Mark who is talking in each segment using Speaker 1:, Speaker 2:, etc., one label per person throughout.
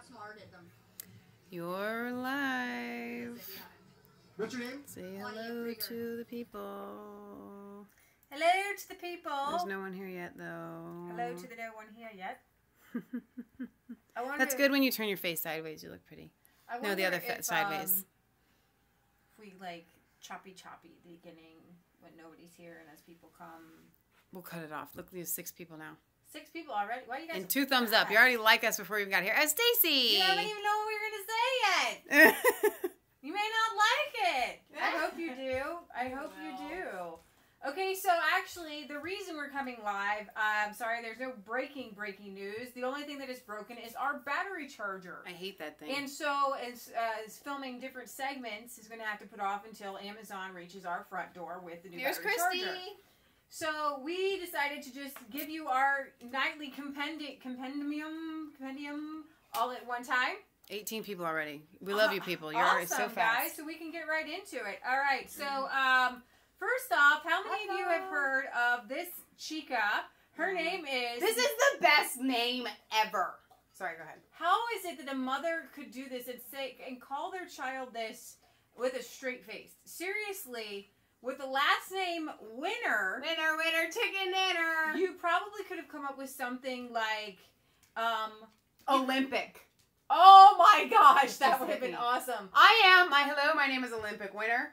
Speaker 1: outsmarted them.
Speaker 2: You're live.
Speaker 3: What's your name?
Speaker 2: Say hello to the people.
Speaker 4: Hello to the people.
Speaker 2: There's no one here yet, though.
Speaker 4: Hello to the no one here yet.
Speaker 2: That's good when you turn your face sideways. You look pretty. No, the other sideways.
Speaker 4: If we like choppy at the beginning when nobody's here and as people come.
Speaker 2: We'll cut it off. Look, there's 6 people now.
Speaker 4: 6 people already? Why you guys?
Speaker 2: And 2 thumbs up. You already like us before you even got here. Stacy!
Speaker 4: You haven't even known what we were going to say yet. You may not like it. I hope you do. I hope you do. Okay, so actually, the reason we're coming live, I'm sorry, there's no breaking news. The only thing that is broken is our battery charger.
Speaker 2: I hate that thing.
Speaker 4: And so, as filming different segments is going to have to put off until Amazon reaches our front door with the new battery charger. So, we decided to just give you our nightly compendium all at one time.
Speaker 2: 18 people already. We love you people. You're
Speaker 4: awesome,
Speaker 2: so fast.
Speaker 4: Guys, so we can get right into it. All right, so, first off, how many of you have heard of this chica? Her name is...
Speaker 1: This is the best name ever.
Speaker 2: Sorry, go ahead.
Speaker 4: How is it that a mother could do this and say and call their child this with a straight face? Seriously, with the last name Winner...
Speaker 1: Winner, chicken dinner.
Speaker 4: You probably could have come up with something like...
Speaker 1: Olympic.
Speaker 4: Oh my gosh, that would have been awesome.
Speaker 2: My name is Olympic Winner.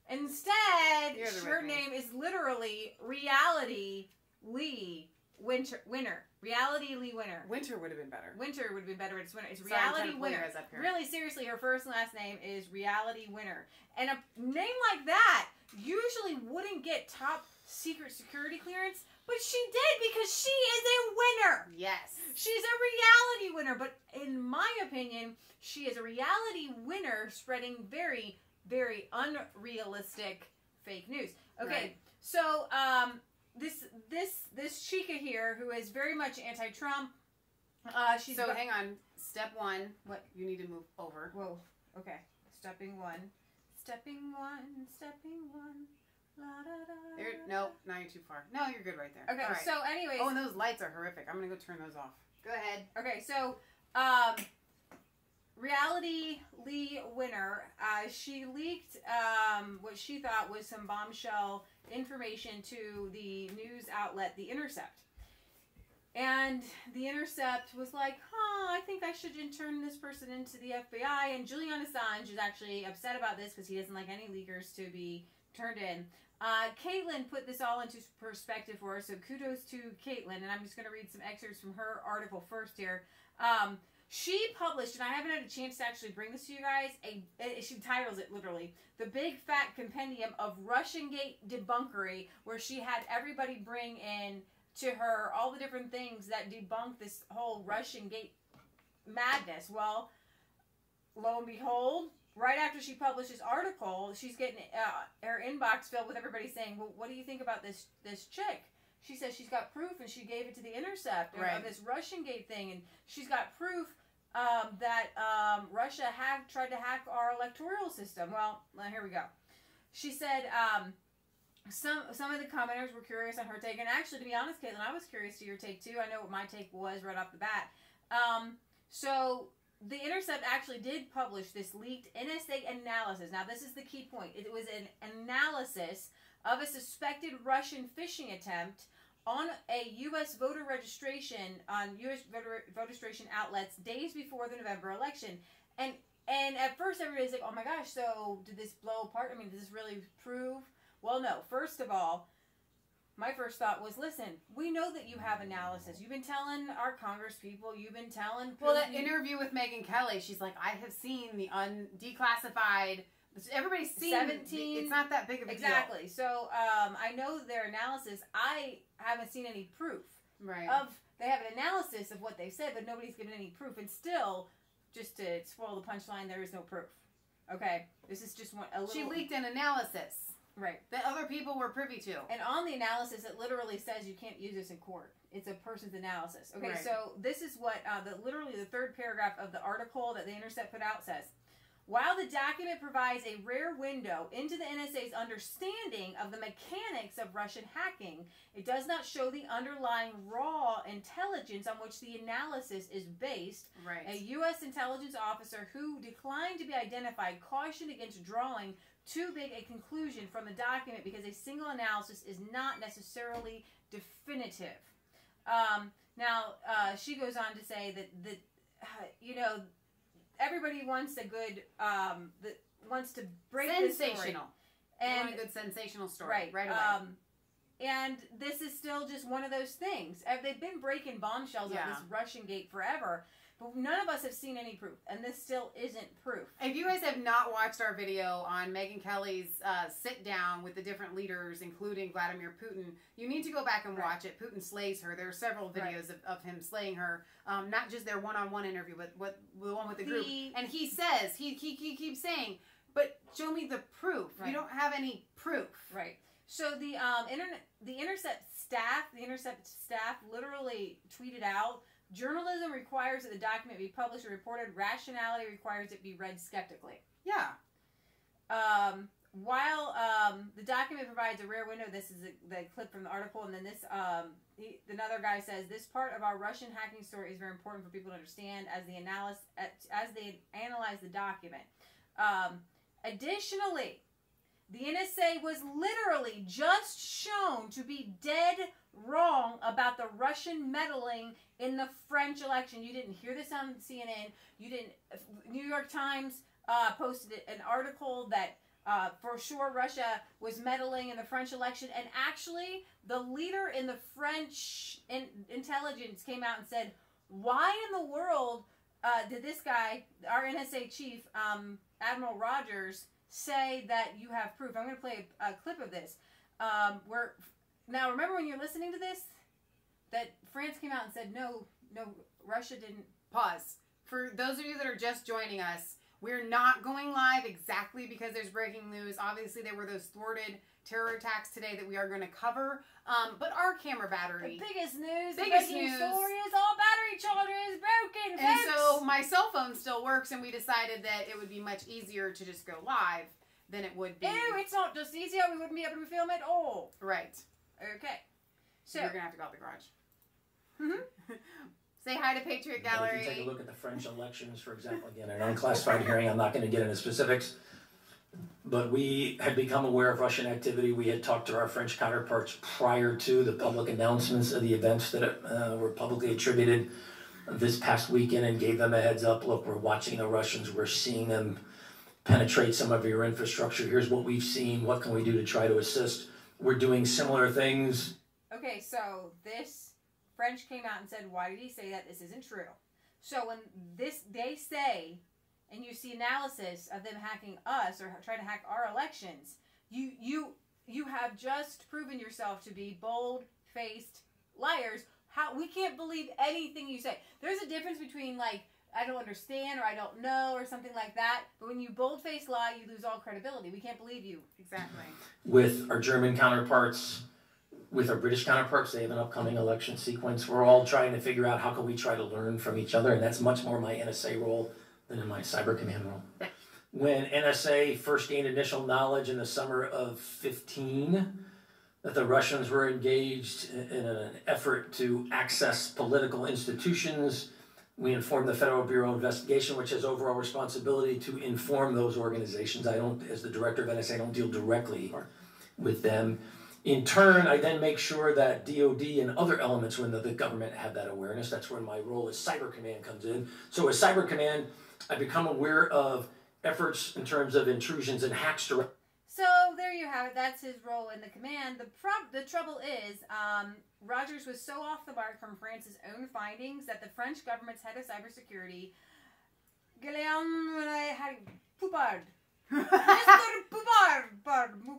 Speaker 4: Instead, her name is literally Reality Leigh Winner. Reality Leigh Winner.
Speaker 2: Winter would have been better.
Speaker 4: Winter would have been better. It's Winner. It's Reality Winner. Really, seriously, her first and last name is Reality Winner. And a name like that usually wouldn't get top secret security clearance, but she did because she is a winner.
Speaker 2: Yes.
Speaker 4: She's a reality winner, but in my opinion, she is a reality winner spreading very, very unrealistic fake news. Okay,
Speaker 2: right.
Speaker 4: So this chica here who is very much anti-Trump. She's
Speaker 2: hang on. Step 1. What you need to move over.
Speaker 4: Whoa. Okay. Stepping one. La, da, da,
Speaker 2: no, now you're too far. No, you're good right there.
Speaker 4: Okay. Right. So, anyways.
Speaker 2: Oh, and those lights are horrific. I'm gonna go turn those off. Go ahead.
Speaker 4: Okay. So, Reality Leigh Winner, she leaked what she thought was some bombshell information to the news outlet The Intercept. And The Intercept was like, I think I should turn this person into the FBI. And Julian Assange is actually upset about this because he doesn't like any leakers to be turned in. Caitlin put this all into perspective for us, so kudos to Caitlin. And I'm just going to read some excerpts from her article first here. She published, and I haven't had a chance to actually bring this to you guys, she titles it literally, The Big Fat Compendium of Russiagate Debunkery, where she had everybody bring in to her all the different things that debunk this whole Russiagate madness. Well, lo and behold, right after she published this article, she's getting her inbox filled with everybody saying, well, what do you think about this chick? She says she's got proof, and she gave it to The Intercept of this Russiagate thing, and she's got proof that Russia tried to hack our electoral system. Well, here we go. She said some of the commenters were curious on her take, and actually, to be honest, Caitlin, I was curious to your take too. I know what my take was right off the bat. So The Intercept actually did publish this leaked NSA analysis. Now, this is the key point. It was an analysis of a suspected Russian phishing attempt on a U.S. voter registration on U.S. voter registration outlets days before the November election. And at first everybody's like, oh my gosh, so did this blow apart? I mean, did this really prove? Well, no. First of all, my first thought was, listen, we know that you have analysis. You've been telling our Congress people, you've been telling...
Speaker 2: Well, that interview with Megyn Kelly, she's like, I have seen the declassified... Everybody's seen
Speaker 4: 17.
Speaker 2: It's not that big of a deal.
Speaker 4: Exactly. So I know their analysis. I haven't seen any proof.
Speaker 2: Right.
Speaker 4: They have an analysis of what they've said, but nobody's given any proof. And still, just to spoil the punchline, there is no proof. Okay. This is just a little.
Speaker 2: She leaked an analysis.
Speaker 4: Right.
Speaker 2: That other people were privy to.
Speaker 4: And on the analysis, it literally says you can't use this in court. It's a person's analysis. Okay. Right. So this is what literally the third paragraph of the article that The Intercept put out says. While the document provides a rare window into the NSA's understanding of the mechanics of Russian hacking, it does not show the underlying raw intelligence on which the analysis is based.
Speaker 2: Right.
Speaker 4: A U.S. intelligence officer who declined to be identified cautioned against drawing too big a conclusion from the document because a single analysis is not necessarily definitive. She goes on to say that everybody wants a good, wants to break this story.
Speaker 2: Sensational.
Speaker 4: And
Speaker 2: a good sensational story.
Speaker 4: Right
Speaker 2: away.
Speaker 4: And this is still just one of those things. They've been breaking bombshells on this Russiagate forever, but none of us have seen any proof, and this still isn't proof.
Speaker 2: If you guys have not watched our video on Megyn Kelly's sit down with the different leaders, including Vladimir Putin, you need to go back and watch it. Putin slays her. There are several videos of him slaying her, not just their one-on-one interview, but the one with the group. And he says, he keeps saying, but show me the proof.
Speaker 4: Right.
Speaker 2: You don't have any proof.
Speaker 4: Right. So the Intercept staff literally tweeted out, journalism requires that the document be published or reported. Rationality requires it be read skeptically.
Speaker 2: Yeah.
Speaker 4: While the document provides a rare window, this is the clip from the article, and then this another guy says this part of our Russian hacking story is very important for people to understand as they analyze the document. Additionally, the NSA was literally just shown to be dead wrong about the Russian meddling in the French election. You didn't hear this on CNN. You didn't. New York Times posted an article that for sure Russia was meddling in the French election, and actually the leader in the French intelligence came out and said, "Why in the world did this guy, our NSA chief, Admiral Rogers, say that you have proof?" I'm going to play a clip of this. Now, remember when you're listening to this, that France came out and said, no, Russia didn't.
Speaker 2: Pause. For those of you that are just joining us, we're not going live exactly because there's breaking news. Obviously, there were those thwarted terror attacks today that we are going to cover. But our camera battery.
Speaker 4: The biggest news.
Speaker 2: Story
Speaker 4: is all battery charger is broken,
Speaker 2: And
Speaker 4: folks.
Speaker 2: so my cell phone still works, and we decided that it would be much easier to just go live than it would be.
Speaker 4: Ew, it's not just easier. We wouldn't be able to film at all.
Speaker 2: Right.
Speaker 4: Okay. So
Speaker 2: you're going to have to go out the garage. Say hi to Patriot Gallery.
Speaker 5: If you take a look at the French elections, for example, again, an unclassified hearing, I'm not going to get into specifics, but we had become aware of Russian activity. We had talked to our French counterparts prior to the public announcements of the events that were publicly attributed this past weekend and gave them a heads up. Look, we're watching the Russians. We're seeing them penetrate some of your infrastructure. Here's what we've seen. What can we do to try to assist? We're doing similar things.
Speaker 4: Okay, so this French came out and said, why did he say that? This isn't true. So when they say, and you see analysis of them hacking us or trying to hack our elections, you have just proven yourself to be bold-faced liars. We can't believe anything you say. There's a difference between like, I don't understand or I don't know or something like that. But when you bold-faced lie, you lose all credibility. We can't believe you.
Speaker 2: Exactly.
Speaker 5: With our German counterparts, with our British counterparts, they have an upcoming election sequence. We're all trying to figure out how can we try to learn from each other, and that's much more my NSA role than in my cyber command role. When NSA first gained initial knowledge in the summer of 15 that the Russians were engaged in an effort to access political institutions, we informed the Federal Bureau of Investigation, which has overall responsibility to inform those organizations. I don't, as the director of NSA, I don't deal directly with them. In turn, I then make sure that DOD and other elements within the government have that awareness. That's where my role as Cyber Command comes in. So as Cyber Command, I become aware of efforts in terms of intrusions and hacks direct.
Speaker 4: So there you have it. That's his role in the command. The trouble is, Rogers was so off the mark from France's own findings that the French government's head of cybersecurity, Guillaume Poupard, Mr.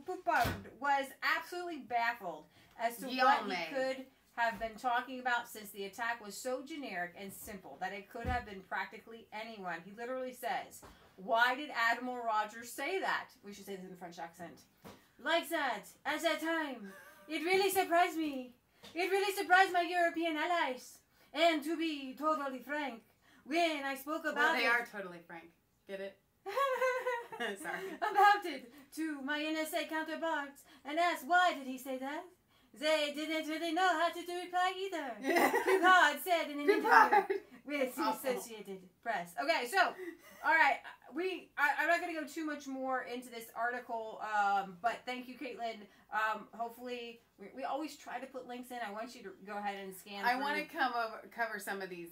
Speaker 4: Poupard was absolutely baffled as to what he could have been talking about, since the attack was so generic and simple that it could have been practically anyone. He literally says, why did Admiral Rogers say that? We should say this in a French accent. Like that, at that time, it really surprised me. It really surprised my European allies. And to be totally frank, when I spoke about
Speaker 2: they are totally frank. Get it? Sorry.
Speaker 4: About it to my NSA counterparts and asked why did he say that? They didn't really know how to reply either. Picard said in an interview with the Associated Press. Okay, so, all right, I'm not going to go too much more into this article, but thank you, Caitlin. Hopefully, we always try to put links in. I want you to go ahead and scan.
Speaker 2: I want to cover some of these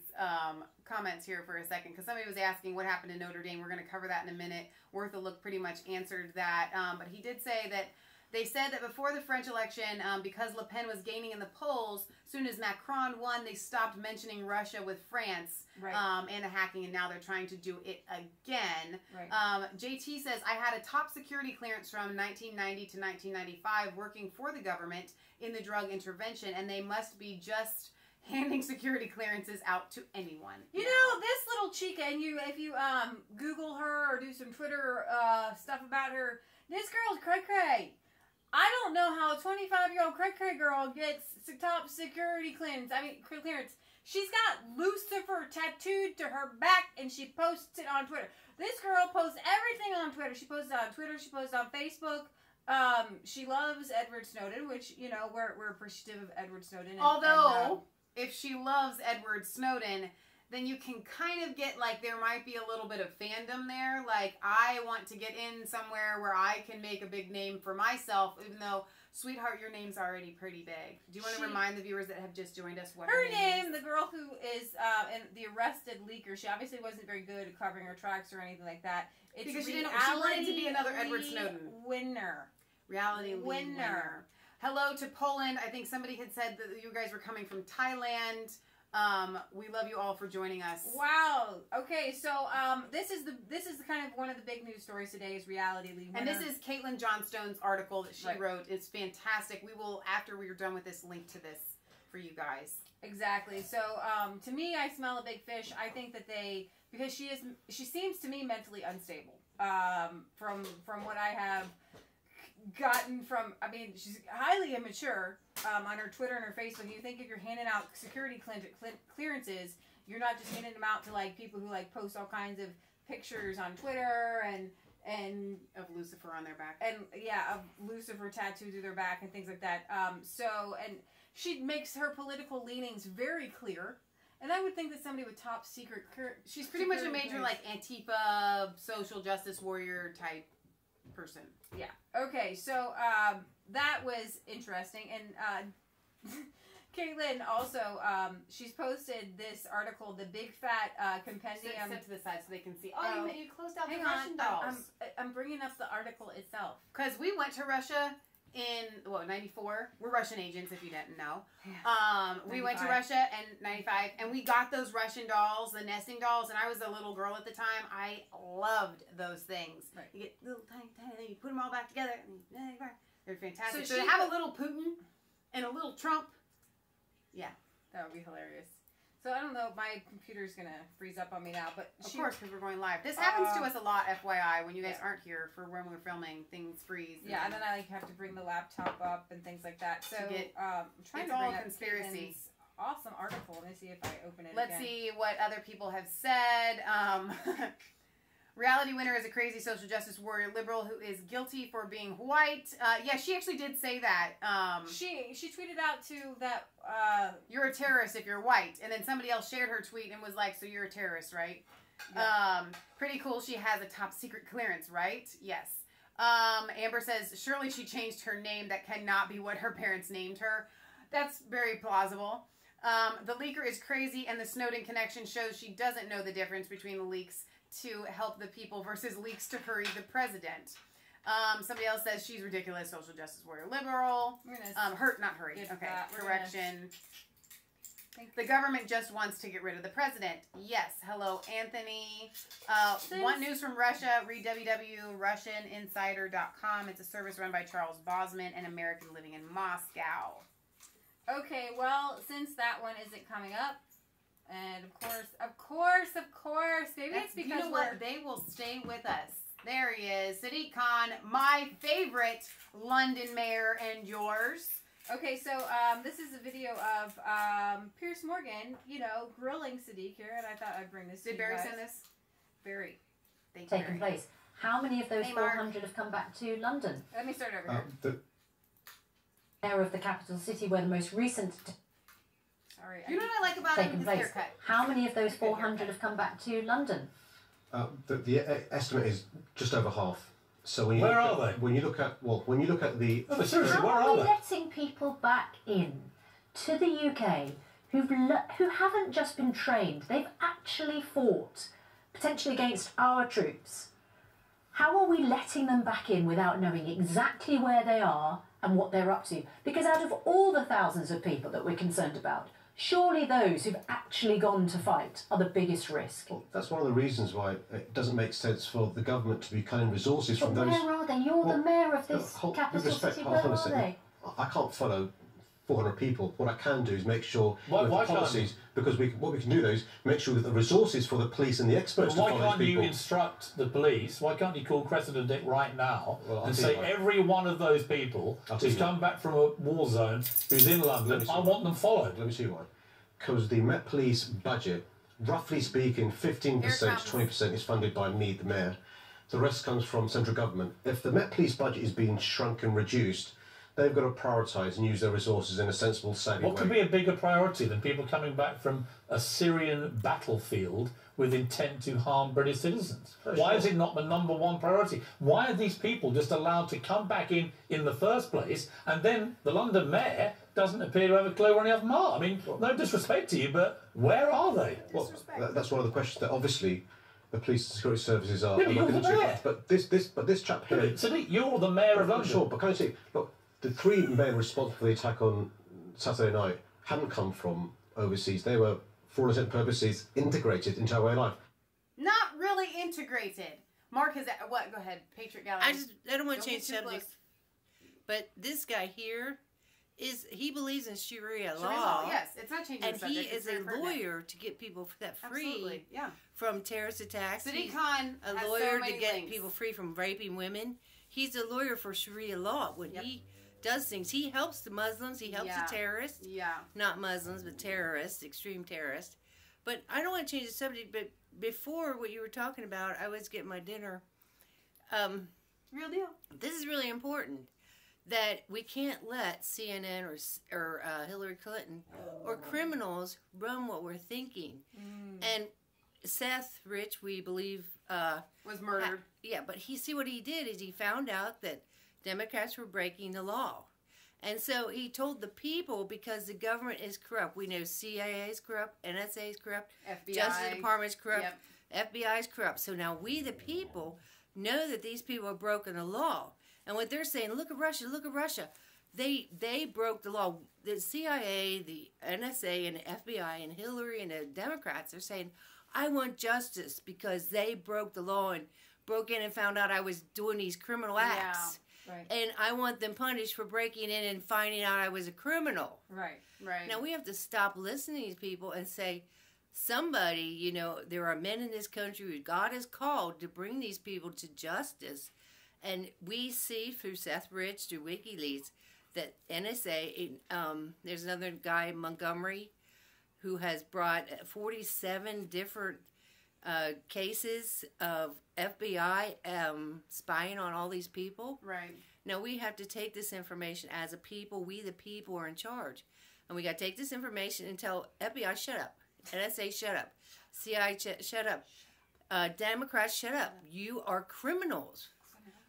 Speaker 2: comments here for a second, because somebody was asking what happened in Notre Dame. We're going to cover that in a minute. Worth a Look pretty much answered that, but he did say that they said that before the French election, because Le Pen was gaining in the polls, soon as Macron won, they stopped mentioning Russia with France and the hacking, and now they're trying to do it again.
Speaker 4: Right.
Speaker 2: JT says, I had a top security clearance from 1990 to 1995 working for the government in the drug intervention, and they must be just handing security clearances out to anyone.
Speaker 4: You know, this little chica, and if you Google her or do some Twitter stuff about her, this girl's cray-cray. I don't know how a 25-year-old cray-cray girl gets top security clearance. She's got Lucifer tattooed to her back, and she posts it on Twitter. This girl posts everything on Twitter. She posts it on Twitter. She posts it on Facebook. She loves Edward Snowden, which, you know, we're appreciative of Edward Snowden.
Speaker 2: Although, if she loves Edward Snowden, then you can kind of get, like, there might be a little bit of fandom there. Like, I want to get in somewhere where I can make a big name for myself, even though, sweetheart, your name's already pretty big. Do you want to remind the viewers that have just joined us what her name is?
Speaker 4: The girl who is the arrested leaker, she obviously wasn't very good at covering her tracks or anything like that. It's
Speaker 2: because she wanted to be another Edward Snowden. Reality winner. Hello to Poland. I think somebody had said that you guys were coming from Thailand. We love you all for joining us.
Speaker 4: Wow. Okay, so this is the kind of one of the big news stories today is Reality Leigh.
Speaker 2: And this is Caitlin Johnstone's article that she wrote. It's fantastic. We will, after we're done with this, link to this for you guys.
Speaker 4: Exactly. So to me, I smell a big fish. I think that because she seems to me mentally unstable. From what I have gotten from, she's highly immature on her Twitter and her Facebook. You think if you're handing out security clearances, you're not just handing them out to like people who like post all kinds of pictures on Twitter and
Speaker 2: of Lucifer on their back,
Speaker 4: and of Lucifer tattooed to their back and things like that. And she makes her political leanings very clear. And I would think that somebody with top secret,
Speaker 2: she's pretty much a major like Antifa, social justice warrior type person.
Speaker 4: Yeah. Okay, so that was interesting. And Caitlin also, she's posted this article, The Big Fat Compendium.
Speaker 2: Sit to the side so they can see.
Speaker 4: Oh,
Speaker 2: you closed out
Speaker 4: hang
Speaker 2: the Russian
Speaker 4: on,
Speaker 2: dolls.
Speaker 4: I'm bringing up the article itself.
Speaker 2: Because we went to Russia in, 94? We're Russian agents, if you didn't know. We went to Russia in 95, and we got those Russian dolls, the nesting dolls, and I was a little girl at the time. I loved those things.
Speaker 4: Right.
Speaker 2: You get little tiny, you put them all back together, and they're fantastic.
Speaker 4: So
Speaker 2: to have a little Putin and a little Trump, yeah.
Speaker 4: That would be hilarious. So I don't know if my computer's going to freeze up on me now, but
Speaker 2: of course, because we're going live. This happens to us a lot, FYI. When you guys aren't here for when we're filming, things freeze.
Speaker 4: And then I have to bring the laptop up and things like that. So I'm trying
Speaker 2: it's
Speaker 4: to bring
Speaker 2: all
Speaker 4: up
Speaker 2: conspiracy.
Speaker 4: Awesome article. Let me see if I open it.
Speaker 2: Let's see what other people have said. Reality winner is a crazy social justice warrior liberal who is guilty for being white. Yeah, she actually did say that.
Speaker 4: She tweeted out too that
Speaker 2: you're a terrorist if you're white, and then somebody else shared her tweet and was like, "So you're a terrorist, right?" Yeah. Pretty cool. She has a top secret clearance, right? Yes. Amber says surely she changed her name. That cannot be what her parents named her. That's very plausible. The leaker is crazy, and the Snowden connection shows she doesn't know the difference between the leaks to help the people versus leaks to hurry the president. Somebody else says she's ridiculous, social justice warrior liberal. Not hurry. Okay, correction. The government just wants to get rid of the president. Yes. Hello, Anthony. One news from Russia. Read www.russianinsider.com. It's a service run by Charles Bosman, an American living in Moscow.
Speaker 4: Okay, well, since that one isn't coming up, and of course, maybe it's because
Speaker 2: they will stay with us. There he is, Sadiq Khan, my favorite London mayor, and yours.
Speaker 4: Okay, so this is a video of Piers Morgan, grilling Sadiq here, and I thought I'd bring this.
Speaker 2: Did Barry send this?
Speaker 4: Barry.
Speaker 6: taken place. How many of those
Speaker 2: Hey, Mark.
Speaker 6: 400 have come back to London?
Speaker 4: Let me start over here.
Speaker 6: Mayor of the capital city where the most recent
Speaker 4: Sorry.
Speaker 2: You know what I like about him?
Speaker 6: taken
Speaker 2: His
Speaker 6: place.
Speaker 2: haircut.
Speaker 6: How many of those 400 have come back to London?
Speaker 3: The estimate is just over half. So when you
Speaker 7: Where
Speaker 3: look
Speaker 7: are
Speaker 3: at,
Speaker 7: they?
Speaker 3: when you look at when you look at the
Speaker 7: No, but seriously,
Speaker 6: How
Speaker 7: where
Speaker 6: are we
Speaker 7: are they?
Speaker 6: letting people back in to the UK who haven't just been trained, they've actually fought, potentially against our troops? How are we letting them back in without knowing exactly where they are and what they're up to? Because out of all the thousands of people that we're concerned about, surely those who've actually gone to fight are the biggest risk.
Speaker 3: well, that's one of the reasons why it doesn't make sense for the government to be cutting resources
Speaker 6: But
Speaker 3: from
Speaker 6: where
Speaker 3: those.
Speaker 6: are they? You're the mayor of this
Speaker 3: With
Speaker 6: capital
Speaker 3: respect,
Speaker 6: city.
Speaker 3: hold
Speaker 6: Where
Speaker 3: on a
Speaker 6: are
Speaker 3: second.
Speaker 6: they?
Speaker 3: I can't follow 400 people. What I can do is make sure
Speaker 7: Why
Speaker 3: with the
Speaker 7: can't
Speaker 3: policies, because what we can do is make sure that the resources for the police and the experts
Speaker 7: But why
Speaker 3: to follow
Speaker 7: can't
Speaker 3: these
Speaker 7: you
Speaker 3: people.
Speaker 7: instruct the police? Why can't you call Cressida Dick right now
Speaker 3: Well, I'll
Speaker 7: and
Speaker 3: tell
Speaker 7: say
Speaker 3: you why.
Speaker 7: every one of those people
Speaker 3: I'll tell
Speaker 7: who's
Speaker 3: you why.
Speaker 7: come back from a war zone, who's in
Speaker 3: Let
Speaker 7: London,
Speaker 3: me see
Speaker 7: I
Speaker 3: why.
Speaker 7: want them followed?
Speaker 3: Let me see why. Because the Met Police budget, roughly speaking, 15% to 20% is funded by me, the mayor. The rest comes from central government. If the Met Police budget is being shrunk and reduced, they've got to prioritise and use their resources in a sensible, savvy
Speaker 7: What
Speaker 3: way.
Speaker 7: could be a bigger priority than people coming back from a Syrian battlefield with intent to harm British citizens?
Speaker 3: Oh,
Speaker 7: Why
Speaker 3: sure.
Speaker 7: is it not the #1 priority? Why are these people just allowed to come back in the first place, and then the London mayor doesn't appear to have a clue or any of them are? I mean, no disrespect to you, but where are they?
Speaker 3: Well, that's one of the questions that obviously the police and security services are
Speaker 7: Yeah, but you're
Speaker 3: looking
Speaker 7: the
Speaker 3: into.
Speaker 7: mayor.
Speaker 3: But this chap here.
Speaker 7: Sadiq, you're the mayor of London.
Speaker 3: Sure, but can I say, look, the 3 men responsible for the attack on Saturday night hadn't come from overseas. They were, for all intents and purposes, integrated into our way of life.
Speaker 2: Not really integrated. Mark has what? Go ahead, Patriot Gallery.
Speaker 8: I don't want to
Speaker 2: Don't
Speaker 8: change
Speaker 2: get too
Speaker 8: subjects,
Speaker 2: close.
Speaker 8: but this guy here he believes in Sharia
Speaker 2: Sharia
Speaker 8: law.
Speaker 2: Yes, it's not changing
Speaker 8: And
Speaker 2: the
Speaker 8: he
Speaker 2: subject.
Speaker 8: is
Speaker 2: it's very
Speaker 8: a
Speaker 2: pertinent.
Speaker 8: lawyer to get people that free
Speaker 2: Absolutely, yeah.
Speaker 8: from terrorist attacks.
Speaker 2: Sadiq
Speaker 8: He's
Speaker 2: Khan
Speaker 8: a
Speaker 2: has
Speaker 8: lawyer
Speaker 2: so
Speaker 8: to
Speaker 2: many
Speaker 8: get
Speaker 2: links.
Speaker 8: people free from raping women. He's a lawyer for Sharia law. When
Speaker 2: Yep.
Speaker 8: he does things, he helps the Muslims. He helps
Speaker 2: Yeah.
Speaker 8: the terrorists.
Speaker 2: Yeah.
Speaker 8: Not Muslims, but terrorists, extreme terrorists. But I don't want to change the subject. But before what you were talking about, I was getting my dinner.
Speaker 2: Real deal.
Speaker 8: This is really important. That we can't let CNN or Hillary Clinton or criminals run what we're thinking. And Seth Rich, we believe,
Speaker 2: Was murdered.
Speaker 8: yeah, but see what he did is he found out that Democrats were breaking the law. And so he told the people, because the government is corrupt. We know CIA is corrupt, NSA is corrupt,
Speaker 2: FBI.
Speaker 8: Justice Department is corrupt,
Speaker 2: Yep.
Speaker 8: FBI is corrupt. So now we, the people, know that these people have broken the law. And what they're saying, look at Russia, look at Russia. They broke the law. The CIA, the NSA, and the FBI, and Hillary, and the Democrats are saying, I want justice because they broke the law and broke in and found out I was doing these criminal acts.
Speaker 4: Right.
Speaker 8: And I want them punished for breaking in and finding out I was a criminal.
Speaker 4: Right.
Speaker 2: Right.
Speaker 8: Now we have to stop listening to these people and say, somebody, there are men in this country who God has called to bring these people to justice. And we see through Seth Rich, through WikiLeaks, that NSA, there's another guy, Montgomery, who has brought 47 different cases of FBI spying on all these people.
Speaker 2: Right.
Speaker 8: Now we have to take this information as a people. We, the people, are in charge. And we got to take this information and tell FBI, shut up. NSA, shut up. CIA, shut up. Democrats, shut up. You are criminals.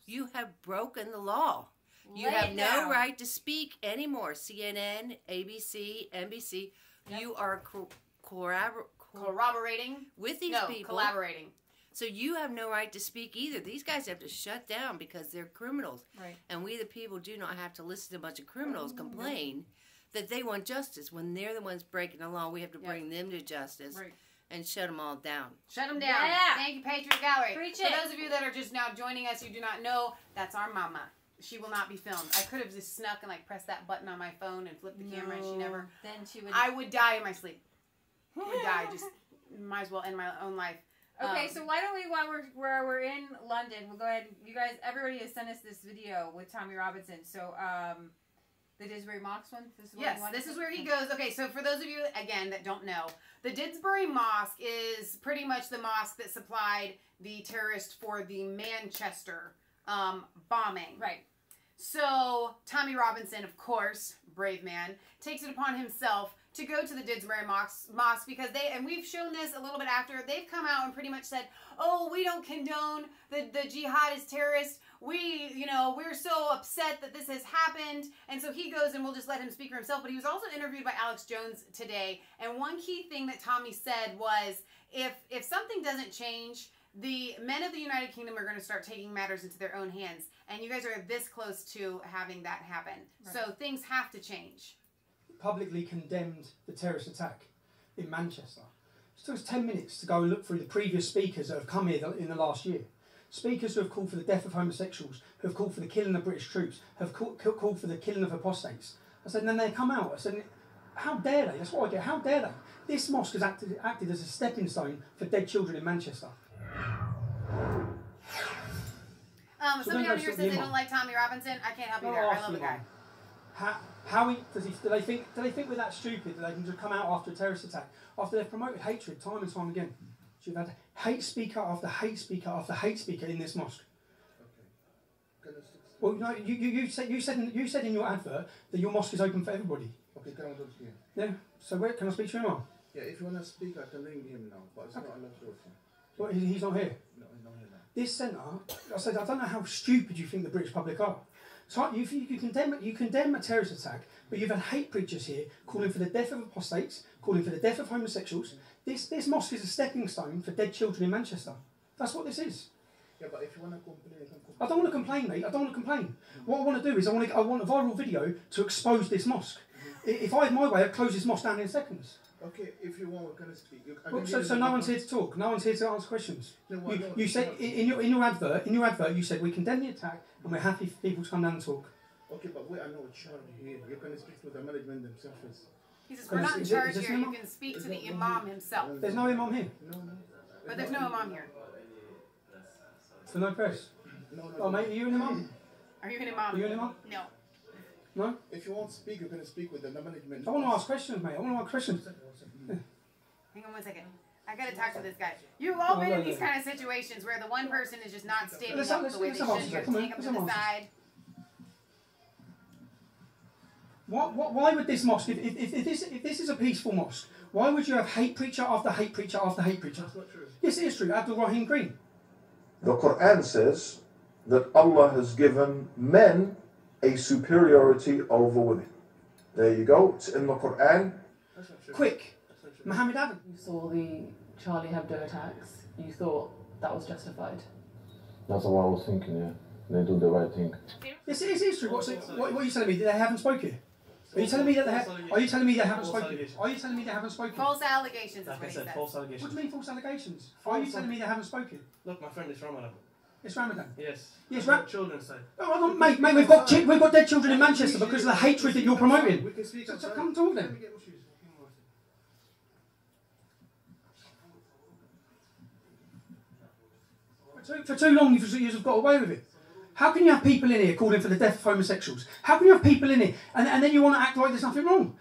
Speaker 8: You have broken the law. You
Speaker 4: Lay
Speaker 8: have
Speaker 4: it
Speaker 8: no
Speaker 4: down.
Speaker 8: right to speak anymore. CNN, ABC, NBC.
Speaker 4: Yep.
Speaker 8: You are
Speaker 2: Corroborating.
Speaker 8: with these
Speaker 2: No,
Speaker 8: people.
Speaker 2: collaborating.
Speaker 8: So you have no right to speak either. These guys have to shut down because they're criminals.
Speaker 4: Right.
Speaker 8: And we, the people, do not have to listen to a bunch of criminals complain that they want justice. When they're the ones breaking the law, we have to bring them to justice
Speaker 4: Right.
Speaker 8: and shut them all down.
Speaker 2: Shut them down.
Speaker 4: Yeah.
Speaker 2: Thank you, Patriot Gallery.
Speaker 4: Preach
Speaker 2: For
Speaker 4: it.
Speaker 2: those of you that are just now joining us, you do not know, that's our mama. She will not be filmed. I could have just snuck and pressed that button on my phone and flipped the camera, and she never.
Speaker 4: Then she would.
Speaker 2: I would die in my sleep. Would die. Just might as well end my own life.
Speaker 4: Okay, so why don't we, while we're in London, we'll go ahead. You guys, everybody has sent us this video with Tommy Robinson. So The Didsbury Mosque one?
Speaker 2: Yes, this is where he goes. Okay, so for those of you, again, that don't know, the Didsbury Mosque is pretty much the mosque that supplied the terrorists for the Manchester bombing.
Speaker 4: Right.
Speaker 2: So Tommy Robinson, of course, brave man, takes it upon himself to go to the Didsbury Mosque because and we've shown this a little bit after, they've come out and pretty much said, oh, we don't condone the jihadist terrorists. We're so upset that this has happened. And so he goes, and we'll just let him speak for himself. But he was also interviewed by Alex Jones today. And one key thing that Tommy said was, if something doesn't change, the men of the United Kingdom are going to start taking matters into their own hands. And you guys are this close to having that happen. Right. So things have to change.
Speaker 9: Publicly condemned the terrorist attack in Manchester. It took us 10 minutes to go and look through the previous speakers that have come here in the last year. Speakers who have called for the death of homosexuals, who have called for the killing of British troops, have called for the killing of apostates. I said, and then they come out. I said, how dare they? That's what I get. How dare they? This mosque has acted as a stepping stone for dead children in Manchester.
Speaker 2: Somebody on here says they don't like Tommy Robinson. I can't help you there. I love the guy.
Speaker 9: Do they think we're that stupid that they can just come out after a terrorist attack, after they've promoted hatred time and time again? So you've had hate speaker after hate speaker after hate speaker in this mosque. Okay. Well, no, you said in your advert that your mosque is open for everybody.
Speaker 10: Okay, can I talk to you?
Speaker 9: Yeah. So can I speak to him now?
Speaker 10: Yeah, if you want to speak, I can ring him now, but it's not allowed to.
Speaker 9: Well, he's not here.
Speaker 10: No, he's not here now.
Speaker 9: This centre, I said, I don't know how stupid you think the British public are. So you condemn a terrorist attack, but you've had hate preachers here calling for the death of apostates, calling for the death of homosexuals. This mosque is a stepping stone for dead children in Manchester. That's what this is.
Speaker 10: Yeah, but if you want to complain, you can complain.
Speaker 9: I don't want to complain, mate. I don't want to complain. What I want to do is I want a viral video to expose this mosque. If I had my way, I'd close this mosque down in seconds.
Speaker 10: Okay, if you want, we can speak.
Speaker 9: So no one's here to talk. No one's here to answer questions.
Speaker 10: No,
Speaker 9: you said in your advert you said we condemn the attack and we're happy for people to come down and talk.
Speaker 10: Okay, but we are not in charge here. You can speak to the management themselves.
Speaker 2: He says we're not in charge here. You can speak to the imam himself.
Speaker 9: There's no imam here.
Speaker 10: No.
Speaker 2: But there's no imam here.
Speaker 9: So no press.
Speaker 10: No.
Speaker 9: Oh mate, are you an imam?
Speaker 2: Are you an imam?
Speaker 9: Are you an imam?
Speaker 2: No.
Speaker 9: No?
Speaker 10: If you want to speak, you can speak with the management.
Speaker 9: I want to ask questions, mate. I want to ask questions.
Speaker 2: Hang on 1 second. I gotta talk to this guy. You've all been in these kind of situations where the one person is just not standing up the way they should. You have to take them to the side.
Speaker 9: Why would this mosque, if this is a peaceful mosque, why would you have hate preacher after hate preacher after hate preacher?
Speaker 10: That's not true.
Speaker 9: Yes, it is true. Abdul Rahim Green.
Speaker 11: The Quran says that Allah has given men a superiority over women. There you go. It's in the Quran.
Speaker 10: That's not true.
Speaker 9: Quick. Mohammed Adam.
Speaker 12: You saw the Charlie Hebdo attacks. You thought that was justified.
Speaker 13: That's what I was thinking, yeah. They do the right thing.
Speaker 9: Yes, it is true. What are you telling me? That they haven't spoken? Are you telling me that they haven't spoken? Are you telling me they haven't spoken?
Speaker 2: False allegations is
Speaker 14: Like
Speaker 2: what
Speaker 14: I
Speaker 2: he
Speaker 14: said,
Speaker 2: said.
Speaker 14: false allegations.
Speaker 9: What do you mean false allegations? Are you telling me they haven't spoken?
Speaker 14: Look, my friend, it's Ramadan.
Speaker 9: It's Ramadan.
Speaker 14: Yes.
Speaker 9: Yes,
Speaker 14: children's side.
Speaker 9: Oh, mate, we've got dead children in Manchester because of the hatred that you're promoting.
Speaker 10: We can speak.
Speaker 9: So come talk then. For too long you've got away with it. How can you have people in here calling for the death of homosexuals? How can you have people in here and then you want to act like there's nothing wrong?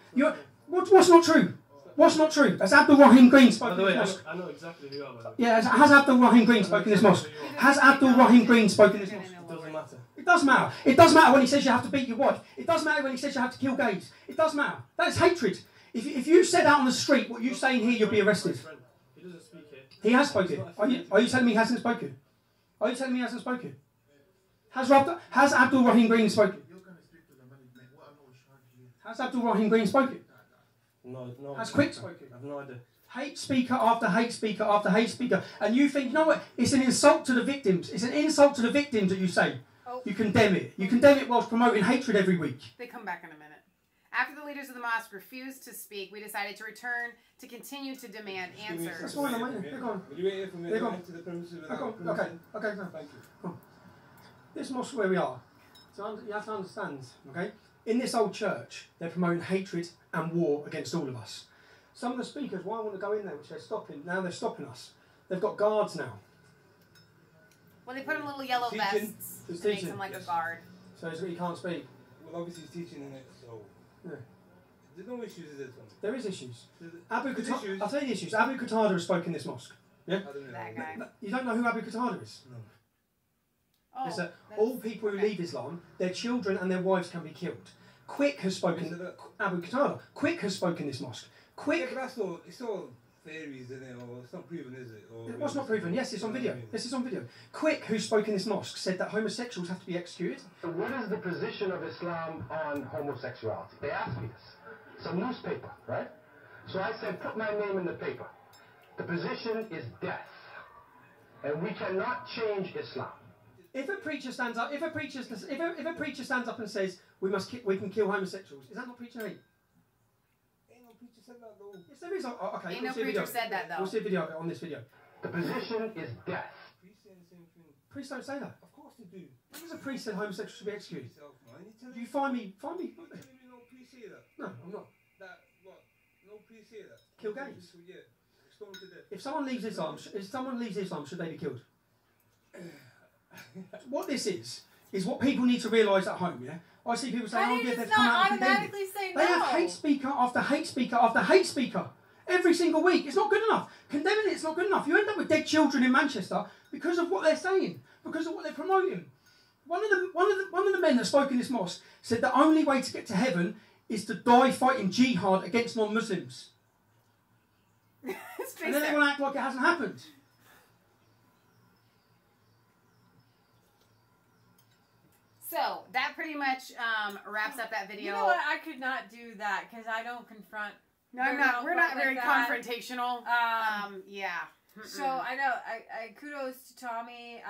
Speaker 9: What's not true? What's not true? Has Abdul Rahim Green spoken in this mosque?
Speaker 14: I know exactly who you are.
Speaker 9: Yeah, has Abdul Rahim Green spoken in this mosque? Has Abdul Rahim Green spoken in this mosque?
Speaker 14: It doesn't matter.
Speaker 9: It does matter. It does matter when he says you have to beat your wife. It does matter when he says you have to kill gays. It does matter. That's hatred. If you said out on the street what you're saying here, you'll be arrested.
Speaker 14: He doesn't speak here.
Speaker 9: He has spoken. Are you telling me he hasn't spoken? Are you telling me he hasn't spoken? Has Abdul Rahim Green spoken? Has Abdul Rahim Green spoken?
Speaker 14: No.
Speaker 9: Has Quick spoken?
Speaker 14: I have no idea.
Speaker 9: Hate speaker after hate speaker after hate speaker. And you think, you know what? It's an insult to the victims. It's an insult to the victims that you say.
Speaker 2: Oh.
Speaker 9: You condemn it. You condemn it whilst promoting hatred every week.
Speaker 2: They come back in a minute. After the leaders of the mosque refused to speak, we decided to return to continue to demand answers.
Speaker 9: That's fine, I'm waiting. They're gone.
Speaker 10: Will you wait for me to enter the premises without permission?
Speaker 9: Okay, no.
Speaker 10: Thank you.
Speaker 9: This mosque where we are, so you have to understand, okay? In this old church, they're promoting hatred and war against all of us. Some of the speakers, why I want to go in there, which they're stopping, now they're stopping us. They've got guards now.
Speaker 2: Well, they put them little yellow vests to make them like a guard.
Speaker 9: So he can't speak.
Speaker 14: obviously he's teaching in it, so.
Speaker 9: Yeah.
Speaker 14: There's no issues, is there?
Speaker 9: There is issues.
Speaker 14: There's issues.
Speaker 9: I'll tell you the issues. Abu Qatada has spoken in this mosque. Yeah?
Speaker 14: I don't know.
Speaker 2: That guy.
Speaker 9: You don't know who Abu Qatada is?
Speaker 14: No.
Speaker 2: Oh,
Speaker 9: It's all people who leave Islam, their children and their wives can be killed. Quick has spoken. Abu Qatada. Quick has spoken in this mosque. Quick.
Speaker 14: Yeah, but that's all. It's all theories, isn't it? Or it's not proven, is it? Or
Speaker 9: What's not proven? Yes, it's on video. This is on video. Quick, who spoke in this mosque, said that homosexuals have to be executed.
Speaker 15: What is the position of Islam on homosexuality? They asked me this. It's a newspaper, right? So I said, put my name in the paper. The position is death. And we cannot change Islam.
Speaker 9: If a preacher stands up, if a preacher stands up and says we can kill homosexuals, is that not preaching hate?
Speaker 14: Ain't no preacher said that though.
Speaker 9: Yes, there is. Okay,
Speaker 2: Ain't no preacher said that though.
Speaker 9: We'll see a video of it on this video.
Speaker 15: The position is death.
Speaker 14: Priests saying the same thing.
Speaker 9: Priests don't say that.
Speaker 14: Of course they do.
Speaker 9: When does a priest say homosexuals should be executed?
Speaker 14: Yourself, man.
Speaker 9: You find me.
Speaker 14: You're telling me no priest say that?
Speaker 9: No, I'm not.
Speaker 14: That what? No priest say that?
Speaker 9: Kill gays.
Speaker 14: Yeah. Stoned to death.
Speaker 9: If someone leaves Islam, should they be killed? What this is what people need to realise at home. Yeah, I see people saying, "Oh yeah, they've come out and condemned it." They have hate speaker after hate speaker after hate speaker every single week. It's not good enough. Condemning it's not good enough. You end up with dead children in Manchester because of what they're saying, because of what they're promoting. One of the men that spoke in this mosque said the only way to get to heaven is to die fighting jihad against non-Muslims. And then they want to act like it hasn't happened.
Speaker 2: So that pretty much wraps up that video.
Speaker 4: You know what? I could not do that because I don't confront.
Speaker 2: No, I'm not. We're not very confrontational. Yeah.
Speaker 4: So I know. I kudos to Tommy.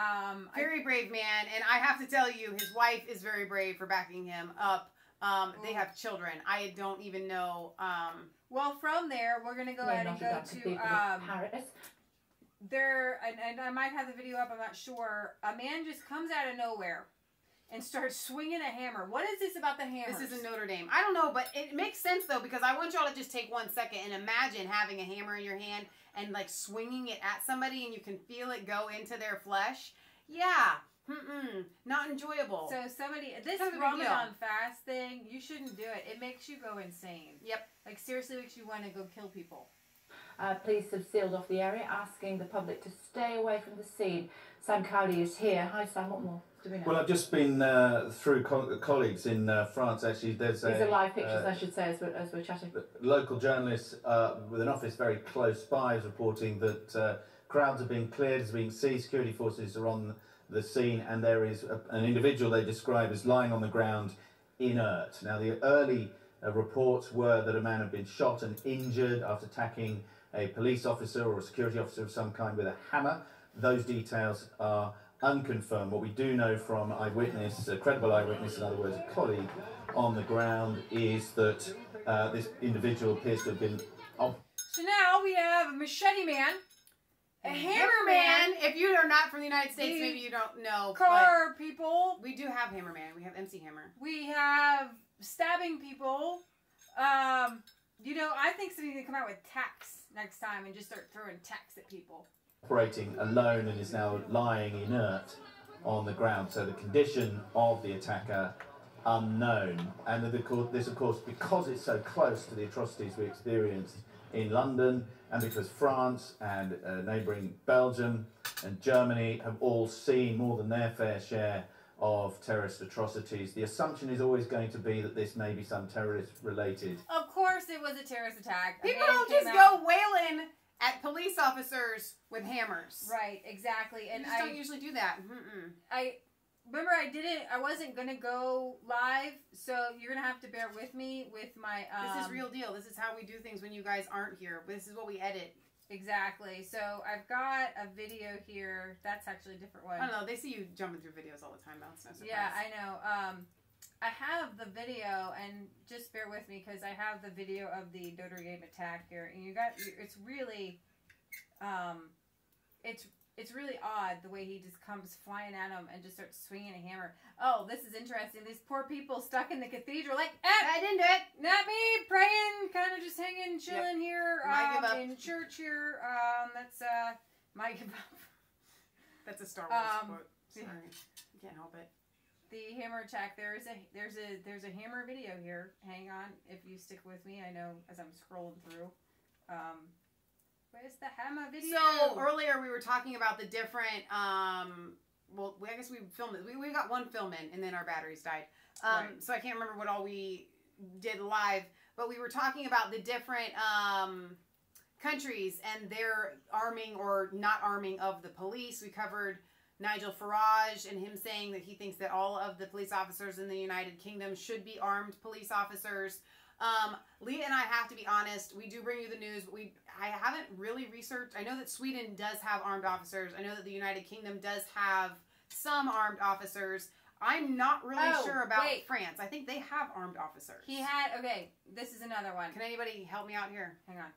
Speaker 2: Very brave man, and I have to tell you, his wife is very brave for backing him up. They have children. I don't even know.
Speaker 4: Well, from there, we're gonna go ahead and go to
Speaker 6: Paris.
Speaker 4: There, and I might have the video up. I'm not sure. A man just comes out of nowhere and starts swinging a hammer. What is this about the hammer?
Speaker 2: This is in Notre Dame. I don't know, but it makes sense though, because I want y'all to just take 1 second and imagine having a hammer in your hand and like swinging it at somebody, and you can feel it go into their flesh. Yeah. Not enjoyable.
Speaker 4: So this Ramadan fast thing, you shouldn't do it. It makes you go insane.
Speaker 2: Yep.
Speaker 4: Like seriously makes you want to go kill people.
Speaker 6: Police have sealed off the area, asking the public to stay away from the scene. Sam Cowley is here. Hi Sam, what more do we know?
Speaker 16: Well, I've just been through colleagues in France. Actually, there's
Speaker 6: these are live pictures, I should say, as we're chatting.
Speaker 16: Local journalists with an office very close by is reporting that crowds are being cleared, is being seized, security forces are on the scene, and there is an individual they describe as lying on the ground inert. Now, the early reports were that a man had been shot and injured after attacking a police officer or a security officer of some kind with a hammer. Those details are unconfirmed. What we do know from eyewitness, a credible eyewitness, in other words, a colleague on the ground, is that this individual appears to have been...
Speaker 4: So now we have a machete man, a hammer man.
Speaker 2: If you are not from the United States, maybe you don't know.
Speaker 4: Car people.
Speaker 2: We do have Hammer Man. We have MC Hammer.
Speaker 4: We have stabbing people. You know, I think somebody's going to come out with tacks next time and just start throwing tacks at people.
Speaker 16: Operating alone and is now lying inert on the ground. So the condition of the attacker unknown. And this, of course, because it's so close to the atrocities we experienced in London, and because France and neighbouring Belgium and Germany have all seen more than their fair share of terrorist atrocities, the assumption is always going to be that this may be some terrorist-related.
Speaker 4: Of course it was a terrorist attack.
Speaker 2: People don't just go wailing at police officers with hammers.
Speaker 4: Right, exactly. And
Speaker 2: you just don't usually do that.
Speaker 4: Remember, I wasn't going to go live, so you're going to have to bear with me with my...
Speaker 2: this is real deal. This is how we do things when you guys aren't here. This is what we edit.
Speaker 4: Exactly. So I've got a video here. That's actually a different one.
Speaker 2: I don't know. They see you jumping through videos all the time. That's no surprise.
Speaker 4: Yeah, I know. I have the video, and just bear with me because I have the video of the Notre Dame attack here. And it's really... It's really odd the way he just comes flying at him and just starts swinging a hammer. Oh, this is interesting. These poor people stuck in the cathedral. Like,
Speaker 2: I didn't do it.
Speaker 4: Not me. Praying, kind of just hanging, chilling here
Speaker 2: give up.
Speaker 4: in church here. That's might give up.
Speaker 2: That's a Star Wars quote. Sorry, I can't help it.
Speaker 4: The hammer attack. There's a hammer video here. Hang on, if you stick with me. I know as I'm scrolling through. Where's the hammer video?
Speaker 2: So earlier we were talking about the different. Well, I guess we filmed it. We got one film in, and then our batteries died.
Speaker 4: Right.
Speaker 2: So I can't remember what all we did live, but we were talking about the different countries and their arming or not arming of the police. We covered Nigel Farage and him saying that he thinks that all of the police officers in the United Kingdom should be armed police officers. Leigh and I have to be honest, we do bring you the news, but I haven't really researched. I know that Sweden does have armed officers. I know that the United Kingdom does have some armed officers. I'm not really sure about France. I think they have armed officers.
Speaker 4: He had, okay, this is another one.
Speaker 2: Can anybody help me out here?
Speaker 4: Hang on.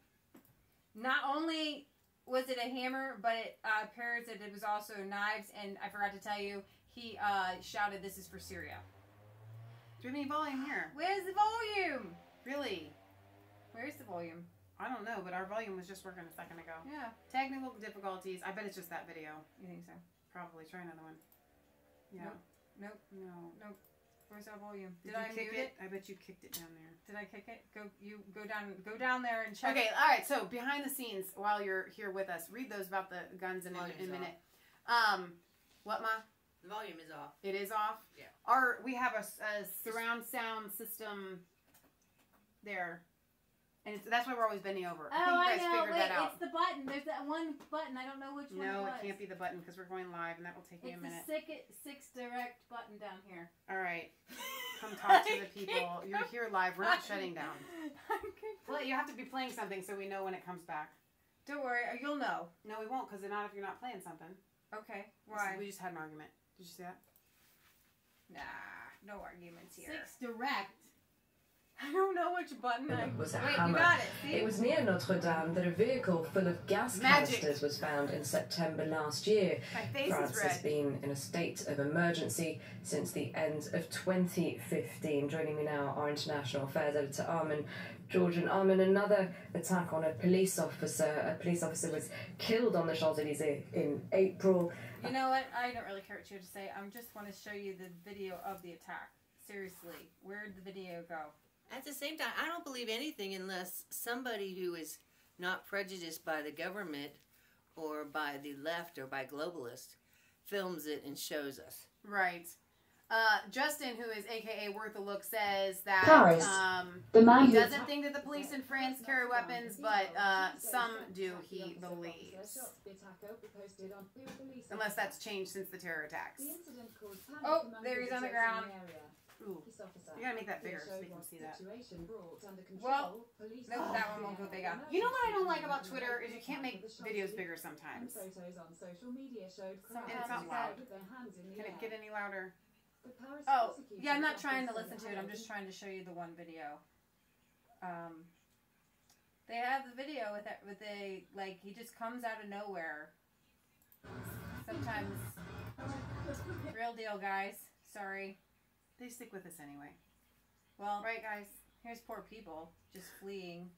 Speaker 4: Not only was it a hammer, but it appears that it was also knives, and I forgot to tell you, he shouted, "This is for Syria."
Speaker 2: Do you have any volume here?
Speaker 4: Where's the volume?
Speaker 2: Really?
Speaker 4: Where's the volume?
Speaker 2: I don't know, but our volume was just working a second ago.
Speaker 4: Yeah.
Speaker 2: Technical difficulties. I bet it's just that video.
Speaker 4: You think so?
Speaker 2: Probably. Try another one. Yeah.
Speaker 4: Nope.
Speaker 2: No.
Speaker 4: Where's our volume?
Speaker 2: Did I kick it? I bet you kicked it down there.
Speaker 4: Did I kick it? Go down there and check.
Speaker 2: Okay, all right. So behind the scenes, while you're here with us, read those about the guns in a minute. What, Ma?
Speaker 8: The volume is off.
Speaker 2: It is off.
Speaker 8: Yeah.
Speaker 2: We have a surround sound system there, and that's why we're always bending over. I think you guys figured that out.
Speaker 4: It's the button. There's that one button. I don't know which one.
Speaker 2: No, it can't be the button because we're going live, and that will take me a minute.
Speaker 4: It's the six direct button down here.
Speaker 2: All right. Come talk to the people. You're here live. We're not shutting down. Well, you have to be playing something so we know when it comes back.
Speaker 4: Don't worry. You'll know.
Speaker 2: No, we won't, because not if you're not playing something.
Speaker 4: Okay. Why?
Speaker 2: We just had an argument. Did you see that?
Speaker 4: Nah. No arguments here.
Speaker 1: 6 direct.
Speaker 4: I don't know which button I...
Speaker 17: Was a
Speaker 4: Wait,
Speaker 17: hammer.
Speaker 4: you got it. See?
Speaker 17: It was near Notre Dame that a vehicle full of gas canisters was found in September last year. France has been in a state of emergency since the end of 2015. Joining me now, our international affairs editor Armin Georgian. Armin, another attack on a police officer. A police officer was killed on the Champs-Elysees in April.
Speaker 4: You know what? I don't really care what you have to say. I just want to show you the video of the attack. Seriously, where'd the video go?
Speaker 8: At the same time, I don't believe anything unless somebody who is not prejudiced by the government or by the left or by globalists films it and shows us.
Speaker 2: Right. Justin, who is AKA Worth a Look, says that he doesn't think that the police in France carry weapons, but some do, he believes. Unless that's changed since the terror attacks.
Speaker 4: Oh, there he's on the ground.
Speaker 2: Ooh, you gotta make that bigger so we can see that.
Speaker 4: Well, no, that one won't go big enough.
Speaker 2: You know what I don't like about Twitter is you can't make videos bigger sometimes. And it's not loud. Can it get any louder?
Speaker 4: Oh, yeah, I'm not trying to listen to it. I'm just trying to show you the one video. They have the video with like, he just comes out of nowhere. Sometimes, real deal, guys. Sorry.
Speaker 2: They stick with us anyway.
Speaker 4: Well, right, guys. Here's poor people just fleeing,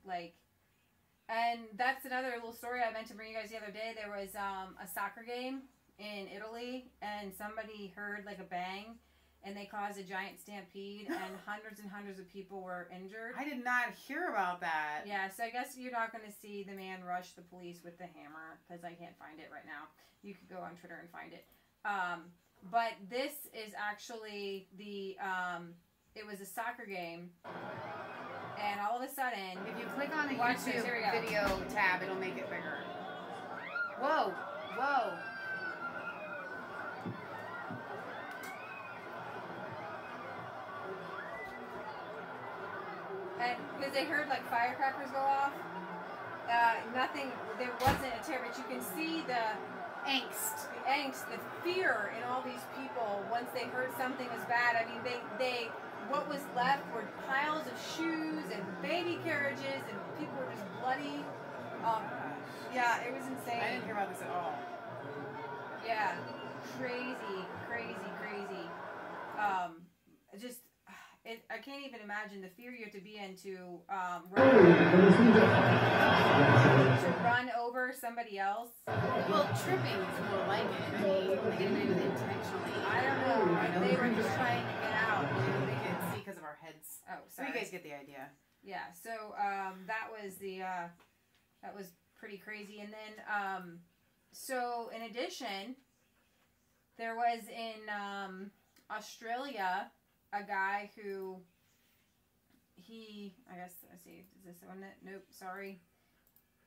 Speaker 4: and that's another little story I meant to bring you guys the other day. There was a soccer game in Italy, and somebody heard like a bang, and they caused a giant stampede, and hundreds and hundreds of people were injured.
Speaker 2: I did not hear about that.
Speaker 4: Yeah, so I guess you're not going to see the man rush the police with the hammer, because I can't find it right now. You could go on Twitter and find it. But this is actually it was a soccer game, and all of a sudden,
Speaker 2: if you click on the YouTube video tab, it'll make it bigger. Whoa, whoa.
Speaker 4: And because they heard like firecrackers go off, nothing, there wasn't a terror, but you can see the angst, the fear in all these people once they heard something was bad. I mean, they what was left were piles of shoes and baby carriages, and people were just bloody. Yeah, it was insane.
Speaker 2: I didn't hear about this at all.
Speaker 4: Yeah, crazy. I can't even imagine the fear you have to be in to run over somebody else.
Speaker 2: Well, tripping is more like it. I mean, they didn't do it intentionally.
Speaker 4: I don't know. They were just trying to get out.
Speaker 2: They can see because of our heads.
Speaker 4: Oh, sorry.
Speaker 2: You guys get the idea.
Speaker 4: Yeah. So that was that was pretty crazy. And then so in addition, there was in Australia a guy who I guess, let's see, is this one? Nope, sorry.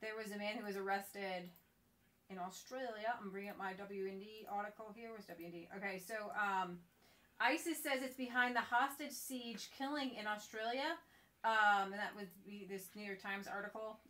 Speaker 4: There was a man who was arrested in Australia. I'm bringing up my WND article here. Where's WND? Okay, so ISIS says it's behind the hostage siege killing in Australia. And that would be this New York Times article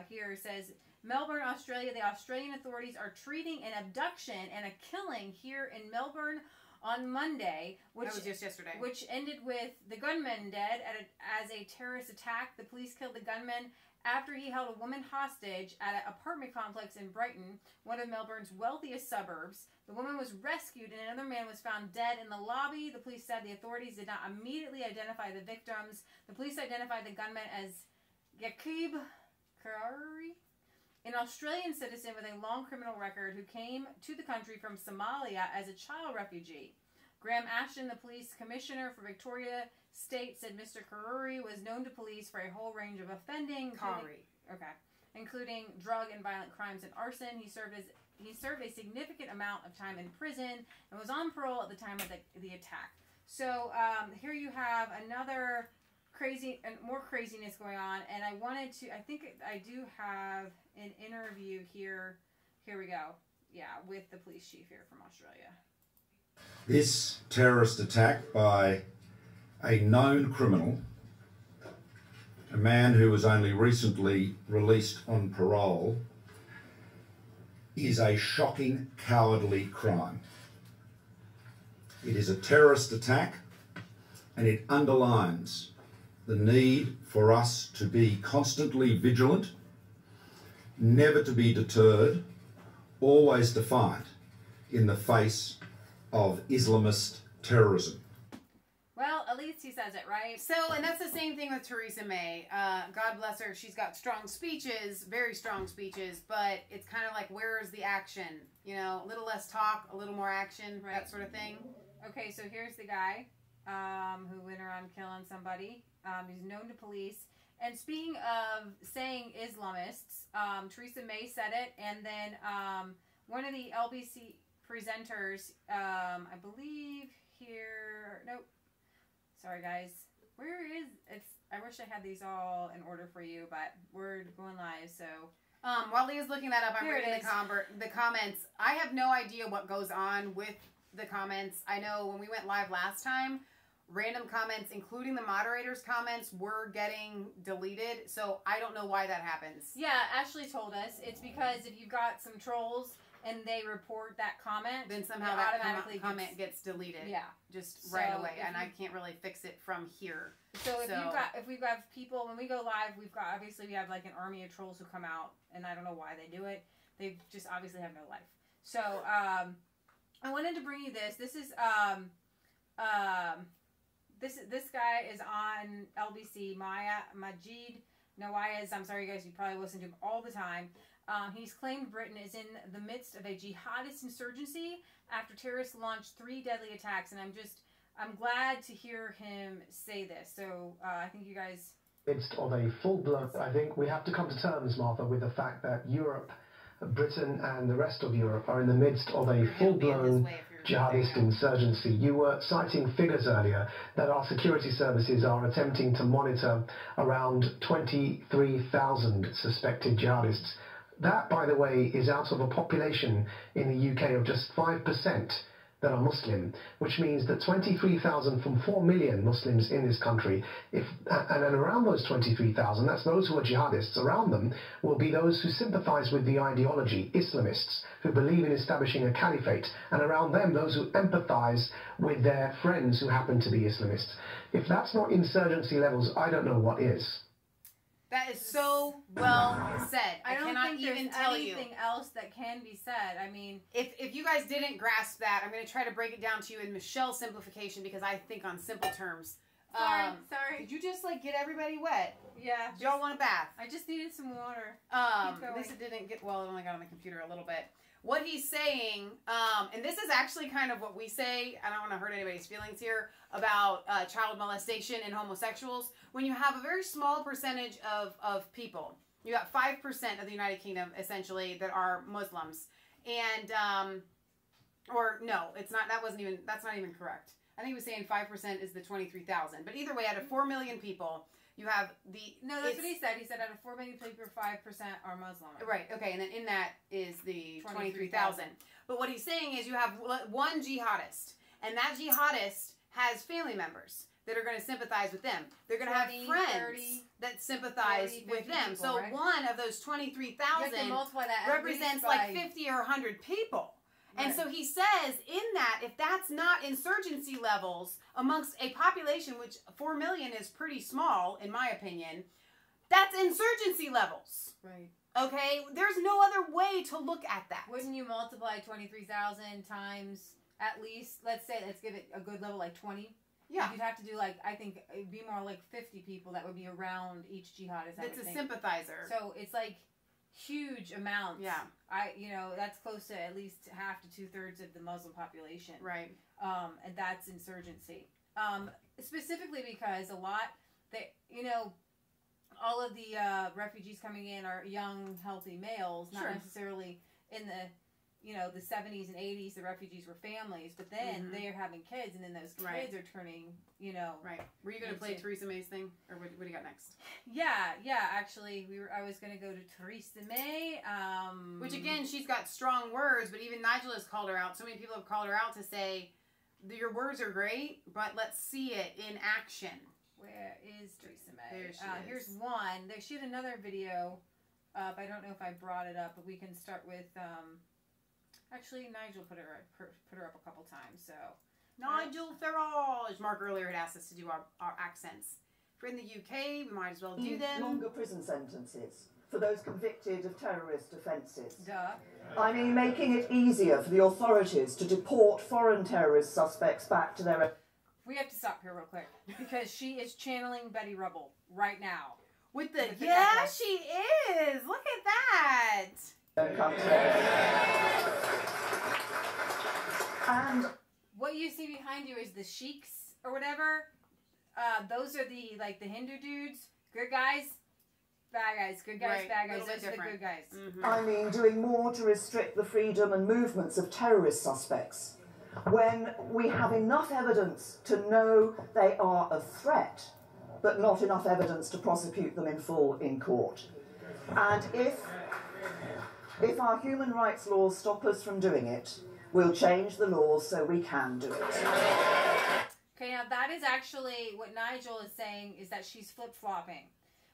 Speaker 4: here says, Melbourne, Australia. The Australian authorities are treating an abduction and a killing here in Melbourne on Monday, which
Speaker 2: that was just yesterday,
Speaker 4: which ended with the gunman dead as a terrorist attack. The police killed the gunman after he held a woman hostage at an apartment complex in Brighton, one of Melbourne's wealthiest suburbs. The woman was rescued and another man was found dead in the lobby. The police said the authorities did not immediately identify the victims. The police identified the gunman as Yaqub Karari, an Australian citizen with a long criminal record who came to the country from Somalia as a child refugee. Graham Ashton, the police commissioner for Victoria State, said Mr. Karuri was known to police for a whole range of offending, including drug and violent crimes and arson. He served a significant amount of time in prison and was on parole at the time of the attack. So here you have another more craziness going on, and I think I do have an interview here. Here we go. Yeah, with the police chief here from Australia.
Speaker 18: This terrorist attack by a known criminal, a man who was only recently released on parole, is a shocking, cowardly crime. It is a terrorist attack, and it underlines the need for us to be constantly vigilant, never to be deterred, always defiant in the face of Islamist terrorism.
Speaker 4: Well, at least he says it, right?
Speaker 2: So, and that's the same thing with Theresa May. God bless her. She's got strong speeches, very strong speeches, but it's kind of like, where is the action? You know, a little less talk, a little more action, right. That sort of thing.
Speaker 4: Okay, so here's the guy who went around killing somebody. He's known to police. And speaking of saying Islamists, Theresa May said it, and then one of the LBC presenters, I believe here, nope, sorry guys, where is, I wish I had these all in order for you, but we're going live, so.
Speaker 2: While Leah's looking that up, I'm
Speaker 4: Here
Speaker 2: reading the comments. I have no idea what goes on with the comments. I know when we went live last time, random comments, including the moderator's comments, were getting deleted. So I don't know why that happens.
Speaker 4: Yeah, Ashley told us it's because if you've got some trolls and they report that comment,
Speaker 2: then somehow that automatically comment gets deleted. Yeah, just right away, and I can't really fix it from here.
Speaker 4: So if we've got people when we go live, we have like an army of trolls who come out, and I don't know why they do it. They just obviously have no life. So I wanted to bring you this. This is this guy is on LBC, Majid Nawaz. I'm sorry, guys, you probably listen to him all the time. He's claimed Britain is in the midst of a jihadist insurgency after terrorists launched 3 deadly attacks, and I'm glad to hear him say this. So I think you guys.
Speaker 19: Midst of a full-blown, I think we have to come to terms, Martha, with the fact that Europe, Britain, and the rest of Europe are in the midst of a full-blown jihadist insurgency. You were citing figures earlier that our security services are attempting to monitor around 23,000 suspected jihadists. That, by the way, is out of a population in the UK of just 5% that are Muslim, which means that 23,000 from 4 million Muslims in this country, and then around those 23,000, that's those who are jihadists, around them will be those who sympathize with the ideology, Islamists, who believe in establishing a caliphate, and around them those who empathize with their friends who happen to be Islamists. If that's not insurgency levels, I don't know what is.
Speaker 2: That is so well said.
Speaker 4: I don't
Speaker 2: cannot
Speaker 4: think
Speaker 2: even
Speaker 4: there's
Speaker 2: tell you
Speaker 4: anything else that can be said. I mean,
Speaker 2: if you guys didn't grasp that, I'm going to try to break it down to you in Michelle's simplification, because I think on simple terms.
Speaker 4: Sorry.
Speaker 2: Did you just like get everybody wet?
Speaker 4: Yeah.
Speaker 2: Do y'all want a bath?
Speaker 4: I just needed some water.
Speaker 2: Lisa didn't get, well, it only got on the computer a little bit. What he's saying, and this is actually kind of what we say, I don't want to hurt anybody's feelings here, about child molestation and homosexuals. When you have a very small percentage of people, you got 5% of the United Kingdom, essentially, that are Muslims. And, or no, it's not, that's not even correct. I think he was saying 5% is the 23,000. But either way, out of 4 million people, you have the...
Speaker 4: No, that's what he said. He said out of 4 million people, 5% are Muslim.
Speaker 2: Right, okay, and then in that is the 23,000. But what he's saying is you have one jihadist, and that jihadist has family members that are going to sympathize with them. They're going to have friends that sympathize with them.
Speaker 4: People,
Speaker 2: so
Speaker 4: right?
Speaker 2: one of those 23,000 represents like 50 or 100 people. And so he says in that, if that's not insurgency levels amongst a population, which 4 million is pretty small, in my opinion, that's insurgency levels.
Speaker 4: Right.
Speaker 2: Okay? There's no other way to look at that.
Speaker 4: Wouldn't you multiply 23,000 times at least, let's give it a good level, like 20?
Speaker 2: Yeah.
Speaker 4: You'd have to do like, I think it'd be more like 50 people that would be around each jihadist.
Speaker 2: That's a sympathizer.
Speaker 4: So it's like huge amounts.
Speaker 2: Yeah.
Speaker 4: That's close to at least half to 2/3 of the Muslim population.
Speaker 2: Right.
Speaker 4: And that's insurgency. Specifically because a lot all of the refugees coming in are young, healthy males, not necessarily in the the 70s and 80s, the refugees were families, but then they are having kids, and then those kids are turning,
Speaker 2: Right. Were you going to play Theresa May's thing, or what do you got next?
Speaker 4: Yeah, actually, I was going to go to Theresa May.
Speaker 2: Which, again, she's got strong words, but even Nigel has called her out. So many people have called her out to say, your words are great, but let's see it in action.
Speaker 4: Where is Theresa May?
Speaker 2: There she is.
Speaker 4: Here's one. She had another video up. I don't know if I brought it up, but we can start with... Actually, Nigel put her up a couple times, so...
Speaker 2: Nigel Farage! Mark earlier had asked us to do our accents. If we're in the UK, we might as well do them.
Speaker 20: Longer prison sentences for those convicted of terrorist offences.
Speaker 4: Duh.
Speaker 20: I mean, making it easier for the authorities to deport foreign terrorist suspects back to their...
Speaker 4: We have to stop here real quick, because she is channeling Betty Rubble right now.
Speaker 2: With the yeah, she is! Look at that!
Speaker 20: And
Speaker 4: what you see behind you is the sheiks or whatever. Those are the Hindu dudes. Good guys, bad guys. Good guys, bad guys. Those are the good guys.
Speaker 20: I mean, doing more to restrict the freedom and movements of terrorist suspects when we have enough evidence to know they are a threat, but not enough evidence to prosecute them in full in court. And if our human rights laws stop us from doing it, we'll change the laws so we can do it.
Speaker 4: Okay, now that is actually what Nigel is saying, is that she's flip-flopping.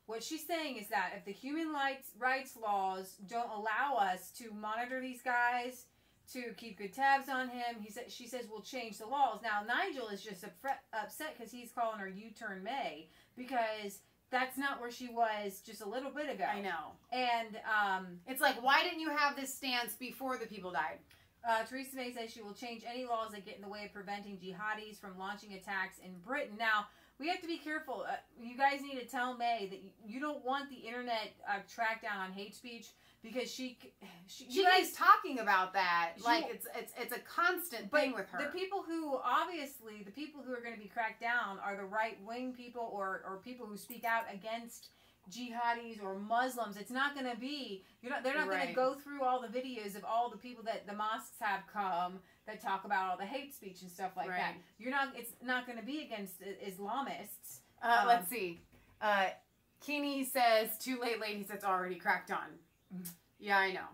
Speaker 4: What she's saying is that if the human rights laws don't allow us to monitor these guys, to keep good tabs on him, she says we'll change the laws. Now, Nigel is just upset because he's calling her U-turn May, because... that's not where she was just a little bit ago.
Speaker 2: I know.
Speaker 4: And
Speaker 2: it's like, why didn't you have this stance before the people died?
Speaker 4: Theresa May says she will change any laws that get in the way of preventing jihadis from launching attacks in Britain. Now, we have to be careful. You guys need to tell May that you don't want the internet crackdown on hate speech, because she
Speaker 2: keeps talking about that. Like it's a constant thing with her.
Speaker 4: The people who are going to be cracked down are the right-wing people or people who speak out against jihadis or Muslims. It's not going to be, they're not going to go through all the videos of all the people that the mosques have come that talk about all the hate speech and stuff like that. It's not going to be against Islamists.
Speaker 2: Let's see. Keeney says, too late, he says it's already cracked on. Yeah, I know.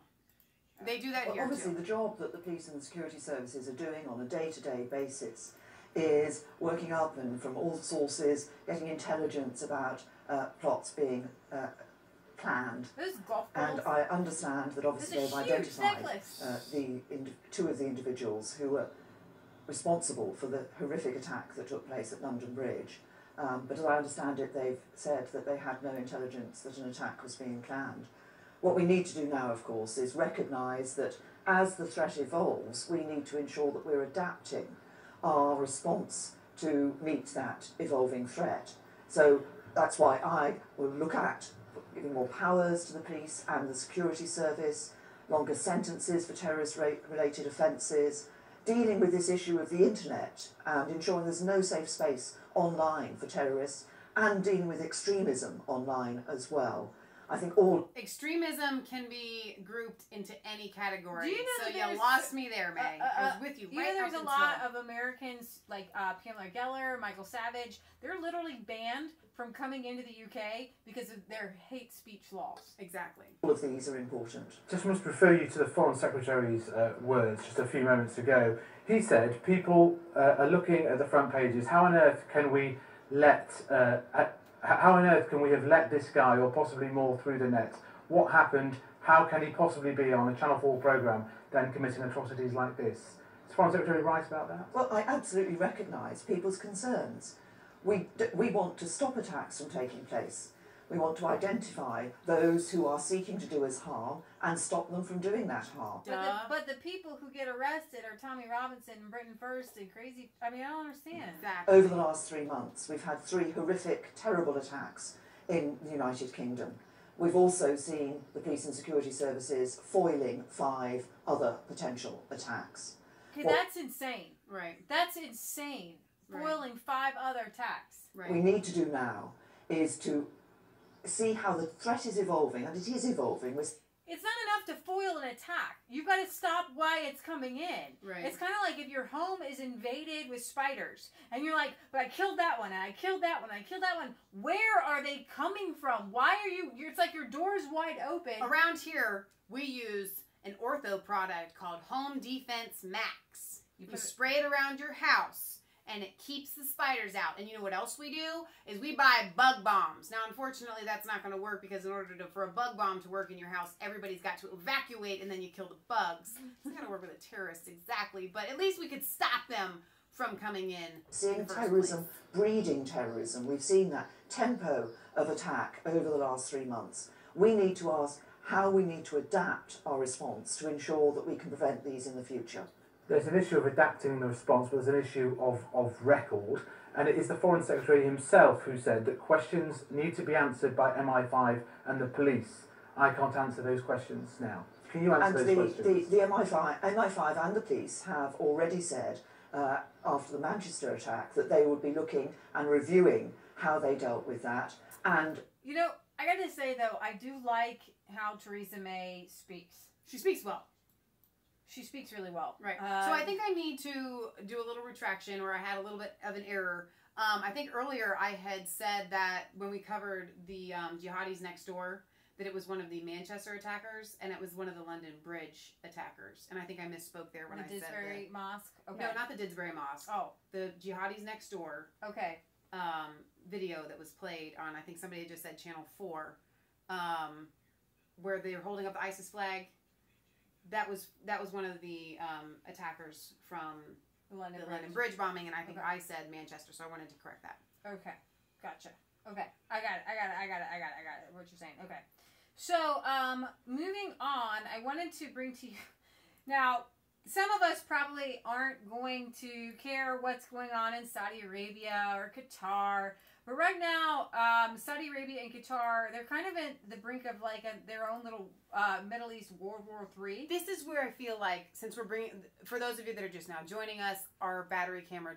Speaker 2: They do that here
Speaker 20: obviously,
Speaker 2: too.
Speaker 20: the job that the police and the security services are doing on a day-to-day basis is working up and from all sources, getting intelligence about plots being planned. And I understand that obviously they've identified two of the individuals who were responsible for the horrific attack that took place at London Bridge. But as I understand it, they've said that they had no intelligence that an attack was being planned. What we need to do now, of course, is recognise that as the threat evolves, we need to ensure that we're adapting our response to meet that evolving threat. So that's why I will look at giving more powers to the police and the security service, longer sentences for terrorist-related offences, dealing with this issue of the internet and ensuring there's no safe space online for terrorists, and dealing with extremism online as well. I think all
Speaker 2: extremism can be grouped into any category.
Speaker 4: Do you know
Speaker 2: so
Speaker 4: that
Speaker 2: you lost me there, May. I was with you.
Speaker 4: You know, there's a lot of Americans like Pamela Geller, Michael Savage. They're literally banned from coming into the UK because of their hate speech laws.
Speaker 2: Exactly.
Speaker 20: All of these are important.
Speaker 21: Just must refer you to the Foreign Secretary's words just a few moments ago. He said people are looking at the front pages. How on earth can we let? How on earth can we have let this guy, or possibly more, through the net? What happened? How can he possibly be on a Channel 4 programme then committing atrocities like this? Is the Foreign Secretary right about that?
Speaker 20: Well, I absolutely recognise people's concerns. We want to stop attacks from taking place. We want to identify those who are seeking to do us harm and stop them from doing that harm.
Speaker 4: But the people who get arrested are Tommy Robinson and Britain First and crazy. I mean, I don't understand.
Speaker 2: Exactly.
Speaker 20: Over the last 3 months, we've had 3 horrific, terrible attacks in the United Kingdom. We've also seen the police and security services foiling 5 other potential attacks.
Speaker 4: Okay, that's insane.
Speaker 2: Right.
Speaker 4: That's insane. Foiling 5 other attacks.
Speaker 20: What we need to do now is to see how the threat is evolving, and it is evolving.
Speaker 4: It's not enough to foil an attack. You've got to stop why it's coming in.
Speaker 2: Right.
Speaker 4: It's kind of like if your home is invaded with spiders, and you're like, but I killed that one, and I killed that one, and I killed that one. Where are they coming from? Why are you, it's like your door's wide open.
Speaker 2: Around here, we use an ortho product called Home Defense Max. You spray it around your house, and it keeps the spiders out. And you know what else we do? Is we buy bug bombs. Now, unfortunately, that's not going to work because in order for a bug bomb to work in your house, everybody's got to evacuate and then you kill the bugs. It's not going to work with a terrorist exactly, but at least we could stop them from coming in.
Speaker 20: Seeing terrorism, breeding terrorism. We've seen that tempo of attack over the last 3 months. We need to ask how we need to adapt our response to ensure that we can prevent these in the future.
Speaker 21: There's an issue of adapting the response, but there's an issue of record, and it is the Foreign Secretary himself who said that questions need to be answered by MI5 and the police. I can't answer those questions now. Can you answer those questions?
Speaker 20: The MI5 and the police have already said, after the Manchester attack, that they would be looking and reviewing how they dealt with that. And
Speaker 4: you know, I got to say, though, I do like how Theresa May speaks.
Speaker 2: She speaks well.
Speaker 4: She speaks really well.
Speaker 2: Right. So I think I need to do a little retraction, or I had a little bit of an error. I think earlier I had said that when we covered the jihadis next door, that it was one of the Manchester attackers, and it was one of the London Bridge attackers. And I think I misspoke there when I said
Speaker 4: Didsbury Mosque? Okay.
Speaker 2: No, not the Didsbury Mosque.
Speaker 4: Oh.
Speaker 2: The jihadis next door.
Speaker 4: Okay.
Speaker 2: Video that was played on, I think somebody had just said Channel 4, where they were holding up the ISIS flag. That was one of the attackers from the London Bridge bombing, and I think I said Manchester, so I wanted to correct that.
Speaker 4: Okay, gotcha. Okay, I got it. What you're saying. Okay, so moving on, I wanted to bring to you now. Some of us probably aren't going to care what's going on in Saudi Arabia or Qatar. But right now, Saudi Arabia and Qatar, they're kind of at the brink of like their own little Middle East World War III.
Speaker 2: This is where I feel like, since we're bringing, for those of you that are just now joining us, our the camera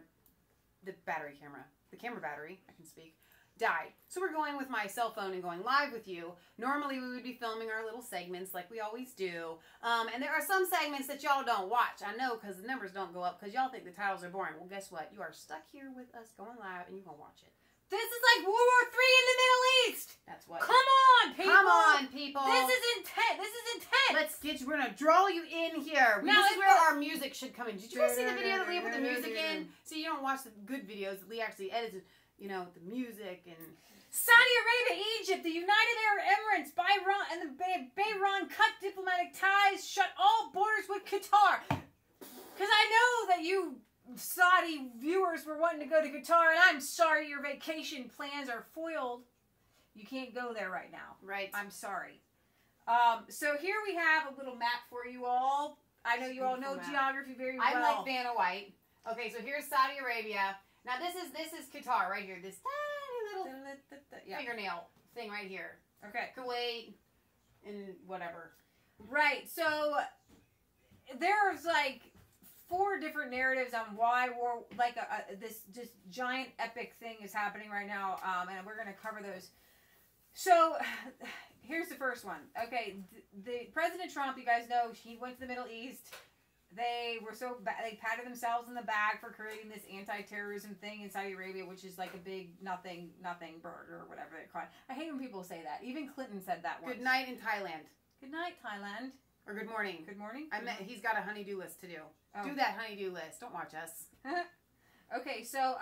Speaker 2: battery, I can speak, died. So we're going with my cell phone and going live with you. Normally we would be filming our little segments like we always do. And there are some segments that y'all don't watch. I know, because the numbers don't go up because y'all think the titles are boring. Well, guess what? You are stuck here with us going live and you're going to watch it.
Speaker 4: This is like World War III in the Middle East.
Speaker 2: That's what.
Speaker 4: Come on, people.
Speaker 2: Come on, people.
Speaker 4: This is intense. This is intense.
Speaker 2: Let's get you. We're gonna draw you in here.
Speaker 4: Now,
Speaker 2: this is where our music should come in. Did you guys see the video that Leigh put the music in? See, you don't watch the good videos that Leigh actually edited. You know, the music and.
Speaker 4: Saudi Arabia, Egypt, the United Arab Emirates, Bahrain, and the Bahrain cut diplomatic ties, shut all borders with Qatar. Because I know that you Saudi viewers were wanting to go to Qatar, and I'm sorry your vacation plans are foiled. You can't go there right now.
Speaker 2: Right.
Speaker 4: I'm sorry. So here we have a little map for you all. I know you all know geography very well.
Speaker 2: I'm like Vanna White. Okay, so here's Saudi Arabia, Now this is Qatar right here. This tiny little fingernail thing right here.
Speaker 4: Okay.
Speaker 2: Kuwait and whatever.
Speaker 4: Right. So there's like 4 different narratives on why war, like this just giant epic thing is happening right now, and we're gonna cover those. So here's the first one. Okay, the President Trump, you guys know, he went to the Middle East. They were they patted themselves in the back for creating this anti-terrorism thing in Saudi Arabia, which is like a big nothing burger or whatever they call it. I hate when people say that. Even Clinton said that once.
Speaker 2: Good night in Thailand.
Speaker 4: Good night, Thailand.
Speaker 2: Or good morning.
Speaker 4: Good morning.
Speaker 2: He's got a honey-do list to do.
Speaker 4: Oh.
Speaker 2: Do that honey-do list. Don't watch us.
Speaker 4: Okay, so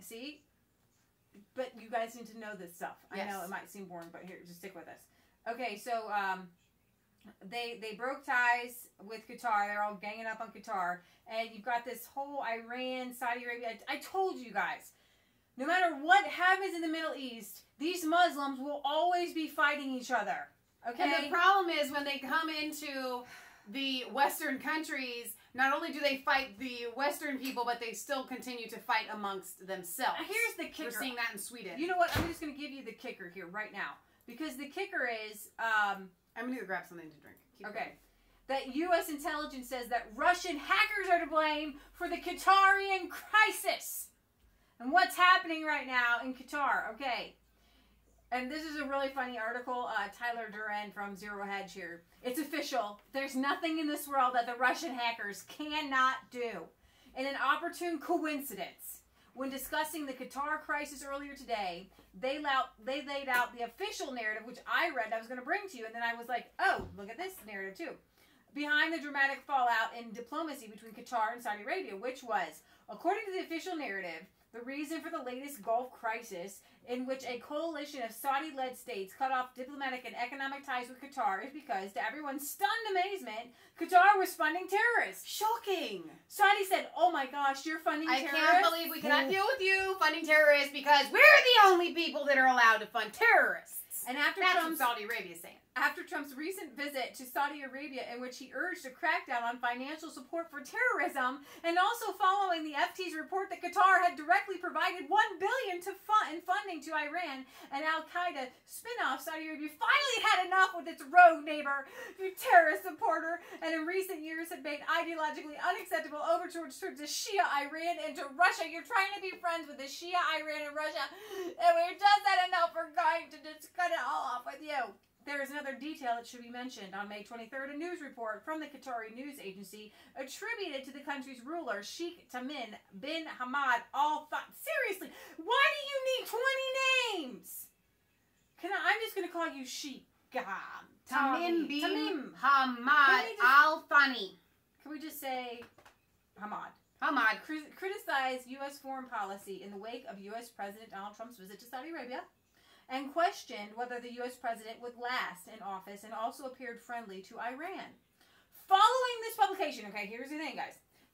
Speaker 4: see, but you guys need to know this stuff.
Speaker 2: Yes.
Speaker 4: I know it might seem boring, but here, just stick with us. Okay, so they broke ties with Qatar. They're all ganging up on Qatar, and you've got this whole Iran, Saudi Arabia. I told you guys, no matter what happens in the Middle East, these Muslims will always be fighting each other. Okay.
Speaker 2: And the problem is when they come into the Western countries, not only do they fight the Western people, but they still continue to fight amongst themselves.
Speaker 4: Here's the kicker.
Speaker 2: We're seeing that in Sweden.
Speaker 4: You know what? I'm just going to give you the kicker here right now. Because the kicker is...
Speaker 2: I'm going to grab something to drink.
Speaker 4: Okay. That U.S. intelligence says that Russian hackers are to blame for the Qatarian crisis. And what's happening right now in Qatar. Okay. And this is a really funny article. Tyler Duran from Zero Hedge here. It's official. There's nothing in this world that the Russian hackers cannot do. In an opportune coincidence, when discussing the Qatar crisis earlier today, they laid out the official narrative, which I read, I was going to bring to you, and then I was like, oh, look at this narrative too. Behind the dramatic fallout in diplomacy between Qatar and Saudi Arabia, which was, according to the official narrative, the reason for the latest Gulf crisis, in which a coalition of Saudi-led states cut off diplomatic and economic ties with Qatar, is because, to everyone's stunned amazement, Qatar was funding terrorists.
Speaker 2: Shocking.
Speaker 4: Saudi said, oh my gosh, you're funding terrorists?
Speaker 2: I can't believe we cannot deal with you funding terrorists because we're the only people that are allowed to fund terrorists.
Speaker 4: And after
Speaker 2: That's what Saudi Arabia is saying.
Speaker 4: After Trump's recent visit to Saudi Arabia, in which he urged a crackdown on financial support for terrorism, and also following the FT's report that Qatar had directly provided $1 billion in funding to Iran and Al-Qaeda spin-off, Saudi Arabia finally had enough with its rogue neighbor, terrorist supporter, and in recent years had made ideologically unacceptable overtures towards the Shia Iran and to Russia. You're trying to be friends with the Shia Iran and Russia, and we're just that enough. We're going to just cut it all off with you. There is another detail that should be mentioned. On May 23rd, a news report from the Qatari news agency attributed to the country's ruler, Sheikh Tamim bin Hamad Al Thani. Seriously, why do you need 20 names? I'm just going to call you Sheikh.
Speaker 2: Tamim bin Hamad Al Thani.
Speaker 4: Can we just say Hamad?
Speaker 2: Hamad
Speaker 4: criticized U.S. foreign policy in the wake of U.S. President Donald Trump's visit to Saudi Arabia, and questioned whether the U.S. president would last in office, and also appeared friendly to Iran. Following this publication, okay, here's the thing, guys.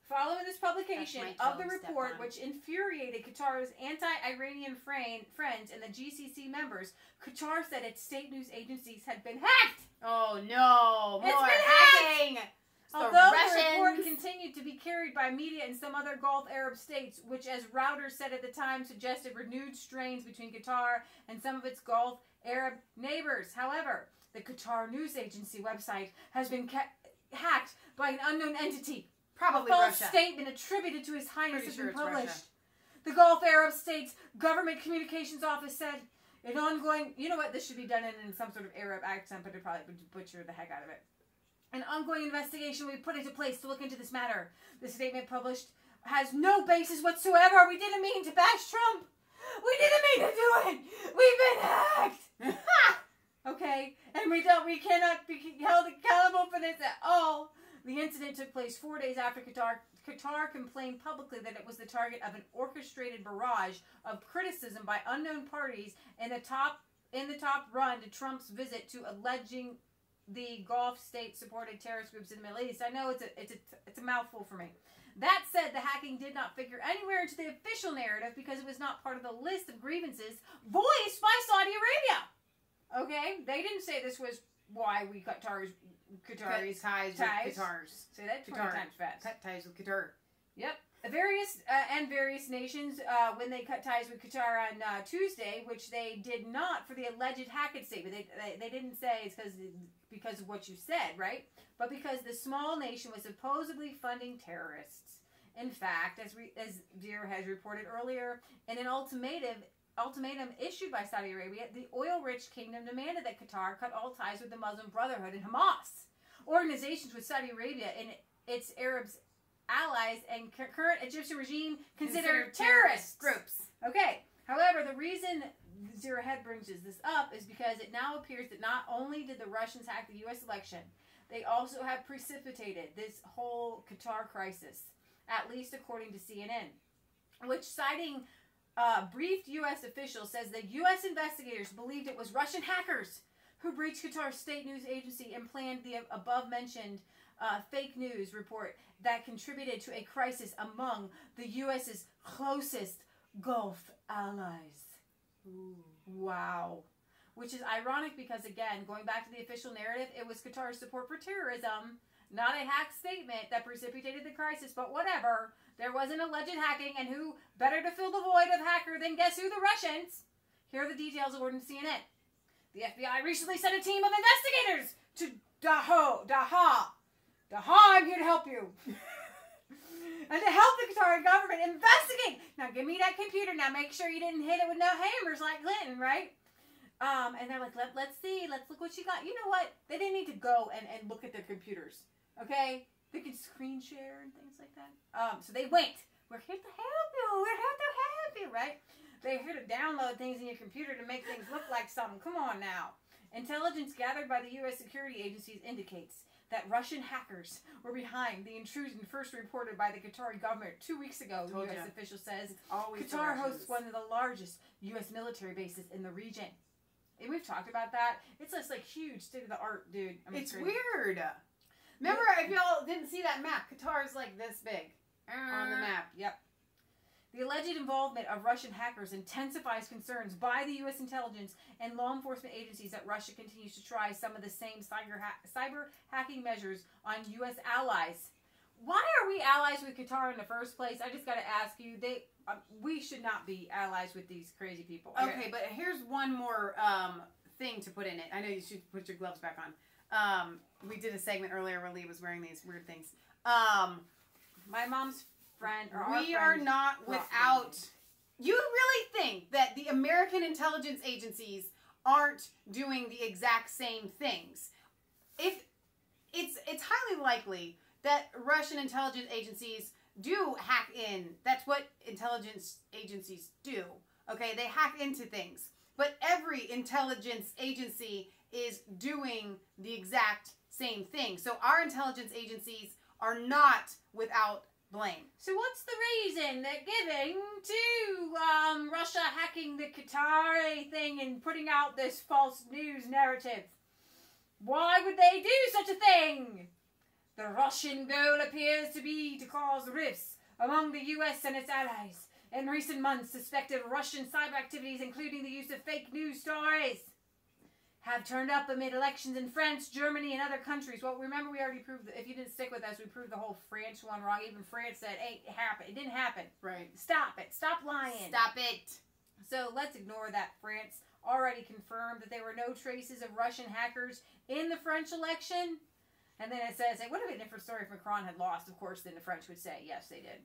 Speaker 4: Following this publication of the report, which infuriated Qatar's anti-Iranian friends and the GCC members, Qatar said its state news agencies had been hacked.
Speaker 2: Oh no,
Speaker 4: It's
Speaker 2: more
Speaker 4: been
Speaker 2: hacking.
Speaker 4: hacked! Although the report continued to be carried by media in some other Gulf Arab states, which, as Reuters said at the time, suggested renewed strains between Qatar and some of its Gulf Arab neighbors. However, the Qatar news agency website has been hacked by an unknown entity.
Speaker 2: Probably
Speaker 4: a false
Speaker 2: Russia.
Speaker 4: Statement attributed to His Highness has been published.
Speaker 2: Russia.
Speaker 4: The Gulf Arab states Government Communications Office said an ongoing... You know what? This should be done in some sort of Arab accent, but it probably would butcher the heck out of it. An ongoing investigation will be put into place to look into this matter. The statement published has no basis whatsoever. We didn't mean to bash Trump. We didn't mean to do it. We've been hacked. Okay, and we cannot be held accountable for this at all. The incident took place 4 days after Qatar complained publicly that it was the target of an orchestrated barrage of criticism by unknown parties in the top run to Trump's visit to alleging the Gulf state-supported terrorist groups in the Middle East. I know it's a mouthful for me. That said, the hacking did not figure anywhere into the official narrative because it was not part of the list of grievances voiced by Saudi Arabia. Okay? They didn't say this was why we cut Qatar's ties with Qatars. Say that 20 times fast.
Speaker 2: Cut ties with Qatar.
Speaker 4: Yep. Various nations, when they cut ties with Qatar on Tuesday, which they did not for the alleged hacking statement. They didn't say it's because of what you said, right? But because the small nation was supposedly funding terrorists. In fact, as Zero has reported earlier, in an ultimatum issued by Saudi Arabia, the oil-rich kingdom demanded that Qatar cut all ties with the Muslim Brotherhood and Hamas, organizations with Saudi Arabia and its Arab allies and current Egyptian regime considered terrorist groups. Okay. However, the reason Zero Head brings this up is because it now appears that not only did the Russians hack the U.S. election, they also have precipitated this whole Qatar crisis, at least according to CNN, which, citing briefed U.S. officials, says the U.S. investigators believed it was Russian hackers who breached Qatar's state news agency and planned the above-mentioned fake news report that contributed to a crisis among the U.S.'s closest Gulf allies. Ooh. Wow. Which is ironic because, again, going back to the official narrative, it was Qatar's support for terrorism, not a hack statement that precipitated the crisis, but whatever. There was an alleged hacking, and who better to fill the void of hacker than guess who? The Russians. Here are the details according to CNN. The FBI recently sent a team of investigators to Doha, I'm here to help you. And to help the Qatari government investigate. Now, give me that computer. Now, make sure you didn't hit it with no hammers like Clinton, right? And they're like, let's see. Let's look what you got. You know what? They didn't need to go and look at their computers. Okay? They could screen share and things like that. So they went. We're here to help you. We're here to help you, right? They're here to download things in your computer to make things look like something. Come on now. Intelligence gathered by the U.S. security agencies indicates that Russian hackers were behind the intrusion first reported by the Qatari government 2 weeks ago, the U.S. official says. Qatar hosts one of the largest U.S. military bases in the region. And we've talked about that. It's just like huge state-of-the-art, dude. I mean,
Speaker 2: it's weird. Remember, if y'all didn't see that map, Qatar's like this big on the map.
Speaker 4: Yep. The alleged involvement of Russian hackers intensifies concerns by the U.S. intelligence and law enforcement agencies that Russia continues to try some of the same cyber hacking measures on U.S. allies. Why are we allies with Qatar in the first place? I just got to ask you. We should not be allies with these crazy people.
Speaker 2: Okay, but here's one more thing to put in it. I know you should put your gloves back on. We did a segment earlier where Leigh was wearing these weird things.
Speaker 4: My mom's friend,
Speaker 2: we are not without. You really think that the American intelligence agencies aren't doing the exact same things? If it's highly likely that Russian intelligence agencies do hack in. That's what intelligence agencies do. Okay, they hack into things. But every intelligence agency is doing the exact same thing. So our intelligence agencies are not without blame.
Speaker 4: So what's the reason they're giving to Russia hacking the Qatari thing and putting out this false news narrative? Why would they do such a thing? The Russian goal appears to be to cause rifts among the U.S. and its allies. In recent months, suspected Russian cyber activities, including the use of fake news stories, have turned up amid elections in France, Germany, and other countries. Well, remember we already proved, if you didn't stick with us, we proved the whole France one wrong. Even France said, "Ain't happen. It didn't happen."
Speaker 2: Right.
Speaker 4: Stop it. Stop lying.
Speaker 2: Stop it.
Speaker 4: So let's ignore that. France already confirmed that there were no traces of Russian hackers in the French election. And then it says, it would have been a different story if Macron had lost, of course, then the French would say, yes, they did.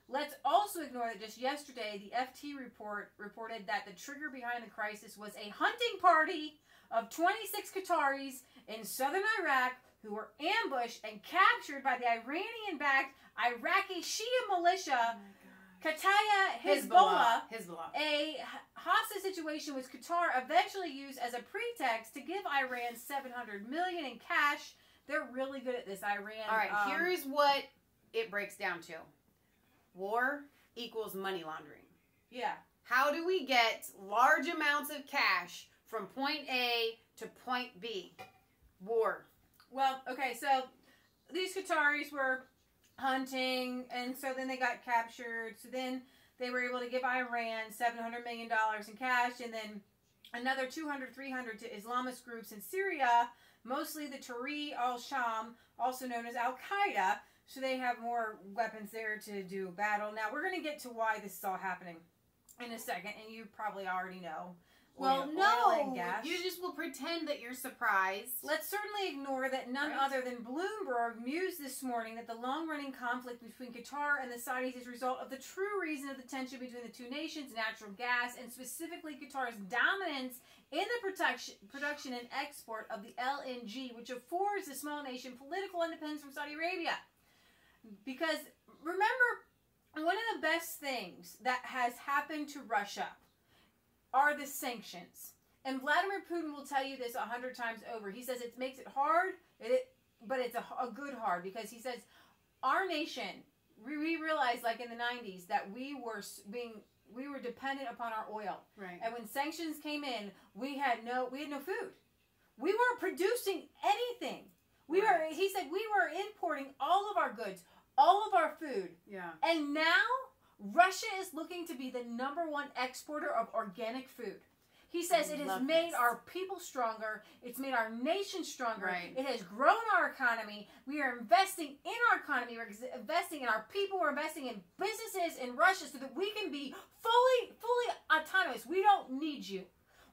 Speaker 4: Let's also ignore that just yesterday, the FT reported that the trigger behind the crisis was a hunting party of 26 Qataris in southern Iraq who were ambushed and captured by the Iranian-backed Iraqi Shia militia, Kataib Hezbollah. A hostage situation which Qatar eventually used as a pretext to give Iran $700 million in cash. They're really good at this, Iran.
Speaker 2: All right, here's what it breaks down to. War equals money laundering.
Speaker 4: Yeah.
Speaker 2: How do we get large amounts of cash from point A to point B? War.
Speaker 4: Well, okay, so these Qataris were hunting, and so then they got captured. So then they were able to give Iran $700 million in cash, and then another 200, 300 to Islamist groups in Syria, mostly the Tahrir al-Sham, also known as Al-Qaeda. So they have more weapons there to do battle. Now, we're going to get to why this is all happening in a second, and you probably already know.
Speaker 2: Well,
Speaker 4: Oil and gas.
Speaker 2: you just will pretend that you're surprised.
Speaker 4: Let's certainly ignore that none other than Bloomberg mused this morning that the long-running conflict between Qatar and the Saudis is a result of the true reason of the tension between the two nations, natural gas, and specifically Qatar's dominance in the production and export of the LNG, which affords the small nation political independence from Saudi Arabia. Because, remember, one of the best things that has happened to Russia are the sanctions. And Vladimir Putin will tell you this 100 times over. He says it makes it hard, but it's a good hard, because he says our nation, we realized like in the 90s that we were dependent upon our oil.
Speaker 2: Right.
Speaker 4: And when sanctions came in, we had no food. We weren't producing anything. He said we were importing all of our goods, all of our food.
Speaker 2: Yeah.
Speaker 4: And now Russia is looking to be the #1 exporter of organic food. He says it has made our people stronger. It's made our nation stronger.
Speaker 2: Right.
Speaker 4: It has grown our economy. We are investing in our economy. We're investing in our people. We're investing in businesses in Russia so that we can be fully autonomous. We don't need you.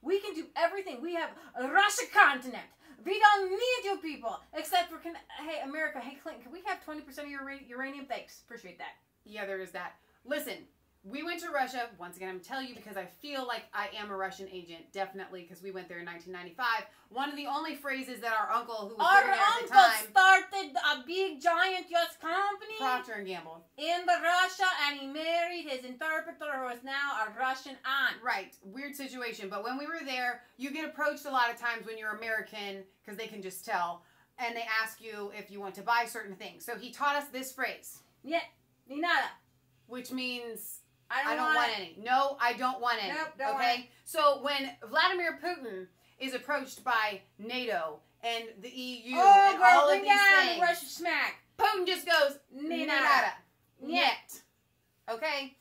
Speaker 4: We can do everything. We have a Russia continent. We don't need you people. Except for, hey, America, hey, Clinton, can we have 20% of your uranium? Thanks. Appreciate that.
Speaker 2: Yeah, there is that. Listen, we went to Russia. Once again, I'm telling you because I feel like I am a Russian agent. Definitely, because we went there in 1995. One of the only phrases that our uncle, who was living there at the time,
Speaker 4: started a big, giant U.S. company.
Speaker 2: Procter & Gamble.
Speaker 4: In Russia, and he married his interpreter, who is now a Russian aunt.
Speaker 2: Right. Weird situation. But when we were there, you get approached a lot of times when you're American, because they can just tell, and they ask you if you want to buy certain things. So he taught us this phrase.
Speaker 4: Yeah, ni nada.
Speaker 2: Which means
Speaker 4: I don't want
Speaker 2: any. No, I don't want any.
Speaker 4: Nope, don't
Speaker 2: okay?
Speaker 4: want it.
Speaker 2: So when Vladimir Putin is approached by NATO and the EU
Speaker 4: Oh,
Speaker 2: and
Speaker 4: girl,
Speaker 2: all of
Speaker 4: bring
Speaker 2: these
Speaker 4: down
Speaker 2: things,
Speaker 4: the Russian smack.
Speaker 2: Putin just goes,
Speaker 4: Ni
Speaker 2: nada.
Speaker 4: nada.
Speaker 2: Yet. Okay?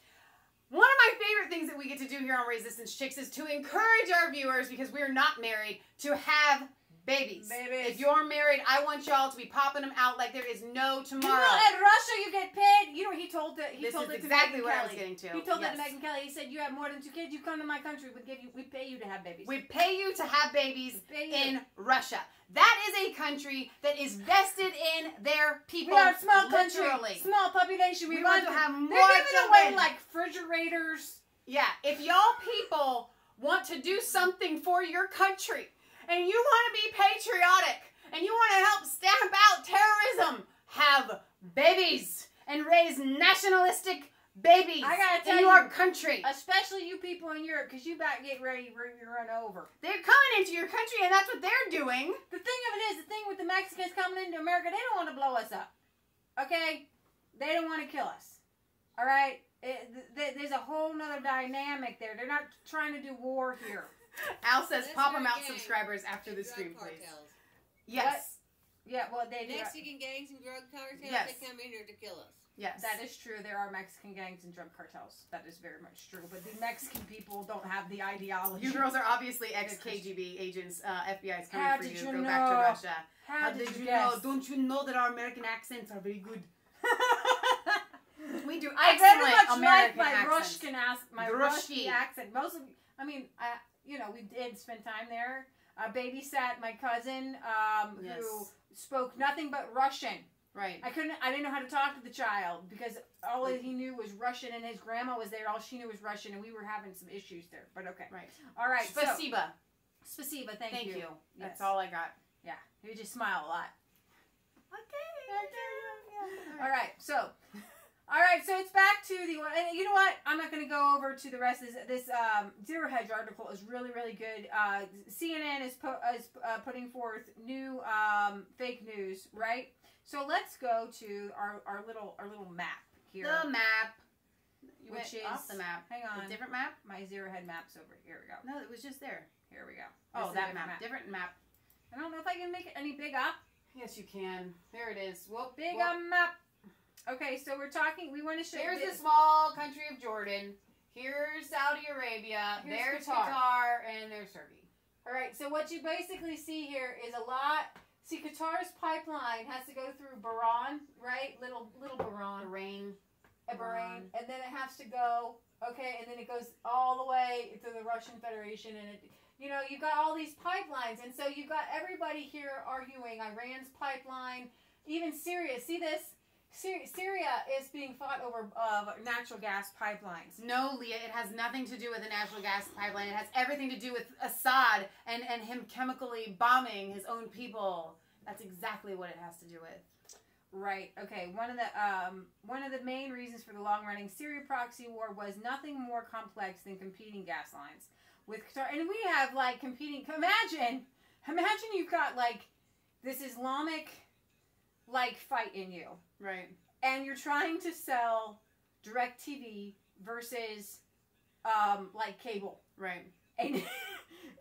Speaker 2: One of my favorite things that we get to do here on Resistance Chicks is to encourage our viewers, because we're not married, to have babies. If you're married, I want y'all to be popping them out like there is no tomorrow.
Speaker 4: You know, in Russia, you get paid. You know, he told it.
Speaker 2: This is
Speaker 4: it
Speaker 2: exactly
Speaker 4: to
Speaker 2: what I
Speaker 4: Kelly.
Speaker 2: was getting to.
Speaker 4: He told that to
Speaker 2: Yes.
Speaker 4: Megyn Kelly. He said, "You have more than 2 kids. You come to my country. We'd pay you to have babies.
Speaker 2: We pay you to have babies
Speaker 4: pay you.
Speaker 2: in Russia. That is a country that is vested in their people.
Speaker 4: We are a small country,
Speaker 2: literally.
Speaker 4: small population.
Speaker 2: We want to have more
Speaker 4: They're giving away
Speaker 2: children.
Speaker 4: like refrigerators.
Speaker 2: Yeah, if y'all people want to do something for your country, and you want to be patriotic, and you want to help stamp out terrorism, have babies and raise nationalistic babies
Speaker 4: I gotta tell
Speaker 2: in your country.
Speaker 4: Especially you people in Europe, because you about get ready to run over.
Speaker 2: They're coming into your country, and that's what they're doing.
Speaker 4: The thing of it is, the thing with the Mexicans coming into America, they don't want to blow us up. Okay? They don't want to kill us. All right? There's a whole nother dynamic there. They're not trying to do war here.
Speaker 2: Al says, pop them out subscribers after the stream, please. Yes.
Speaker 4: What? Yeah, well, they do.
Speaker 8: Mexican gangs and drug cartels,
Speaker 2: Yes.
Speaker 8: they come in here to kill us.
Speaker 2: Yes.
Speaker 4: That is true. There are Mexican gangs and drug cartels. That is very much true. But the Mexican people don't have the ideology.
Speaker 2: You girls are obviously ex-KGB agents. FBI is coming
Speaker 4: How
Speaker 2: for
Speaker 4: did
Speaker 2: you.
Speaker 4: you
Speaker 2: Go
Speaker 4: know?
Speaker 2: back to Russia.
Speaker 4: How did you
Speaker 2: know?
Speaker 4: guess?
Speaker 2: Don't you know that our American accents are very good? We do
Speaker 4: I
Speaker 2: excellent
Speaker 4: very much
Speaker 2: American
Speaker 4: like my
Speaker 2: accents.
Speaker 4: Russian accent. Most of, we did spend time there. I babysat my cousin, who spoke nothing but Russian.
Speaker 2: Right.
Speaker 4: I didn't know how to talk to the child because all he knew was Russian, and his grandma was there. All she knew was Russian, and we were having some issues there. But okay.
Speaker 2: Right.
Speaker 4: All right.
Speaker 2: Spasiba.
Speaker 4: Spasiba. Thank you.
Speaker 2: That's all I got.
Speaker 4: Yeah. You just smile a lot.
Speaker 2: Okay.
Speaker 4: All right. So it's back to the. And you know what? I'm not going to go over to the rest of this. Zero Hedge article is really, really good. CNN is putting forth new fake news, right? So let's go to our little map here.
Speaker 2: The map. You
Speaker 4: Which
Speaker 2: went
Speaker 4: is
Speaker 2: off the map.
Speaker 4: Hang on.
Speaker 2: A different map?
Speaker 4: My Zero Head map's over here. We go.
Speaker 2: No, it was just there.
Speaker 4: Here we go.
Speaker 2: Oh,
Speaker 4: This is
Speaker 2: that
Speaker 4: a
Speaker 2: map. Different map.
Speaker 4: I don't know if I can make it any bigger.
Speaker 2: Yes, you can. There it is. Whoop,
Speaker 4: Big
Speaker 2: whoop.
Speaker 4: map. Okay, so we're talking. We want to show.
Speaker 2: Here's the small country of Jordan. Here's Saudi Arabia.
Speaker 4: Here's
Speaker 2: There's Qatar, and there's Turkey.
Speaker 4: All right. So what you basically see here is a lot See, Qatar's pipeline has to go through Bahrain, right? Little Bahrain. Bahrain. And then it has to go, okay, and then it goes all the way to the Russian Federation. And, it, you know, you've got all these pipelines. And so you've got everybody here arguing Iran's pipeline, even Syria. See this? Syria is being fought over natural gas pipelines.
Speaker 2: No, Leah, it has nothing to do with a natural gas pipeline. It has everything to do with Assad and him chemically bombing his own people. That's exactly what it has to do with.
Speaker 4: Right. Okay. One of the main reasons for the long-running Syria proxy war was nothing more complex than competing gas lines with Qatar, and we have like competing. Imagine you've got like this Islamic like fight in you.
Speaker 2: Right.
Speaker 4: And you're trying to sell DirecTV versus like cable.
Speaker 2: Right.
Speaker 4: And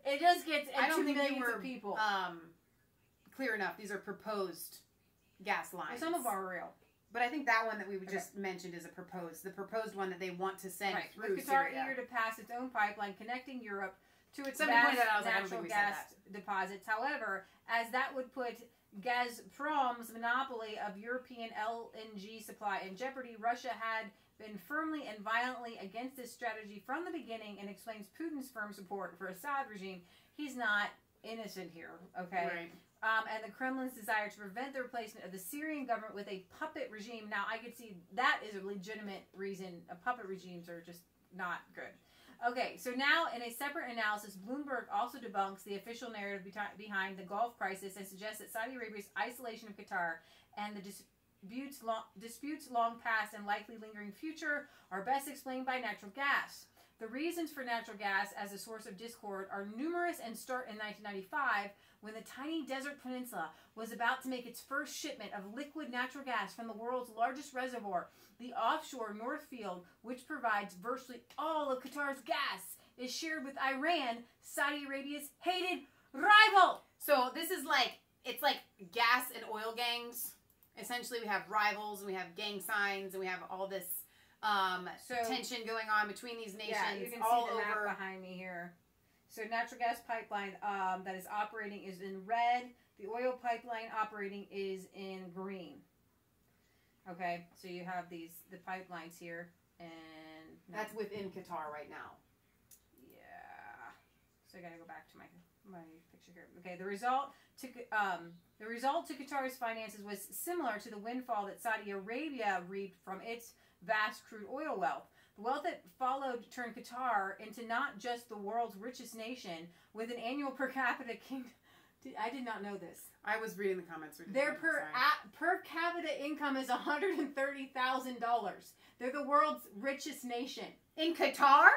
Speaker 4: it just gets
Speaker 2: I don't think
Speaker 4: millions
Speaker 2: you were
Speaker 4: of people.
Speaker 2: Clear enough. These are proposed gas lines.
Speaker 4: Some of them are real.
Speaker 2: But I think that one that we just mentioned is the proposed one that they want to send through
Speaker 4: With Qatar
Speaker 2: Syria.
Speaker 4: eager to pass its own pipeline connecting Europe to its
Speaker 2: Somebody
Speaker 4: vast
Speaker 2: pointed that out, I was like, I don't
Speaker 4: natural
Speaker 2: think we said
Speaker 4: gas deposits. However, as that would put Gazprom's monopoly of European LNG supply in jeopardy, Russia had been firmly and violently against this strategy from the beginning and explains Putin's firm support for Assad regime. He's not innocent here, okay?
Speaker 2: Right.
Speaker 4: And the Kremlin's desire to prevent the replacement of the Syrian government with a puppet regime. Now, I could see that is a legitimate reason. Puppet regimes are just not good. Okay, so now in a separate analysis, Bloomberg also debunks the official narrative behind the Gulf crisis and suggests that Saudi Arabia's isolation of Qatar and the disputes long past and likely lingering future are best explained by natural gas. The reasons for natural gas as a source of discord are numerous and start in 1995 when the tiny desert peninsula was about to make its first shipment of liquid natural gas from the world's largest reservoir, the offshore North Field, which provides virtually all of Qatar's gas, is shared with Iran, Saudi Arabia's hated rival.
Speaker 2: So this is like, it's like gas and oil gangs. Essentially, we have rivals, and we have gang signs, and we have all this tension going on between these nations.
Speaker 4: Yeah, you can
Speaker 2: all
Speaker 4: see the
Speaker 2: over.
Speaker 4: map behind me here. So natural gas pipeline that is operating is in red. The oil pipeline operating is in green. Okay, so you have the pipelines here, and
Speaker 2: that's within Qatar right now.
Speaker 4: Yeah. So I gotta go back to my picture here. Okay, the result to Qatar's finances was similar to the windfall that Saudi Arabia reaped from its vast crude oil wealth. The wealth that followed turned Qatar into not just the world's richest nation with an annual per capita kingdom. I did not know this.
Speaker 2: I was reading the comments.
Speaker 4: Their per capita income is $130,000. They're the world's richest nation.
Speaker 2: In Qatar?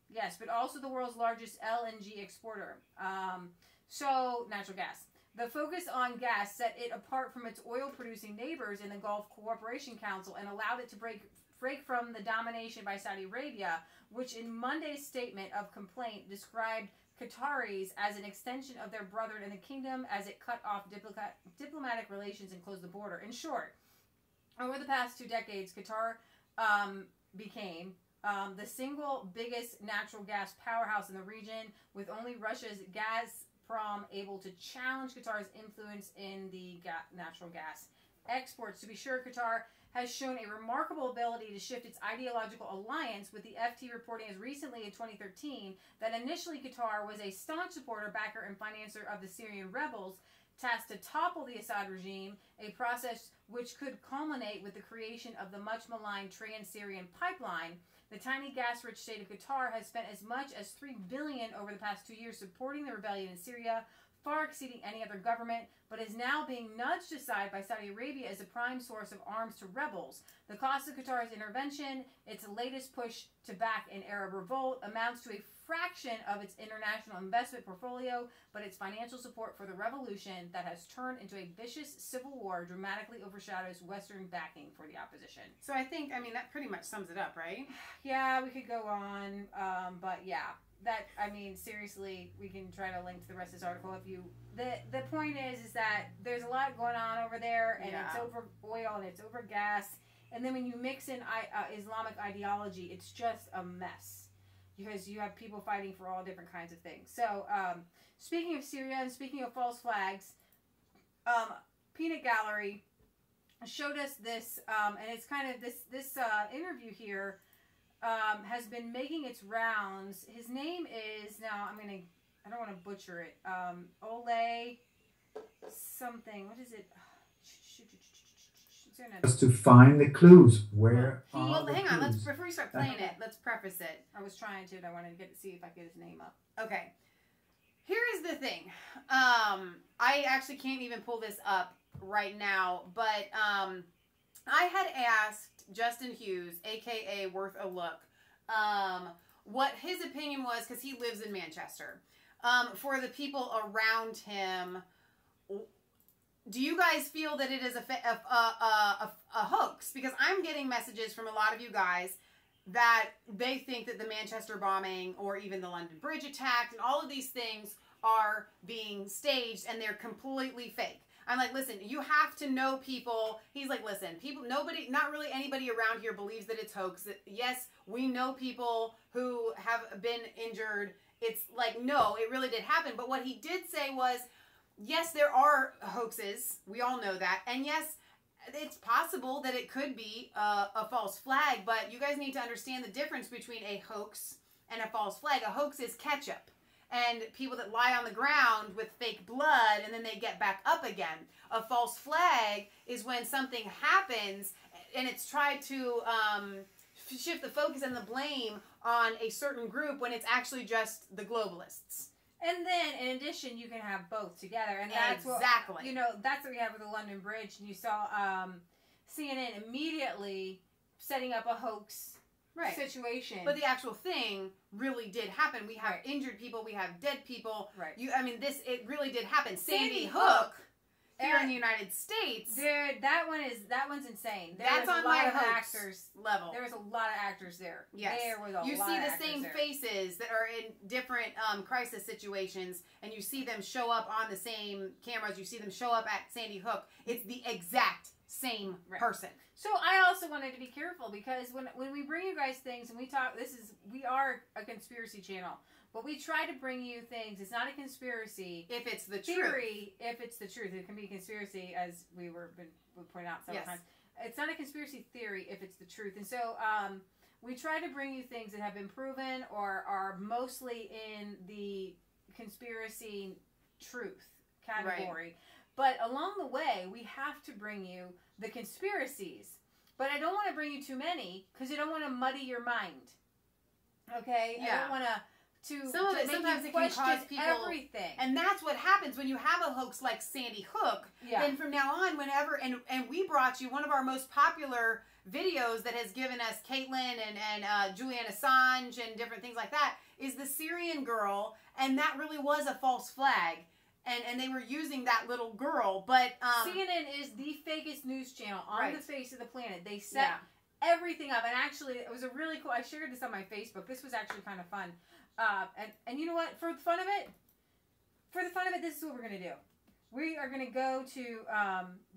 Speaker 4: Yes, but also the world's largest LNG exporter. So, natural gas. The focus on gas set it apart from its oil-producing neighbors in the Gulf Cooperation Council and allowed it to break from the domination by Saudi Arabia, which in Monday's statement of complaint described Qataris as an extension of their brethren in the kingdom as it cut off diplomatic relations and closed the border. In short, over the past 2 decades, Qatar became the single biggest natural gas powerhouse in the region, with only Russia's Gazprom able to challenge Qatar's influence in the natural gas exports. To be sure, Qatar has shown a remarkable ability to shift its ideological alliance, with the FT reporting as recently in 2013 that initially Qatar was a staunch supporter, backer, and financer of the Syrian rebels tasked to topple the Assad regime, a process which could culminate with the creation of the much-maligned Trans-Syrian pipeline. The tiny gas-rich state of Qatar has spent as much as $3 billion over the past 2 years supporting the rebellion in Syria, far exceeding any other government, but is now being nudged aside by Saudi Arabia as a prime source of arms to rebels. The cost of Qatar's intervention, its latest push to back an Arab revolt, amounts to a fraction of its international investment portfolio, but its financial support for the revolution that has turned into a vicious civil war dramatically overshadows Western backing for the opposition.
Speaker 2: So I think, I mean, that pretty much sums it up, right?
Speaker 4: Yeah, we could go on, but yeah. That, I mean, seriously, we can try to link to the rest of this article if you... The point is that there's a lot going on over there, and it's over oil, and it's over gas, and then when you mix in Islamic ideology, it's just a mess, because you have people fighting for all different kinds of things. So, speaking of Syria, and speaking of false flags, Peanut Gallery showed us this, and it's kind of this interview here has been making its rounds. His name is, now I don't want to butcher it, Leigh something. What is it?
Speaker 5: Just to find the clues. Where are the
Speaker 2: hang on.
Speaker 5: clues?
Speaker 2: Before we start playing it, let's preface it.
Speaker 4: I was trying to, and I wanted to see if I could get his name up.
Speaker 2: Okay. Here is the thing. I actually can't even pull this up right now, but I had asked Justin Hughes, aka Worth a Look, what his opinion was, because he lives in Manchester. For the people around him, do you guys feel that it is a hoax? Because I'm getting messages from a lot of you guys that they think that the Manchester bombing or even the London Bridge attack and all of these things are being staged and they're completely fake. I'm like, listen, you have to know people. He's like, listen, people, nobody, not really anybody around here believes that it's hoax. Yes, we know people who have been injured. It's like, no, it really did happen. But what he did say was, yes, there are hoaxes. We all know that. And yes, it's possible that it could be a false flag, but you guys need to understand the difference between a hoax and a false flag. A hoax is ketchup and people that lie on the ground with fake blood and then they get back up again. A false flag is when something happens and it's tried to shift the focus and the blame on a certain group when it's actually just the globalists.
Speaker 4: And then, in addition, you can have both together, and that's
Speaker 2: exactly
Speaker 4: what, that's what we have with the London Bridge. And you saw CNN immediately setting up a hoax situation,
Speaker 2: but the actual thing really did happen. We have injured people, we have dead people.
Speaker 4: Right.
Speaker 2: It really did happen. Sandy Hook here in the United States.
Speaker 4: Dude, that one's insane.
Speaker 2: That's on my hoax
Speaker 4: actors
Speaker 2: level.
Speaker 4: There was a lot of actors there.
Speaker 2: Yes.
Speaker 4: There was a
Speaker 2: you
Speaker 4: lot
Speaker 2: see
Speaker 4: of
Speaker 2: the
Speaker 4: actors
Speaker 2: same
Speaker 4: there.
Speaker 2: faces that are in different crisis situations, and you see them show up on the same cameras. You see them show up at Sandy Hook. It's the exact same person.
Speaker 4: So I also wanted to be careful because when we bring you guys things and we talk, we are a conspiracy channel. But we try to bring you things. It's not a conspiracy.
Speaker 2: If it's the
Speaker 4: theory, if it's the truth. It can be a conspiracy, as we pointed out several times. It's not a conspiracy theory if it's the truth. And so we try to bring you things that have been proven or are mostly in the conspiracy truth category. Right. But along the way, we have to bring you the conspiracies. But I don't want to bring you too many because you don't want to muddy your mind. Okay?
Speaker 2: Yeah.
Speaker 4: I don't want to
Speaker 2: sometimes it can cause people
Speaker 4: everything.
Speaker 2: And that's what happens when you have a hoax like Sandy Hook.
Speaker 4: Yeah.
Speaker 2: Then from now on, whenever and we brought you one of our most popular videos that has given us Caitlin and Julian Assange and different things like that is the Syrian girl, and that really was a false flag. And they were using that little girl, but
Speaker 4: CNN is the fakest news channel on the face of the planet. They set everything up, and actually, it was a really cool. I shared this on my Facebook. This was actually kind of fun. And you know what? For the fun of it, this is what we're gonna do. We are gonna go to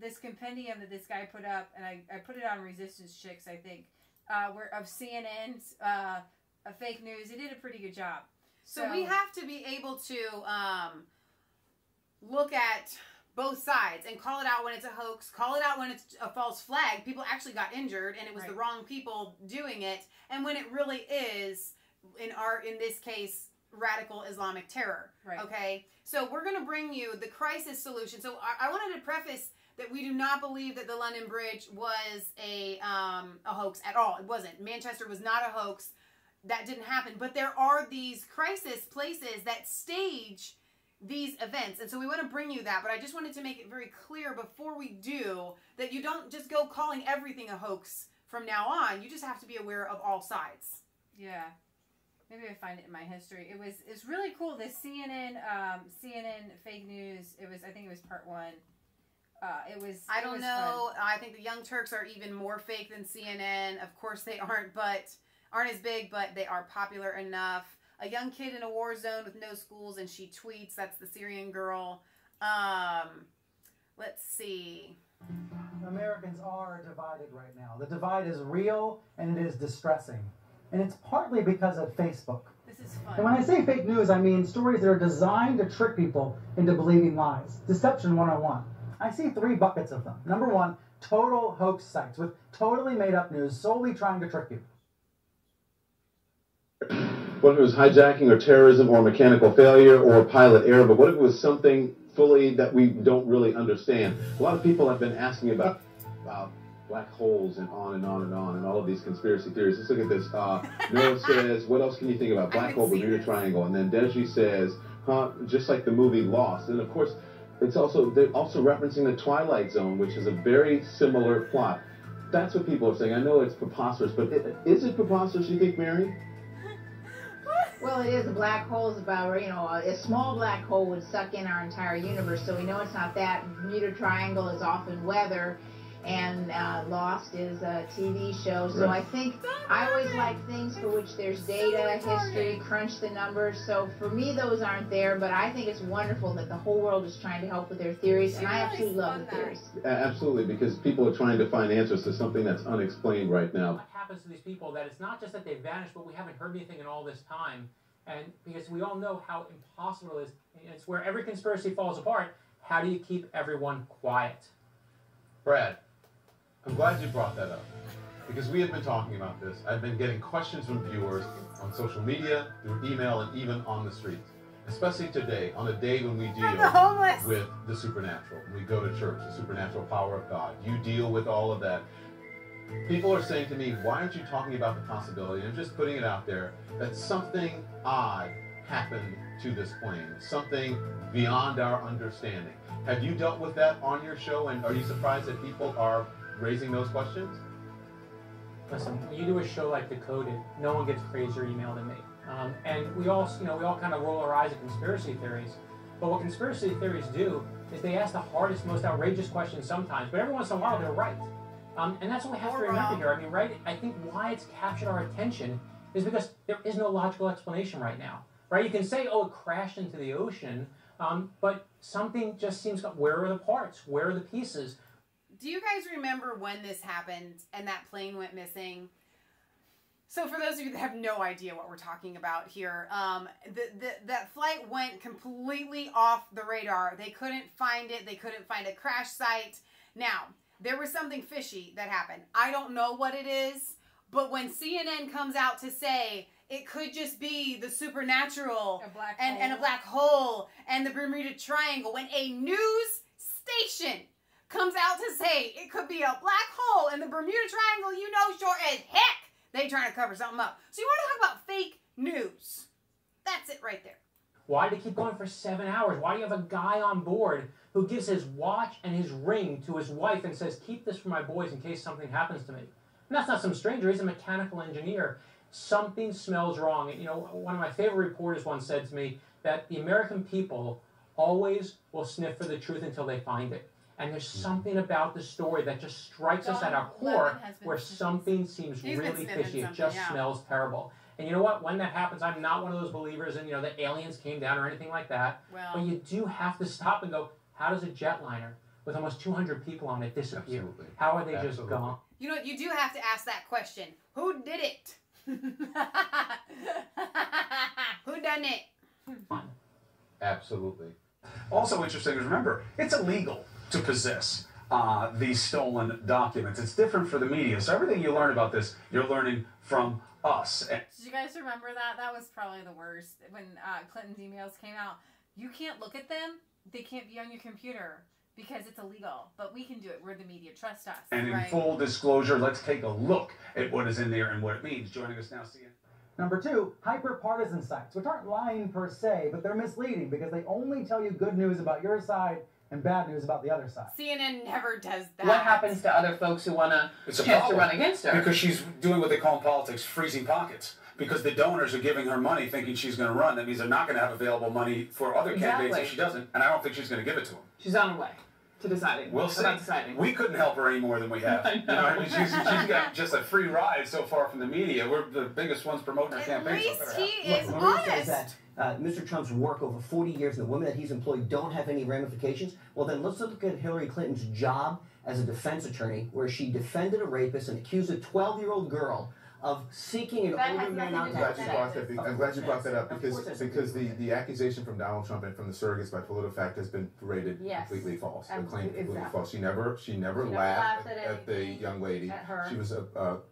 Speaker 4: this compendium that this guy put up, and I put it on Resistance Chicks, I think, of CNN's fake news. He did a pretty good job.
Speaker 2: So we have to be able to look at both sides and call it out when it's a hoax, call it out when it's a false flag. People actually got injured, and it was the wrong people doing it, and when it really is. In this case, radical Islamic terror. Right. Okay? So we're going to bring you the crisis solution. So I wanted to preface that we do not believe that the London Bridge was a hoax at all. It wasn't. Manchester was not a hoax. That didn't happen. But there are these crisis places that stage these events. And so we want to bring you that. But I just wanted to make it very clear before we do that you don't just go calling everything a hoax from now on. You just have to be aware of all sides.
Speaker 4: Yeah. Maybe I find it in my history. It's really cool. This CNN fake news. I think it was part 1.
Speaker 2: I don't know. Fun. I think the Young Turks are even more fake than CNN. Of course they aren't as big, but they are popular enough. A young kid in a war zone with no schools and she tweets. That's the Syrian girl. Let's see.
Speaker 22: Americans are divided right now. The divide is real and it is distressing. And it's partly because of Facebook.
Speaker 4: This is fun.
Speaker 22: And when I say fake news, I mean stories that are designed to trick people into believing lies. Deception 101. I see 3 buckets of them. Number 1, total hoax sites with totally made-up news solely trying to trick you.
Speaker 3: What if it was hijacking or terrorism or mechanical failure or pilot error, but what if it was something fully that we don't really understand? A lot of people have been asking about black holes and on and on and on and all of these conspiracy theories. Let's look at this. Noah says, what else can you think about? Black hole, Bermuda Triangle. And then Dejri says, just like the movie Lost. And of course, they're also referencing the Twilight Zone, which is a very similar plot. That's what people are saying. I know it's preposterous, but is it preposterous, you think, Mary?
Speaker 7: Well, it is. A black hole is about, you know, a small black hole would suck in our entire universe, so we know it's not that. Bermuda Triangle is often weather, and Lost is a TV show. So I think I always like things for which there's data, history, crunch the numbers. So for me, those aren't there, but I think it's wonderful that the whole world is trying to help with their theories, and I absolutely love the theories.
Speaker 3: Absolutely, because people are trying to find answers to something that's unexplained right now.
Speaker 23: What happens to these people that it's not just that they've vanished, but we haven't heard anything in all this time. And because we all know how impossible it is, and it's where every conspiracy falls apart. How do you keep everyone quiet?
Speaker 3: Brad, I'm glad you brought that up, because we have been talking about this. I've been getting questions from viewers on social media, through email, and even on the streets. Especially today, on a day when we deal with the supernatural. When we go to church, the supernatural power of God. You deal with all of that. People are saying to me, why aren't you talking about the possibility, and I'm just putting it out there, that something odd happened to this plane, something beyond our understanding. Have you dealt with that on your show, and are you surprised that people are raising those questions?
Speaker 23: Listen, when you do a show like Decoded, no one gets crazier email than me. And we all kind of roll our eyes at conspiracy theories. But what conspiracy theories do is they ask the hardest, most outrageous questions sometimes, but every once in a while they're right. And that's what we have to remember here. I mean, right? I think why it's captured our attention is because there is no logical explanation right now. Right? You can say, oh, it crashed into the ocean, but something just seems, where are the parts? Where are the pieces?
Speaker 2: Do you guys remember when this happened and that plane went missing? So for those of you that have no idea what we're talking about here, that flight went completely off the radar. They couldn't find it. They couldn't find a crash site. Now, there was something fishy that happened. I don't know what it is, but when CNN comes out to say it could just be the supernatural and a black hole and the Bermuda Triangle, when a news station comes out to say it could be a black hole and the Bermuda Triangle, you know sure as heck they trying to cover something up. So you want to talk about fake news. That's it right there.
Speaker 23: Why did it keep going for 7 hours? Why do you have a guy on board who gives his watch and his ring to his wife and says, keep this for my boys in case something happens to me? And that's not some stranger. He's a mechanical engineer. Something smells wrong. And, you know, one of my favorite reporters once said to me that the American people always will sniff for the truth until they find it. And there's something about the story that just strikes us at our core where something seems really fishy. It just smells terrible. And you know what? When that happens, I'm not one of those believers in, you know, that aliens came down or anything like that. Well, but you do have to stop and go, how does a jetliner with almost 200 people on it disappear? Absolutely. How are they just gone?
Speaker 2: You know what? You do have to ask that question. Who did it? Who done it?
Speaker 3: Absolutely.
Speaker 24: Also interesting is, remember, it's illegal to possess these stolen documents. It's different for the media. So everything you learn about this, you're learning from us.
Speaker 4: Did you guys remember that? That was probably the worst. When Clinton's emails came out, you can't look at them. They can't be on your computer because it's illegal. But we can do it. We're the media. Trust us.
Speaker 24: And in full disclosure, let's take a look at what is in there and what it means. Joining us now, CNN.
Speaker 22: Number 2, hyper-partisan sites, which aren't lying per se, but they're misleading because they only tell you good news about your side and bad news about the other side.
Speaker 2: CNN never does that.
Speaker 25: What happens to other folks who want a chance to run against her?
Speaker 24: Because she's doing what they call in politics freezing pockets. Because the donors are giving her money thinking she's going to run. That means they're not going to have available money for other candidates if she doesn't. And I don't think she's going to give it to them.
Speaker 25: She's on her way to deciding.
Speaker 24: We'll see.
Speaker 25: Deciding.
Speaker 24: We couldn't help her any more than we have. You know, I mean, she's got just a free ride so far from the media. We're the biggest ones promoting her campaign.
Speaker 2: At least he is honest.
Speaker 26: That Mr. Trump's work over 40 years and the women that he's employed don't have any ramifications. Well, then let's look at Hillary Clinton's job as a defense attorney, where she defended a rapist and accused a 12-year-old girl of seeking an older man out to have sex.
Speaker 3: I'm glad you brought that up because the accusation from Donald Trump and from the surrogates by PolitiFact has been rated completely false. The claim completely false. She never laughed at the young lady. She was it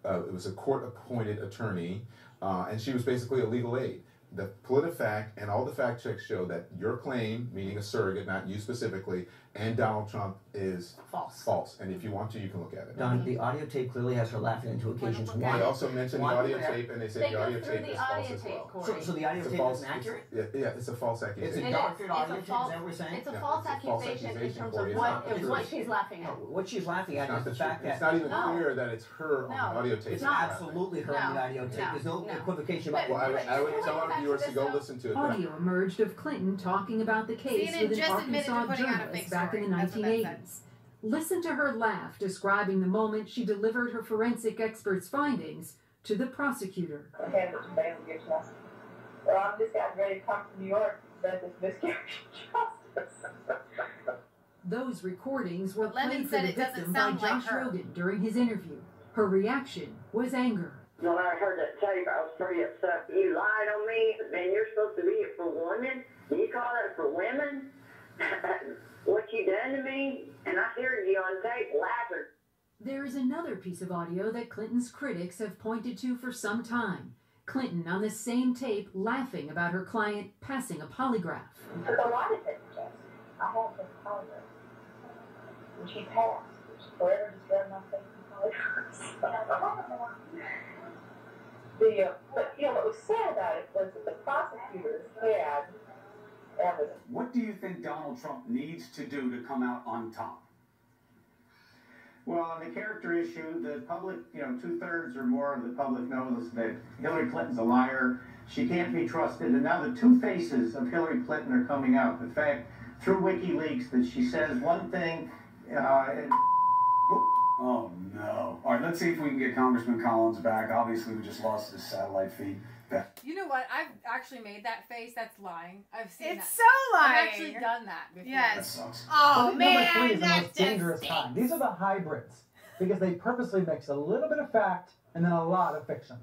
Speaker 3: was a court-appointed attorney, and she was basically a legal aid. The PolitiFact and all the fact checks show that your claim, meaning a surrogate, not you specifically, and Donald Trump is false. And if you want to, you can look at it.
Speaker 26: Don, the audio tape clearly has her laughing into occasions.
Speaker 3: They also mentioned the audio tape, and they said the audio tape is false as well.
Speaker 26: So the audio tape isn't accurate?
Speaker 3: Yeah, it's a false accusation.
Speaker 26: It's a doctored audio tape, is that what we're saying?
Speaker 10: It's a false accusation in terms of what she's laughing at.
Speaker 26: What she's laughing at is the fact that...
Speaker 3: It's not even clear that it's her on the audio tape.
Speaker 26: It's absolutely her on the audio tape. There's no equivocation about
Speaker 3: Well, I would tell our viewers to go listen to it.
Speaker 11: Audio emerged of Clinton talking about the case with an Arkansas journalist back in the 1980s. Listen to her laugh describing the moment she delivered her forensic expert's findings to the prosecutor.
Speaker 12: Well, I'm just getting ready to come to New York to this miscarriage of justice.
Speaker 11: Those recordings were played for the victim by Josh Rogan during his interview. Her reaction was anger.
Speaker 13: When I heard that tape, I was pretty upset. You lied on me, and you're supposed to be it for women? You call it for women? What you done to me? And I heard you on tape laughing.
Speaker 11: There is another piece of audio that Clinton's critics have pointed to for some time. Clinton on the same tape laughing about her client passing a polygraph.
Speaker 12: It took a lot of things, Jess. I had this polygraph. And she passed. She forever just read my face in polygraphs. But what was sad about it was that the prosecutors had evidence.
Speaker 14: What do you think Donald Trump needs to do to come out on top?
Speaker 15: Well, on the character issue, the public, 2/3 or more of the public knows that Hillary Clinton's a liar. She can't be trusted. And now the two faces of Hillary Clinton are coming out. In fact, through WikiLeaks, that she says one thing.
Speaker 24: Oh, no. All right, let's see if we can get Congressman Collins back. Obviously, we just lost his satellite feed.
Speaker 4: You know what? I've actually made that face. That's lying. I've seen
Speaker 1: It's
Speaker 4: that.
Speaker 1: so lying.
Speaker 4: I've actually done that before.
Speaker 1: Yes.
Speaker 24: That sucks.
Speaker 1: Oh,
Speaker 22: But
Speaker 1: man,
Speaker 22: number 3 is the
Speaker 1: that
Speaker 22: most dangerous
Speaker 1: just
Speaker 22: kind. These are the hybrids because they purposely mix a little bit of fact and then a lot of fiction.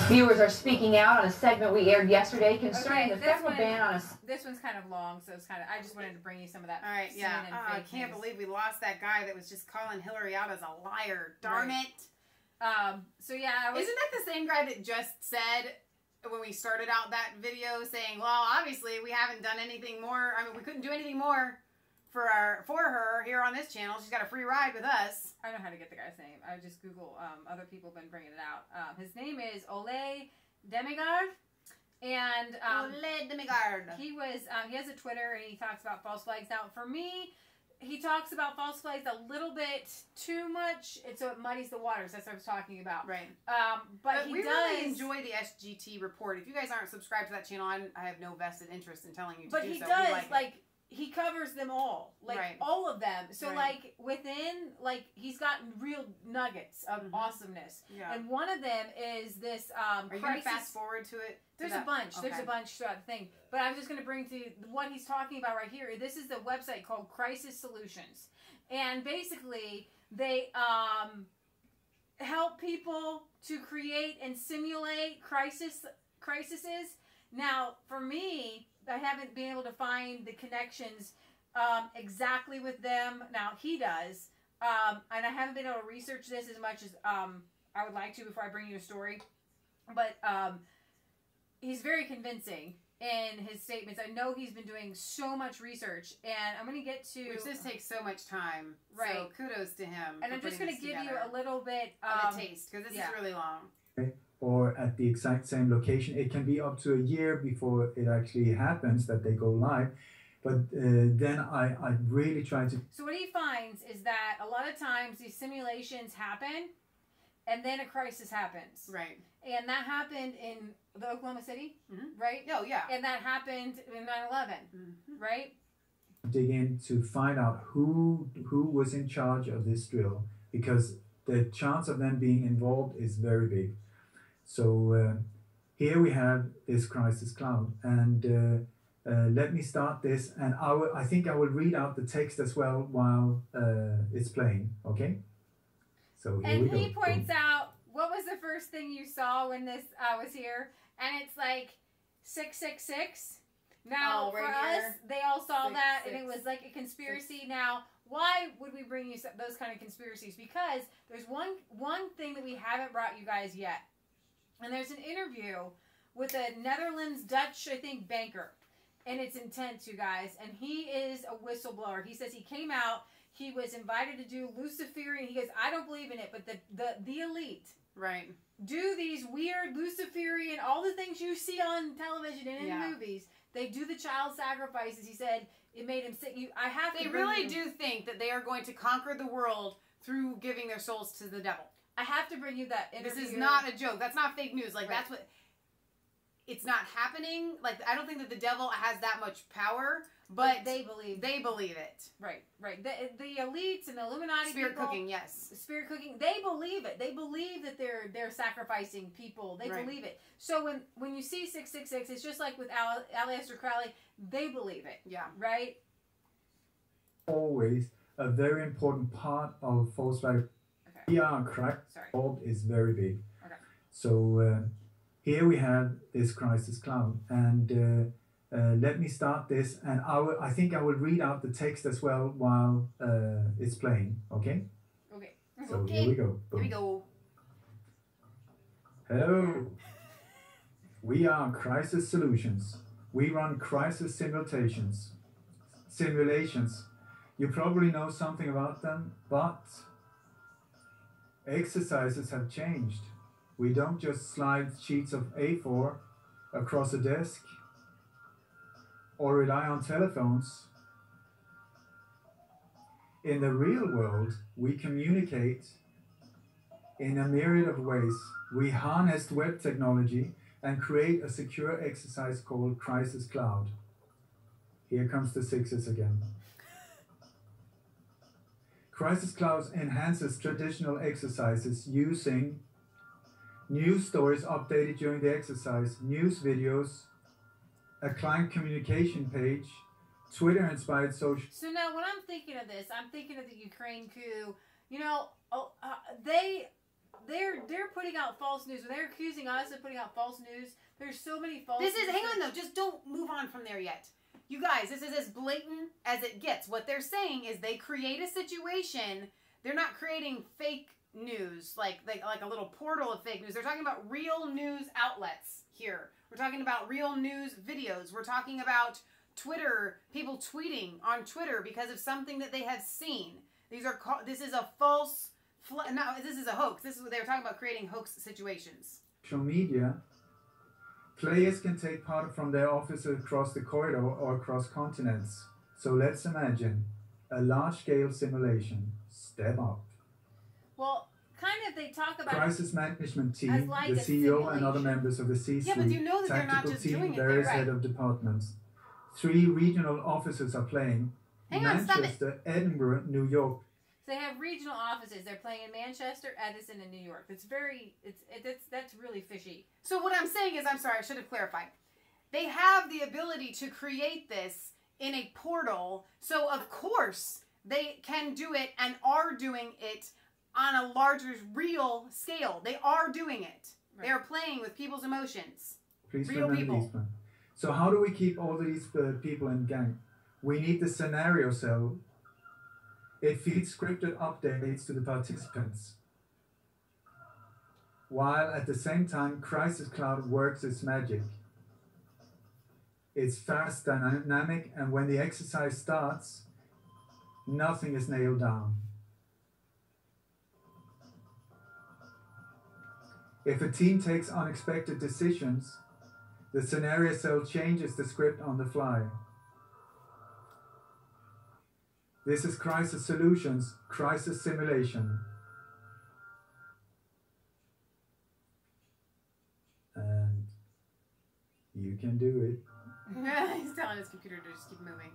Speaker 10: Viewers are speaking out on a segment we aired yesterday concerning the federal ban on a...
Speaker 4: This one's kind of long, so it's kind of... I just wanted to bring you some of that.
Speaker 2: All right, yeah. I can't believe we lost that guy that was just calling Hillary out as a liar. Darn it.
Speaker 4: So yeah,
Speaker 2: Isn't that the same guy that just said when we started out that video saying, well, obviously we haven't done anything more. I mean, we couldn't do anything more for her here on this channel. She's got a free ride with us.
Speaker 4: I know how to get the guy's name. I just Google. Other people have been bringing it out. His name is Leigh Demigard. And
Speaker 2: Leigh Demigard.
Speaker 4: He was. He has a Twitter and he talks about false flags. Now, for me, he talks about false flags a little bit too much, and so it muddies the waters. That's what I was talking about.
Speaker 2: Right.
Speaker 4: But
Speaker 2: we really enjoy the SGT report. If you guys aren't subscribed to that channel, I have no vested interest in telling you to
Speaker 4: but
Speaker 2: do
Speaker 4: he
Speaker 2: so.
Speaker 4: does he covers them all,
Speaker 2: Right.
Speaker 4: all of them. So
Speaker 2: Right.
Speaker 4: within he's got real nuggets of awesomeness.
Speaker 2: Yeah.
Speaker 4: And one of them is this
Speaker 2: Are you going to fast forward to it?
Speaker 4: There's a bunch. There's a bunch throughout the thing. But I'm just going to bring to you what he's talking about right here. This is the website called Crisis Solutions. And basically, they help people to create and simulate crises. Now, for me, I haven't been able to find the connections exactly with them. Now, he does. And I haven't been able to research this as much as I would like to before I bring you a story. But he's very convincing in his statements. I know he's been doing so much research, and I'm going to get to...
Speaker 2: Which this takes so much time.
Speaker 4: Right.
Speaker 2: So kudos to him.
Speaker 4: And I'm just going to give you a little bit
Speaker 2: of a taste, because this is really long.
Speaker 5: Or at the exact same location. It can be up to a year before it actually happens that they go live. But then I really try to...
Speaker 4: So what he finds is that a lot of times these simulations happen, and then a crisis happens.
Speaker 2: Right.
Speaker 4: And that happened in the Oklahoma City, right?
Speaker 2: Oh, yeah.
Speaker 4: And that happened in 9/11, right?
Speaker 5: dig in to find out who was in charge of this drill, because the chance of them being involved is very big. So here we have this crisis cloud, and let me start this, and I think I will read out the text as well while it's playing. Okay. So here we go.
Speaker 4: And he points out, first thing you saw when this was here? And it's like 666. Now, for us, they all saw that, and it was like a conspiracy. Now, why would we bring you those kind of conspiracies? Because there's one thing that we haven't brought you guys yet. And there's an interview with a Netherlands, Dutch, I think, banker. And it's intense, you guys. And he is a whistleblower. He says he came out, he was invited to do Luciferian. He goes, I don't believe in it, but the elite.
Speaker 2: Right.
Speaker 4: Do these weird Luciferian, all the things you see on television and in movies. They do the child sacrifices. He said it made him sick.
Speaker 2: They really do think that they are going to conquer the world through giving their souls to the devil.
Speaker 4: I have to bring you that interview.
Speaker 2: This is not a joke. That's not fake news. Like, that's what... It's not happening. Like, I don't think that the devil has that much power, but
Speaker 4: they believe
Speaker 2: it.
Speaker 4: Right. The elites and the Illuminati
Speaker 2: Spirit
Speaker 4: people,
Speaker 2: cooking, yes.
Speaker 4: Spirit cooking, they believe it. They believe that they're sacrificing people. They believe it. So when you see 666, it's just like with Aleister Crowley, they believe it.
Speaker 2: Yeah.
Speaker 4: Right?
Speaker 5: Always a very important part of false flag. PR crack is very big.
Speaker 4: Okay.
Speaker 5: So here we have this crisis cloud, and let me start this, and I think I will read out the text as well while it's playing. Okay.
Speaker 4: Okay.
Speaker 5: So here we go.
Speaker 2: Here we go.
Speaker 5: Hello. We are Crisis Solutions. We run crisis simulations. You probably know something about them, but exercises have changed. We don't just slide sheets of A4 across a desk or rely on telephones. In the real world, we communicate in a myriad of ways. We harness web technology and create a secure exercise called Crisis Cloud. Here comes the sixes again. Crisis Cloud enhances traditional exercises using news stories updated during the exercise, news videos, a client communication page, Twitter-inspired social...
Speaker 4: So now when I'm thinking of this, I'm thinking of the Ukraine coup. You know, they're putting out false news. When they're accusing us of putting out false news, there's so many false news.
Speaker 2: Hang on though, just don't move on from there yet. You guys, this is as blatant as it gets. What they're saying is they create a situation. They're not creating fake news, like a little portal of fake news. They're talking about real news outlets here. We're talking about real news videos. We're talking about Twitter, people tweeting on Twitter because of something that they have seen. This is a false... No, this is a hoax. This is what they were talking about, creating hoax situations.
Speaker 5: Social media, players can take part from their office across the corridor or across continents. So let's imagine a large-scale simulation. Step up.
Speaker 4: Well, kind of they talk about...
Speaker 5: Crisis management team, like the CEO and other members of the C-suite,
Speaker 2: yeah, but you know that they're not just
Speaker 5: team,
Speaker 2: doing it.
Speaker 5: various head of departments. 3 regional offices are playing. Manchester, Edinburgh, New York.
Speaker 4: So they have regional offices. They're playing in Manchester, Edison, and New York. That's really fishy.
Speaker 2: So what I'm saying is, I'm sorry, I should have clarified. They have the ability to create this in a portal. So of course they can do it and are doing it on a larger, real scale. They are doing it. Right. They are playing with people's emotions.
Speaker 5: Please
Speaker 2: real people.
Speaker 5: So how do we keep all these people in gang? We need the scenario cell. It feeds scripted updates to the participants, while at the same time Crisis Cloud works its magic. It's fast, dynamic, and when the exercise starts, nothing is nailed down. If a team takes unexpected decisions, the scenario cell changes the script on the fly. This is Crisis Solutions, Crisis Simulation. And you can do it.
Speaker 2: He's telling his computer to just keep moving.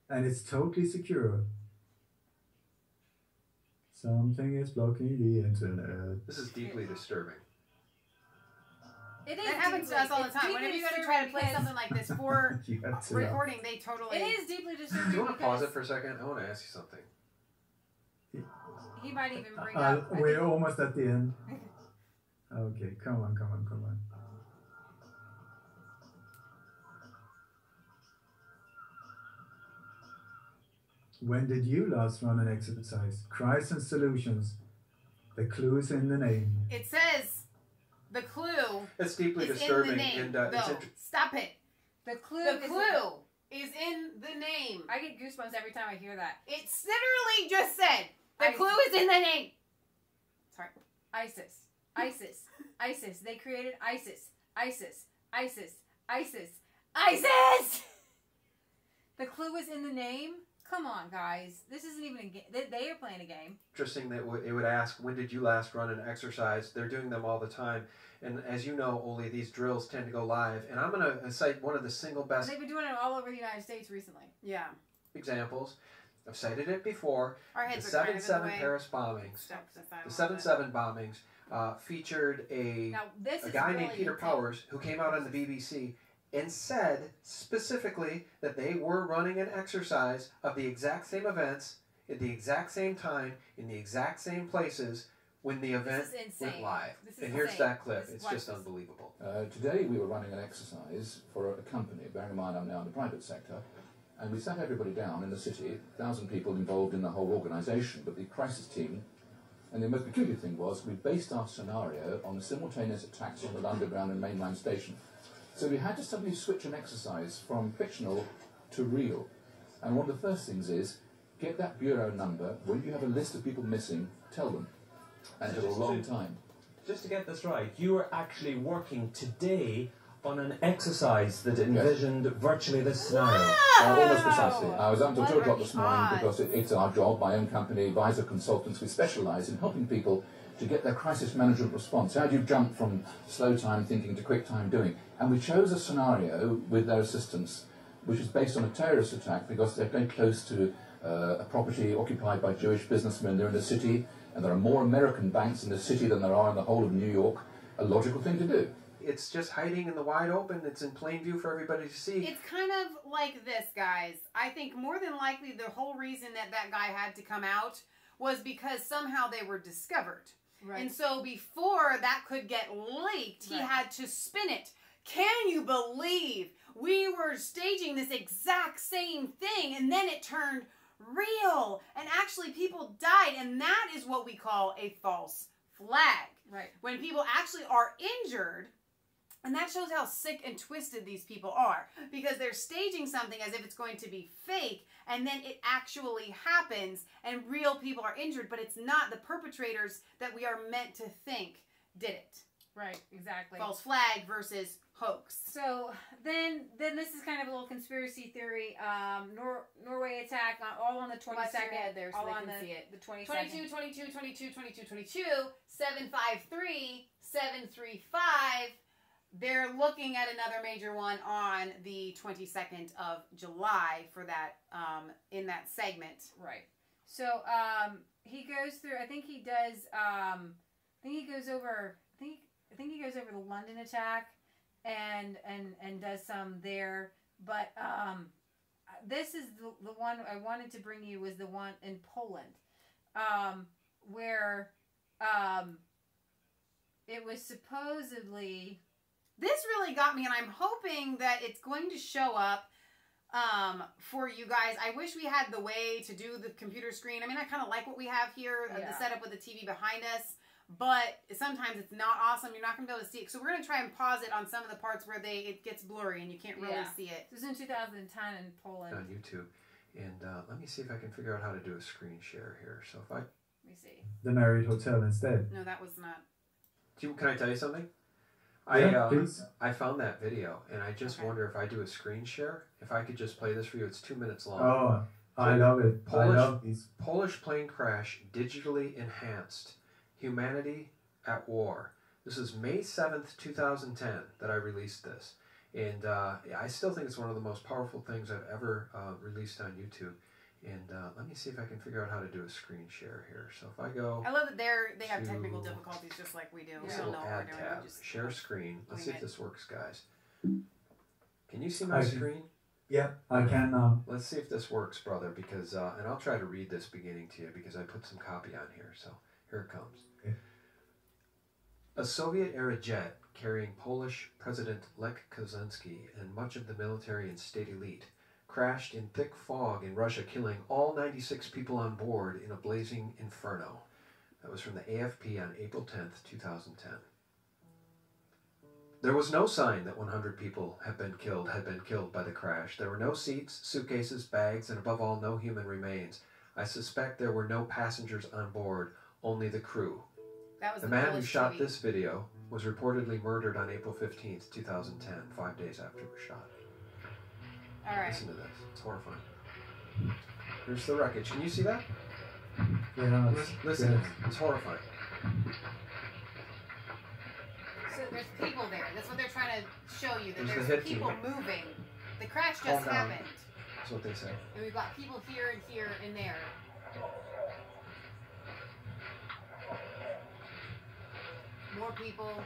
Speaker 5: And it's totally secure. Something is blocking the internet.
Speaker 6: This is deeply disturbing.
Speaker 2: That happens to us all the time. Whenever you go to try to play something like this for recording, they totally...
Speaker 4: It is deeply disturbing.
Speaker 6: Do you want to pause it for a second? I want to ask you something.
Speaker 4: he might even bring up.
Speaker 5: We're almost at the end. Okay, come on. When did you last run an exercise? Christ and solutions. The clue's in the name.
Speaker 2: It says the clue.
Speaker 6: It's deeply
Speaker 2: is
Speaker 6: disturbing.
Speaker 2: In the name,
Speaker 6: And
Speaker 2: stop it.
Speaker 4: The clue
Speaker 2: is in the name.
Speaker 4: I get goosebumps every time I hear that.
Speaker 2: It's literally just said the clue is in the name. Sorry.
Speaker 4: ISIS. They created ISIS. The clue is in the name. Come on, guys. This isn't even a game. They are playing a game.
Speaker 6: interesting that it would ask, when did you last run an exercise? They're doing them all the time. And as you know, Oli, these drills tend to go live. And I'm going to cite one of the single best...
Speaker 4: They've been doing it all over the United States recently.
Speaker 2: Yeah.
Speaker 6: ...examples. I've cited it before.
Speaker 2: Our heads
Speaker 6: The
Speaker 2: are kind of
Speaker 6: 7/7 Paris bombings. The 7/7 bombings featured a guy named Peter Powers who came out on the BBC and said specifically that they were running an exercise of the exact same events at the exact same time in the exact same places when the event went live. And here's that clip. It's just unbelievable.
Speaker 9: Today we were running an exercise for a company, bearing in mind I'm now in the private sector, and we sat everybody down in the city, 1,000 people involved in the whole organisation, but the crisis team. And the most peculiar thing was we based our scenario on the simultaneous attacks on the underground and mainline station. So we had to suddenly switch an exercise from fictional to real. And one of the first things is, get that bureau number. When you have a list of people missing, tell them. And it took a long time.
Speaker 16: Just to get this right, you were actually working today on an exercise that envisioned virtually this scenario.
Speaker 9: Almost precisely. I was up until 2 o'clock this morning because it's our job, my own company, Advisor Consultants. We specialise in helping people to get their crisis management response. How do you jump from slow time thinking to quick time doing? And we chose a scenario with their assistance, which is based on a terrorist attack because they're very close to a property occupied by Jewish businessmen. They're in the city, and there are more American banks in the city than there are in the whole of New York. A logical thing to do.
Speaker 6: It's just hiding in the wide open. It's in plain view for everybody to see.
Speaker 2: It's kind of like this, guys. I think more than likely the whole reason that guy had to come out was because somehow they were discovered. Right. And so before that could get leaked, he had to spin it. Can you believe we were staging this exact same thing and then it turned real and actually people died, and that is what we call a false flag.
Speaker 4: Right.
Speaker 2: When people actually are injured, and that shows how sick and twisted these people are, because they're staging something as if it's going to be fake, and then it actually happens and real people are injured, but it's not the perpetrators that we are meant to think did it.
Speaker 4: Right, exactly.
Speaker 2: False flag versus hoax.
Speaker 4: So then this is kind of a little conspiracy theory. Norway attack all on the 22nd.
Speaker 2: There so
Speaker 4: all
Speaker 2: they
Speaker 4: on
Speaker 2: can
Speaker 4: the
Speaker 2: see it.
Speaker 4: The 22nd.
Speaker 2: 22, 22, 22, 22, 22, 753, 735. They're looking at another major one on the 22nd of July for that in that segment.
Speaker 4: Right. So he goes through. I think he does. I think he goes over the London attack and does some there. But this is the one I wanted to bring you was the one in Poland, where it was supposedly.
Speaker 2: This really got me, and I'm hoping that it's going to show up for you guys. I wish we had the way to do the computer screen. I mean, I kind of like what we have here, the setup with the TV behind us, but sometimes it's not awesome. You're not going to be able to see it. So we're going to try and pause it on some of the parts where it gets blurry and you can't really see it.
Speaker 4: This was in 2010 in Poland.
Speaker 6: On YouTube. And let me see if I can figure out how to do a screen share here. So if I...
Speaker 4: Let me see.
Speaker 5: The Marriott Hotel instead.
Speaker 2: No, that was not...
Speaker 6: Can I tell you something? I found that video, and I just wonder if I do a screen share, if I could just play this for you. It's 2 minutes long.
Speaker 5: Oh, I love it. I love these.
Speaker 6: Polish plane crash digitally enhanced. Humanity at war. This is May 7th, 2010 that I released this. And I still think it's one of the most powerful things I've ever released on YouTube. And let me see if I can figure out how to do a screen share here. So if I go...
Speaker 2: I love that they have technical difficulties just like we do. We don't know what we're doing.
Speaker 6: Tab, share screen. Let's see if this works, guys. Can you see my screen?
Speaker 5: Yeah, I can.
Speaker 6: Let's see if this works, brother, because and I'll try to read this beginning to you because I put some copy on here. So here it comes.
Speaker 5: Okay.
Speaker 6: A Soviet-era jet carrying Polish President Lech Kaczynski and much of the military and state elite crashed in thick fog in Russia, killing all 96 people on board in a blazing inferno. That was from the AFP on April 10th, 2010. There was no sign that 100 people had been killed by the crash. There were no seats, suitcases, bags, and above all, no human remains. I suspect there were no passengers on board, only the crew.
Speaker 2: That was
Speaker 6: the man who shot this video was reportedly murdered on April 15th, 2010, 5 days after it was shot.
Speaker 2: All right.
Speaker 6: Listen to this. It's horrifying. Here's the wreckage. Can you see that?
Speaker 5: Yeah.
Speaker 6: Listen to it. It's horrifying.
Speaker 2: So there's people there. That's what they're trying to show you. That
Speaker 6: There's
Speaker 2: there's people moving. The crash just happened.
Speaker 6: That's what they say.
Speaker 2: And we've got people here and here and there. More people.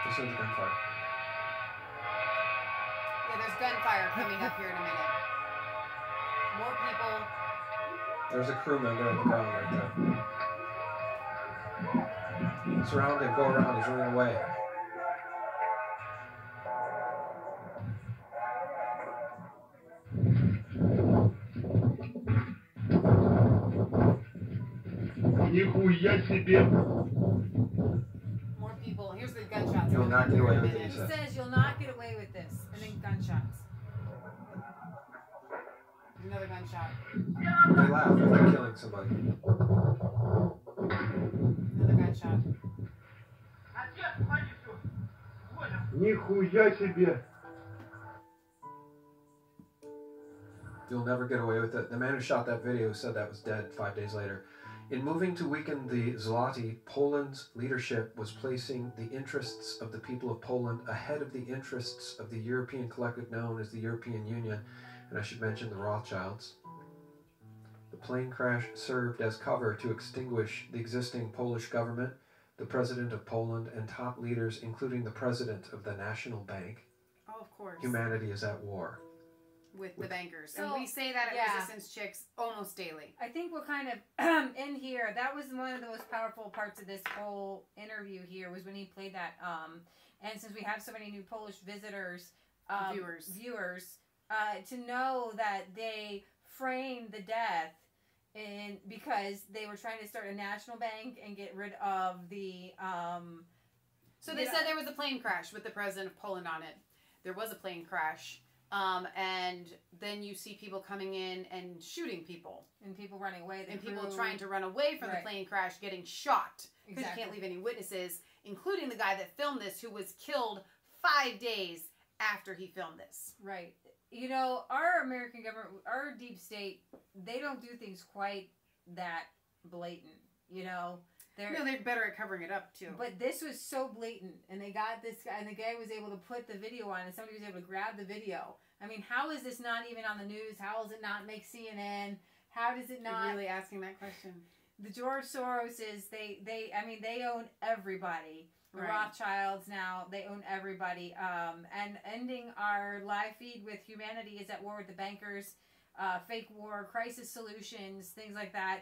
Speaker 6: Listen to the gunfire.
Speaker 2: Yeah, there's gunfire coming up here in a minute. More people.
Speaker 6: There's a crewman there on the ground right there. Surround him, go around, he's running away.
Speaker 2: More people. Here's the gunshots.
Speaker 6: You'll not get away with it,
Speaker 4: He says you'll not get away with this. And then gunshots.
Speaker 2: Another gunshot.
Speaker 6: They laugh after killing somebody.
Speaker 2: Another gunshot.
Speaker 8: Нихуя себе!
Speaker 6: You'll never get away with it. The man who shot that video said that was dead 5 days later. In moving to weaken the zloty, Poland's leadership was placing the interests of the people of Poland ahead of the interests of the European collective known as the European Union, and I should mention the Rothschilds. The plane crash served as cover to extinguish the existing Polish government, the President of Poland, and top leaders, including the President of the National Bank.
Speaker 2: Oh, of course.
Speaker 6: Humanity is at war.
Speaker 2: With the bankers.
Speaker 4: So,
Speaker 2: and we say that at Resistance Chicks almost daily.
Speaker 4: I think we'll kind of end here. That was one of the most powerful parts of this whole interview here was when he played that. And since we have so many new Polish visitors, viewers, to know that they framed the death because they were trying to start a national bank and get rid of the...
Speaker 2: So they said there was a plane crash with the president of Poland on it. There was a plane crash. And then you see people coming in and shooting people.
Speaker 4: And people running away.
Speaker 2: And people trying to run away from the plane crash, getting shot. Because you can't leave any witnesses, including the guy that filmed this, who was killed 5 days after he filmed this.
Speaker 4: Right. You know, our American government, our deep state, they don't do things quite that blatant, you know.
Speaker 2: No, they're better at covering it up, too.
Speaker 4: But this was so blatant, and they got this guy, and the guy was able to put the video on, and somebody was able to grab the video. I mean, how is this not even on the news? How does it not make CNN? How does it not...
Speaker 2: You're really asking that question.
Speaker 4: The George Soroses, they own everybody. The Rothschilds now, they own everybody. And ending our live feed with humanity is at war with the bankers, fake war, crisis solutions, things like that.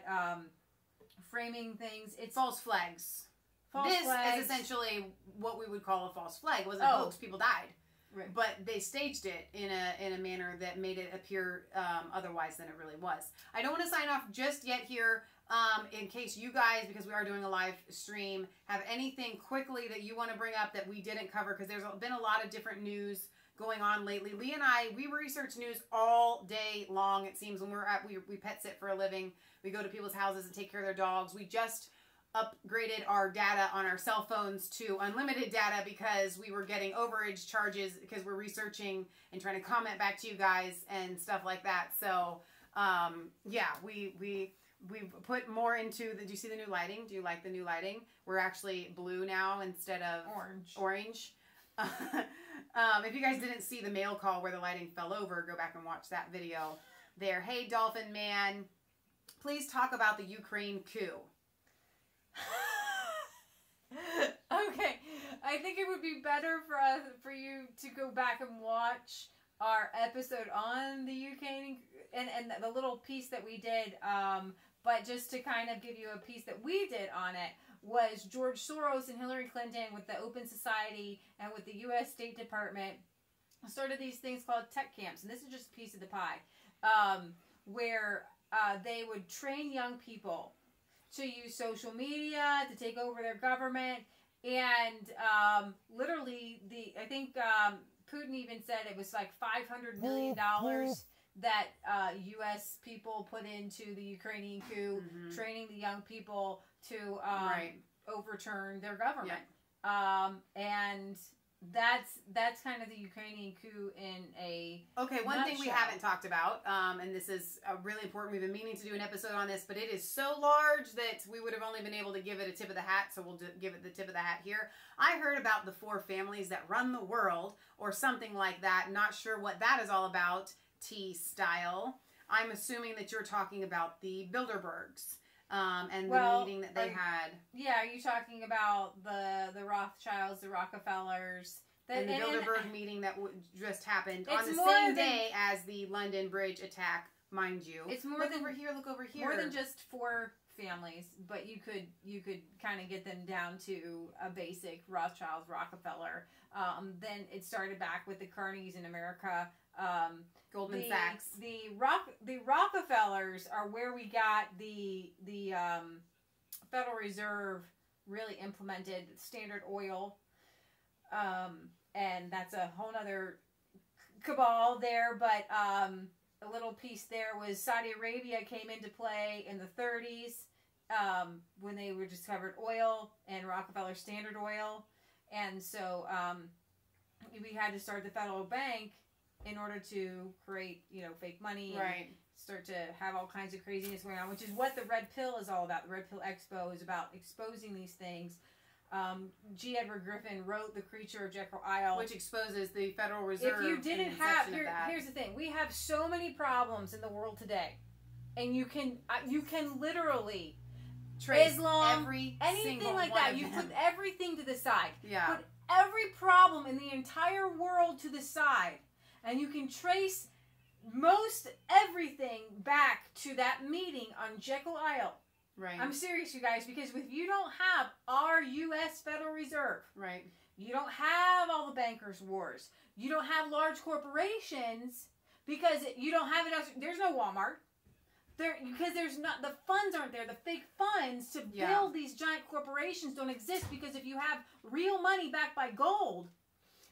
Speaker 4: Framing things. It's
Speaker 2: false flags.
Speaker 4: False flags.
Speaker 2: Is essentially what we would call a false flag. It wasn't a hoax. People died.
Speaker 4: Right.
Speaker 2: But they staged it in a manner that made it appear otherwise than it really was. I don't want to sign off just yet here in case you guys, because we are doing a live stream, have anything quickly that you want to bring up that we didn't cover, because there's been a lot of different news going on lately. Leigh and I, we research news all day long, it seems, when we pet sit for a living. We go to people's houses and take care of their dogs. We just upgraded our data on our cell phones to unlimited data because we were getting overage charges because we're researching and trying to comment back to you guys and stuff like that. So, yeah, we've put more into the... Do you see the new lighting? Do you like the new lighting? We're actually blue now instead of orange. If you guys didn't see the mail call where the lighting fell over, go back and watch that video there. Hey, Dolphin Man, please talk about the Ukraine coup.
Speaker 4: Okay, I think it would be better for you to go back and watch our episode on the UK and the little piece that we did. But just to kind of give you a piece that we did on it was George Soros and Hillary Clinton with the Open Society and with the U.S. State Department started these things called tech camps, and this is just a piece of the pie, where they would train young people to use social media to take over their government, and literally I think Putin even said it was like $500 million that U.S. people put into the Ukrainian coup, training the young people to overturn their government, and that's kind of the Ukrainian coup in a
Speaker 2: one thing we
Speaker 4: nutshell.
Speaker 2: haven't talked about, and this is really important. We've been meaning to do an episode on this, but it is so large that we would have only been able to give it a tip of the hat, so we'll give it the tip of the hat here. I heard about the 4 families that run the world, or something like that. Not sure what that is all about, T-style. I'm assuming that you're talking about the Bilderbergs. And the meeting that they had. Yeah,
Speaker 4: are you talking about the Rothschilds, the Rockefellers?
Speaker 2: And the Bilderberg meeting that just happened on the same day as the London Bridge attack, mind you.
Speaker 4: It's more
Speaker 2: look
Speaker 4: than
Speaker 2: over here. Look over here.
Speaker 4: More than just 4 families, but you could kind of get them down to a basic Rothschild, Rockefeller. Then it started back with the Carnegies in America.
Speaker 2: Goldman Sachs.
Speaker 4: The Rockefellers are where we got the Federal Reserve really implemented Standard Oil, and that's a whole other cabal there. But a little piece there was Saudi Arabia came into play in the 30s when they were discovered oil and Rockefeller Standard Oil, and so we had to start the Federal Bank in order to create, fake money and start to have all kinds of craziness going on, which is what the Red Pill is all about. The Red Pill Expo is about exposing these things. G. Edward Griffin wrote The Creature of Jekyll Isle,
Speaker 2: which exposes the Federal Reserve.
Speaker 4: If you didn't have, here's the thing: we have so many problems in the world today, and you can literally trace Islam, anything like that. You put everything to the side.
Speaker 2: Yeah.
Speaker 4: Put every problem in the entire world to the side. And you can trace most everything back to that meeting on Jekyll Isle.
Speaker 2: Right.
Speaker 4: I'm serious, you guys, because if you don't have our U.S. Federal Reserve, you don't have all the bankers' wars, you don't have large corporations, because you don't have enough. There's no Walmart. Because there's not, the funds aren't there. The fake funds to build these giant corporations don't exist, because if you have real money backed by gold,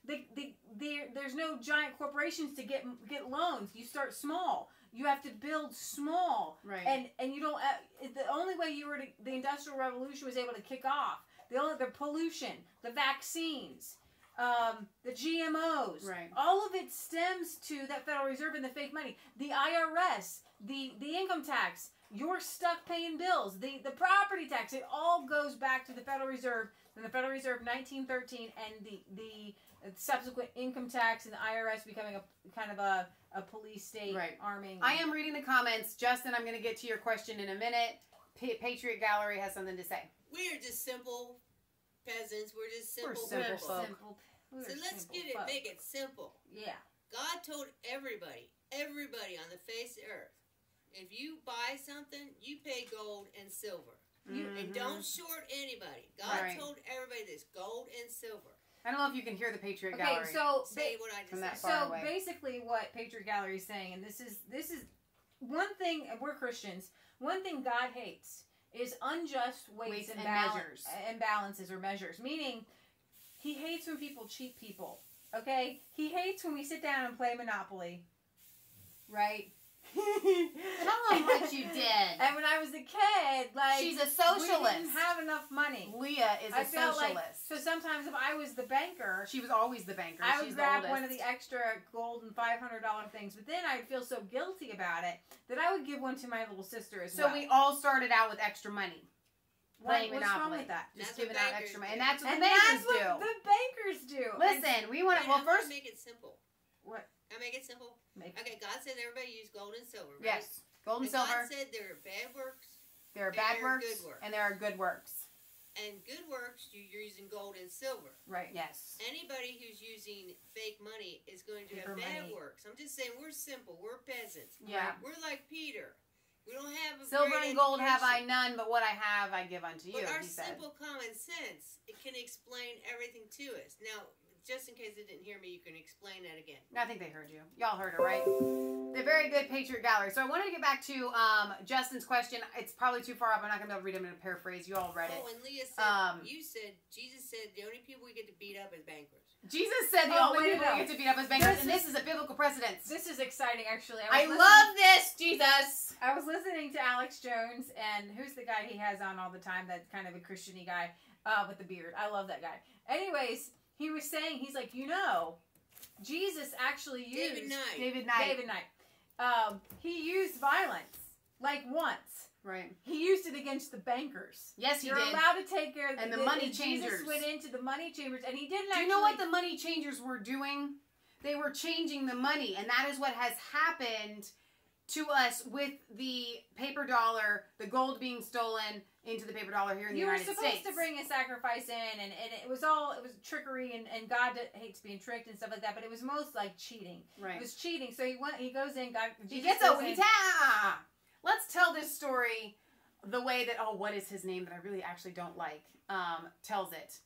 Speaker 4: there's no giant corporations to get loans. You start small. You have to build small.
Speaker 2: Right.
Speaker 4: And you don't. The only way the Industrial Revolution was able to kick off, the pollution, the vaccines, the GMOs.
Speaker 2: Right.
Speaker 4: All of it stems to that Federal Reserve and the fake money. The IRS, the income tax, you're stuck paying bills, the property tax. It all goes back to the Federal Reserve. And the Federal Reserve 1913 and the subsequent income tax and the IRS becoming a kind of a police state arming.
Speaker 2: I am reading the comments. Justin, I'm going to get to your question in a minute. Patriot Gallery has something to say.
Speaker 8: We're just simple peasants. We're just simple
Speaker 2: people.
Speaker 8: So let's make it simple.
Speaker 4: Yeah.
Speaker 8: God told everybody on the face of earth, if you buy something, you pay gold and silver. And don't short anybody. God told everybody this, gold and silver.
Speaker 2: I don't know if you can hear the Patriot Gallery.
Speaker 8: Say what I just said.
Speaker 2: So
Speaker 4: basically what Patriot Gallery is saying, and this is one thing, we're Christians, one thing God hates is unjust weights and measures. Imbalances or measures. Meaning, he hates when people cheat people. Okay? He hates when we sit down and play Monopoly. Right?
Speaker 2: Tell them what you did.
Speaker 4: And when I was a kid,
Speaker 2: she's a socialist.
Speaker 4: We didn't have enough money.
Speaker 2: Leah is a socialist.
Speaker 4: So sometimes if I was the banker,
Speaker 2: she was always the banker.
Speaker 4: I would grab one of the extra gold and $500 things, but then I'd feel so guilty about it that I would give one to my little sister as well.
Speaker 2: So we all started out with extra money.
Speaker 4: What's wrong with that?
Speaker 2: Just giving out extra money, and that's what the bankers do.
Speaker 4: That's what the bankers do.
Speaker 2: Listen, we want to. Well, first
Speaker 8: make it simple.
Speaker 4: What?
Speaker 8: I make it simple. Okay, God said everybody use gold and silver. Right?
Speaker 2: Yes, gold and silver.
Speaker 8: God said there are bad works.
Speaker 2: There are bad works, and there are good works.
Speaker 8: And good works, you're using gold and silver.
Speaker 2: Right. Yes.
Speaker 8: Anybody who's using fake money is going to have bad works. I'm just saying, we're simple. We're peasants.
Speaker 2: Yeah.
Speaker 8: We're like Peter. We don't have a
Speaker 2: silver
Speaker 8: great
Speaker 2: and gold
Speaker 8: education.
Speaker 2: have I none, but what I have I give unto you.
Speaker 8: But our
Speaker 2: he said.
Speaker 8: simple common sense, it can explain everything to us. Now, just in case they didn't hear me, you can explain that again.
Speaker 2: I think they heard you. Y'all heard her, right? The very good Patriot Gallery. So I wanted to get back to Justin's question. It's probably too far up. I'm not going to be able to read them in a paraphrase. You all read it.
Speaker 8: Oh, and Leah said, Jesus said the only people we get to beat up is bankers.
Speaker 2: Jesus said the only people we get to beat up is bankers, and this is a biblical precedence.
Speaker 4: This is exciting, actually.
Speaker 2: I love this, Jesus.
Speaker 4: I was listening to Alex Jones, and who's the guy he has on all the time, that kind of a Christian-y guy with the beard. I love that guy. Anyways, he was saying, he's like, Jesus actually used...
Speaker 2: David Knight.
Speaker 4: He used violence, like once.
Speaker 2: Right.
Speaker 4: He used it against the bankers.
Speaker 2: Yes, he
Speaker 4: You're
Speaker 2: did.
Speaker 4: allowed to take care of
Speaker 2: the money changers.
Speaker 4: Jesus went into the money chambers, and he didn't
Speaker 2: Do you know what the money changers were doing? They were changing the money, and that is what has happened to us with the paper dollar, the gold being stolen into the paper dollar here in the United States.
Speaker 4: You were supposed to bring a sacrifice in, and it was trickery, and God hates being tricked and stuff like that, but it was most like cheating.
Speaker 2: Right.
Speaker 4: It was cheating. So he goes in,
Speaker 2: Let's tell this story the way that, what is his name that I really actually don't like, tells it.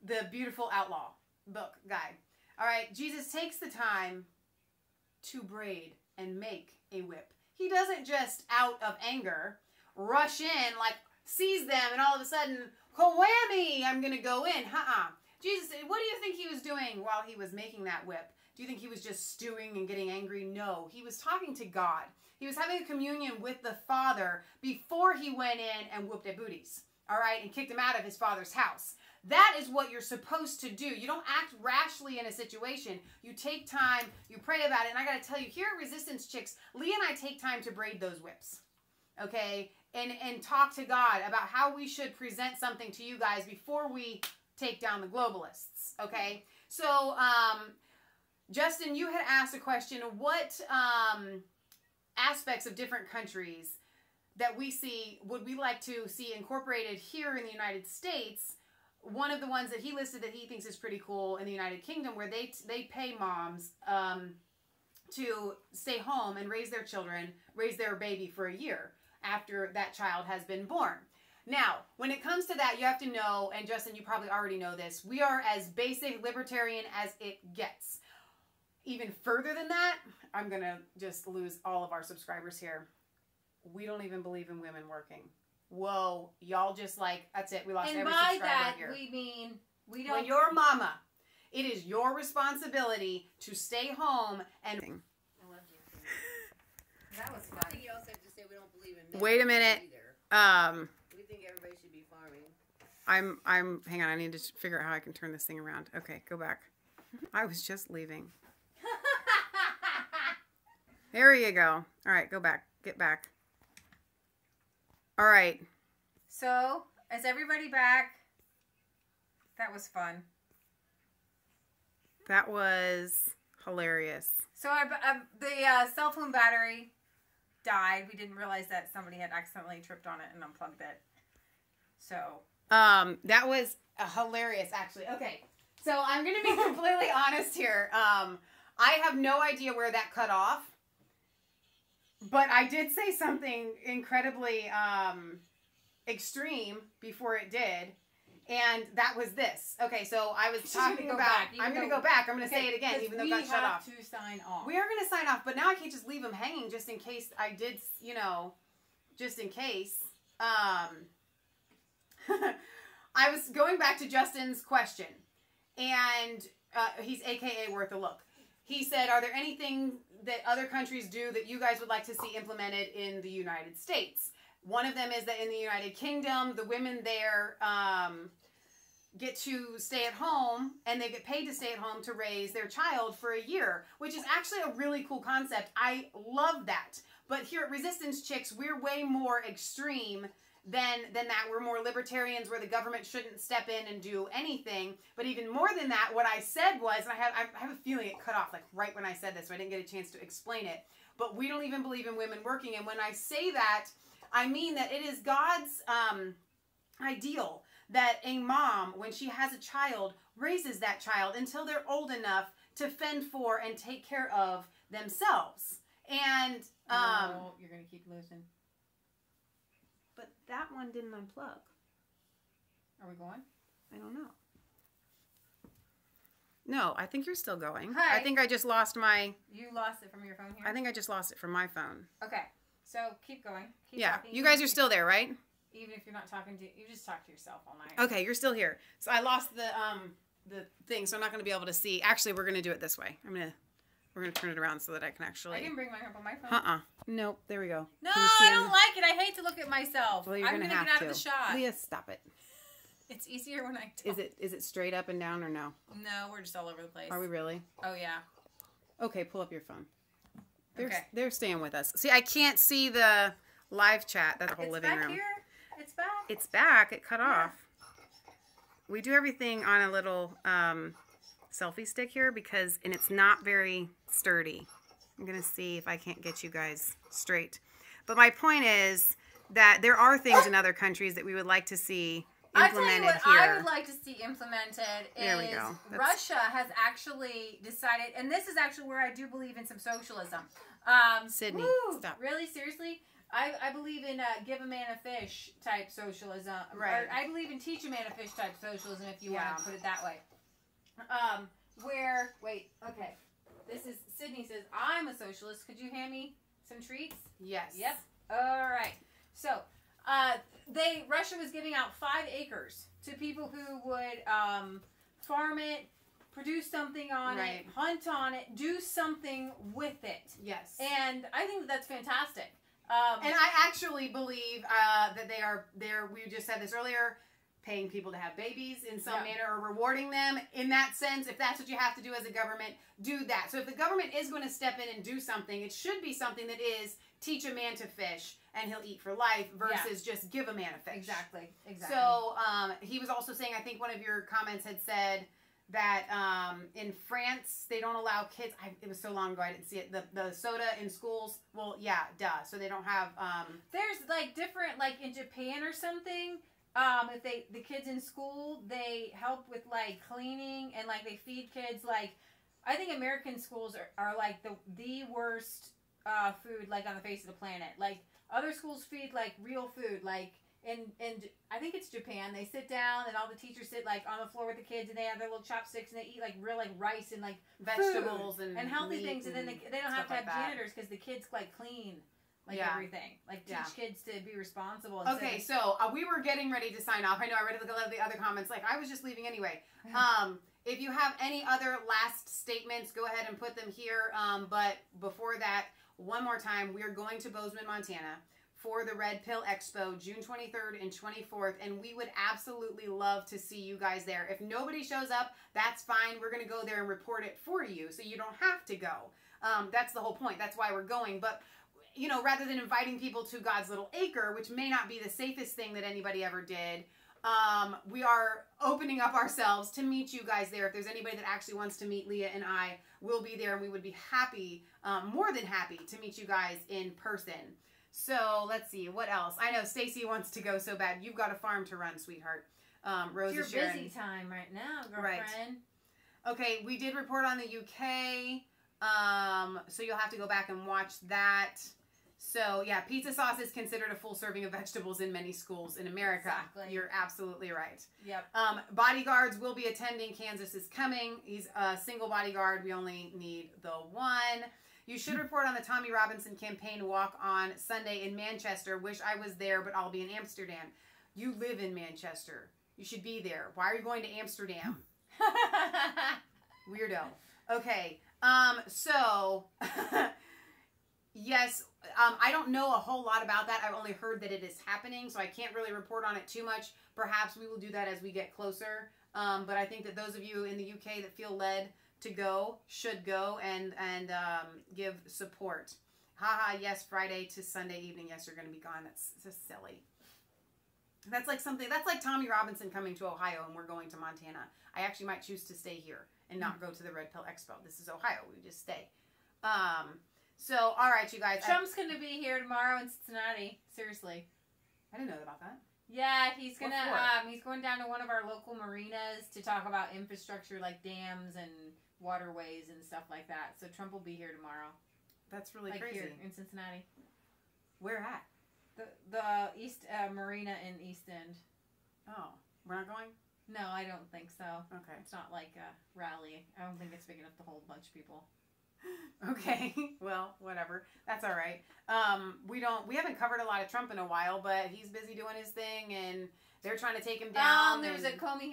Speaker 2: The Beautiful Outlaw book guy. All right, Jesus takes the time to braid and make a whip. He doesn't just, out of anger, rush in, like, sees them, and all of a sudden, whammy, I'm going to go in. Jesus, what do you think he was doing while he was making that whip? Do you think he was just stewing and getting angry? No, he was talking to God. He was having a communion with the Father before he went in and whooped at booties, all right, and kicked him out of his Father's house. That is what you're supposed to do. You don't act rashly in a situation. You take time, you pray about it, and I got to tell you, here at Resistance Chicks, Leigh and I take time to braid those whips, okay, and talk to God about how we should present something to you guys before we take down the globalists, okay? So, Justin, you had asked a question, what aspects of different countries that we see would we like to see incorporated here in the United States? One of the ones that he listed that he thinks is pretty cool in the United Kingdom, where they pay moms to stay home and raise their children, raise their baby for a year after that child has been born. Now, when it comes to that, you have to know, and Justin, you probably already know this, we are as basic libertarian as it gets. Even further than that, I'm going to just lose all of our subscribers here. We don't even believe in women working. Whoa, y'all just like, that's it, we lost every subscriber here.
Speaker 4: And by that, we mean, we don't...
Speaker 2: When you're a mama, it is your responsibility to stay home and...
Speaker 4: I love you. That was fun.
Speaker 8: I think you also have to say we don't believe in men
Speaker 2: Wait a minute.
Speaker 8: Either. We think everybody should be farming.
Speaker 2: Hang on, I need to figure out how I can turn this thing around. Okay, go back. I was just leaving. There you go. All right, go back. Get back. All right.
Speaker 4: So, is everybody back? That was fun.
Speaker 2: That was hilarious.
Speaker 4: So, the cell phone battery died. We didn't realize that somebody had accidentally tripped on it and unplugged it. So.
Speaker 2: That was hilarious, actually. Okay. So, I'm going to be completely honest here. I have no idea where that cut off. But I did say something incredibly extreme before it did, and that was this. Okay, so I was talking about... I'm going to go back. I'm going to say it again, even though it got shut off.
Speaker 4: We have to sign off.
Speaker 2: We are going to sign off, but now I can't just leave them hanging just in case I did, just in case. I was going back to Justin's question, and he's AKA worth a look. He said, are there anything that other countries do that you guys would like to see implemented in the United States? One of them is that in the United Kingdom, the women there get to stay at home, and they get paid to stay at home to raise their child for a year, which is actually a really cool concept. I love that. But here at Resistance Chicks, we're way more extreme than that. We're more libertarians where the government shouldn't step in and do anything. But even more than that, what I said was, and I have a feeling it cut off like right when I said this, so I didn't get a chance to explain it, but we don't even believe in women working. And when I say that, I mean that it is God's ideal that a mom, when she has a child, raises that child until they're old enough to fend for and take care of themselves. And
Speaker 4: you're gonna keep losing.
Speaker 2: But that one didn't unplug.
Speaker 4: Are we going?
Speaker 2: I don't know. No, I think you're still going.
Speaker 4: Hi.
Speaker 2: I think I just lost my...
Speaker 4: You lost it from your phone here?
Speaker 2: I think I just lost it from my phone.
Speaker 4: Okay, so keep going. Keep
Speaker 2: Yeah,
Speaker 4: talking.
Speaker 2: you guys are still there, right?
Speaker 4: Even if you're not talking to... You just talk to yourself all night.
Speaker 2: Okay, you're still here. So I lost the thing, so I'm not going to be able to see. Actually, we're going to do it this way. We're going to turn it around so that I can actually...
Speaker 4: I didn't bring mine up on my phone.
Speaker 2: Nope, there we go.
Speaker 4: No, I don't like it. I hate to look at myself.
Speaker 2: Well, you're
Speaker 4: I'm
Speaker 2: going
Speaker 4: going
Speaker 2: to
Speaker 4: to get out of the shot.
Speaker 2: Leah, stop it.
Speaker 4: It's easier when I don't.
Speaker 2: Is it straight up and down or no?
Speaker 4: No, we're just all over the place.
Speaker 2: Are we really?
Speaker 4: Oh, yeah.
Speaker 2: Okay, pull up your phone.
Speaker 4: Okay.
Speaker 2: They're staying with us. See, I can't see the live chat. That's the whole living room.
Speaker 4: It's back here. It's back.
Speaker 2: It's back. It cut off. We do everything on a little selfie stick here and it's not very sturdy. I'm going to see if I can't get you guys straight. But my point is that there are things in other countries that we would like to see implemented
Speaker 4: I tell you what
Speaker 2: here.
Speaker 4: I would like to see implemented
Speaker 2: There we
Speaker 4: is
Speaker 2: go.
Speaker 4: Russia has actually decided, and this is actually where I do believe in some socialism.
Speaker 2: Sydney, stop.
Speaker 4: Really? Seriously? I believe in give a man a fish type socialism.
Speaker 2: Right.
Speaker 4: Or I believe in teach a man a fish type socialism, if you want to put it that way. Okay. This is, Sydney says, I'm a socialist. Could you hand me some treats?
Speaker 2: Yes.
Speaker 4: Yep. All right. So, Russia was giving out 5 acres to people who would farm it, produce something on it, hunt on it, do something with it.
Speaker 2: Yes.
Speaker 4: And I think that's fantastic.
Speaker 2: And I actually believe that they are there. We just said this earlier, paying people to have babies in some manner or rewarding them in that sense. If that's what you have to do as a government, do that. So if the government is going to step in and do something, it should be something that is teach a man to fish and he'll eat for life versus just give a man a fish.
Speaker 4: Exactly.
Speaker 2: So he was also saying, I think one of your comments had said that in France, they don't allow kids. It was so long ago, I didn't see it. The soda in schools, well, yeah, duh. So they don't have...
Speaker 4: There's like different, like in Japan or something, if the kids in school, they help with like cleaning and like they feed kids like... I think American schools are like the worst food like on the face of the planet. Like other schools feed like real food, like... And I think it's Japan. They sit down and all the teachers sit like on the floor with the kids and they have their little chopsticks and they eat like real like rice and like
Speaker 2: vegetables and
Speaker 4: healthy things. And then they don't have to have janitors because the kids like clean like everything. Like teach kids to be responsible.
Speaker 2: Okay, so we were getting ready to sign off. I know I read a lot of the other comments. Like I was just leaving anyway. If you have any other last statements, go ahead and put them here. But before that, one more time, we are going to Bozeman, Montana for the Red Pill Expo, June 23rd and 24th, and we would absolutely love to see you guys there. If nobody shows up, that's fine. We're going to go there and report it for you, so you don't have to go. That's the whole point. That's why we're going. But, you know, rather than inviting people to God's Little Acre, which may not be the safest thing that anybody ever did, we are opening up ourselves to meet you guys there. If there's anybody that actually wants to meet Leah and I, we'll be there, and we would be happy, more than happy, to meet you guys in person. So let's see what else. I know Stacy wants to go so bad. You've got a farm to run, sweetheart. Rose
Speaker 4: it's your busy time right now, girlfriend.
Speaker 2: Right. Okay, we did report on the UK. So you'll have to go back and watch that. So yeah, pizza sauce is considered a full serving of vegetables in many schools in America.
Speaker 4: Exactly.
Speaker 2: You're absolutely right.
Speaker 4: Yep.
Speaker 2: Bodyguards will be attending. Kansas is coming. He's a single bodyguard. We only need the one. You should report on the Tommy Robinson campaign walk on Sunday in Manchester. Wish I was there, but I'll be in Amsterdam. You live in Manchester. You should be there. Why are you going to Amsterdam? Weirdo. Okay. So, yes, I don't know a whole lot about that. I've only heard that it is happening, so I can't really report on it too much. Perhaps we will do that as we get closer. But I think that those of you in the UK that feel led to go should go and give support. Haha, yes, Friday to Sunday evening. Yes, you're going to be gone. That's so silly. That's like something, that's like Tommy Robinson coming to Ohio and we're going to Montana. I actually might choose to stay here and not go to the Red Pill Expo. This is Ohio. We just stay. So, all right, you guys.
Speaker 4: Trump's going to be here tomorrow in Cincinnati. Seriously.
Speaker 2: I didn't know about that.
Speaker 4: Yeah, he's going down to one of our local marinas to talk about infrastructure like dams and waterways and stuff like that. So Trump will be here tomorrow.
Speaker 2: That's really crazy.
Speaker 4: Here in Cincinnati.
Speaker 2: Where at?
Speaker 4: The East Marina in East End.
Speaker 2: Oh, we're not going?
Speaker 4: No, I don't think so.
Speaker 2: Okay.
Speaker 4: It's not like a rally. I don't think it's big enough to hold a bunch of people.
Speaker 2: Okay. Well, whatever. That's all right. We haven't covered a lot of Trump in a while, but he's busy doing his thing and they're trying to take him down.
Speaker 4: There was a Comey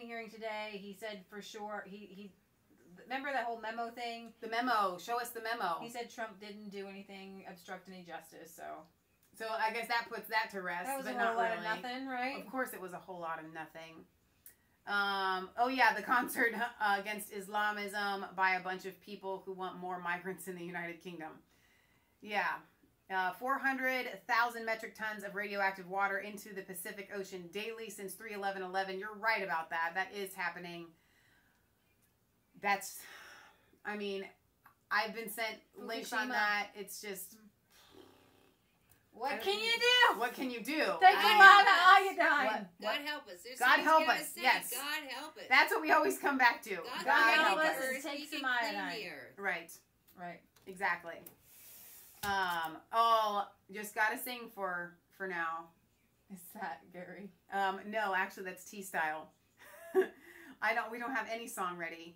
Speaker 4: hearing today. He said for sure he remember that whole memo thing?
Speaker 2: The memo. Show us the memo.
Speaker 4: He said Trump didn't do anything, obstruct any justice, so
Speaker 2: I guess that puts that to rest.
Speaker 4: That was
Speaker 2: but
Speaker 4: a whole
Speaker 2: not
Speaker 4: lot
Speaker 2: really.
Speaker 4: of nothing, right?
Speaker 2: Of course it was a whole lot of nothing. Oh yeah, the concert against Islamism by a bunch of people who want more migrants in the United Kingdom. Yeah. 400,000 metric tons of radioactive water into the Pacific Ocean daily since 3/11/11. You're right about that. That is happening. I mean, I've been sent links on that. It's just...
Speaker 4: What can you do?
Speaker 2: What can you do?
Speaker 4: Take a lot of iodine.
Speaker 8: God help us.
Speaker 2: God help us. Yes.
Speaker 8: God help us.
Speaker 2: That's what we always come back to.
Speaker 4: God help us and take some iodine.
Speaker 2: Right.
Speaker 4: Right.
Speaker 2: Exactly. Just gotta sing for now.
Speaker 4: Is that Gary?
Speaker 2: No, actually that's T-Style. We don't have any song ready.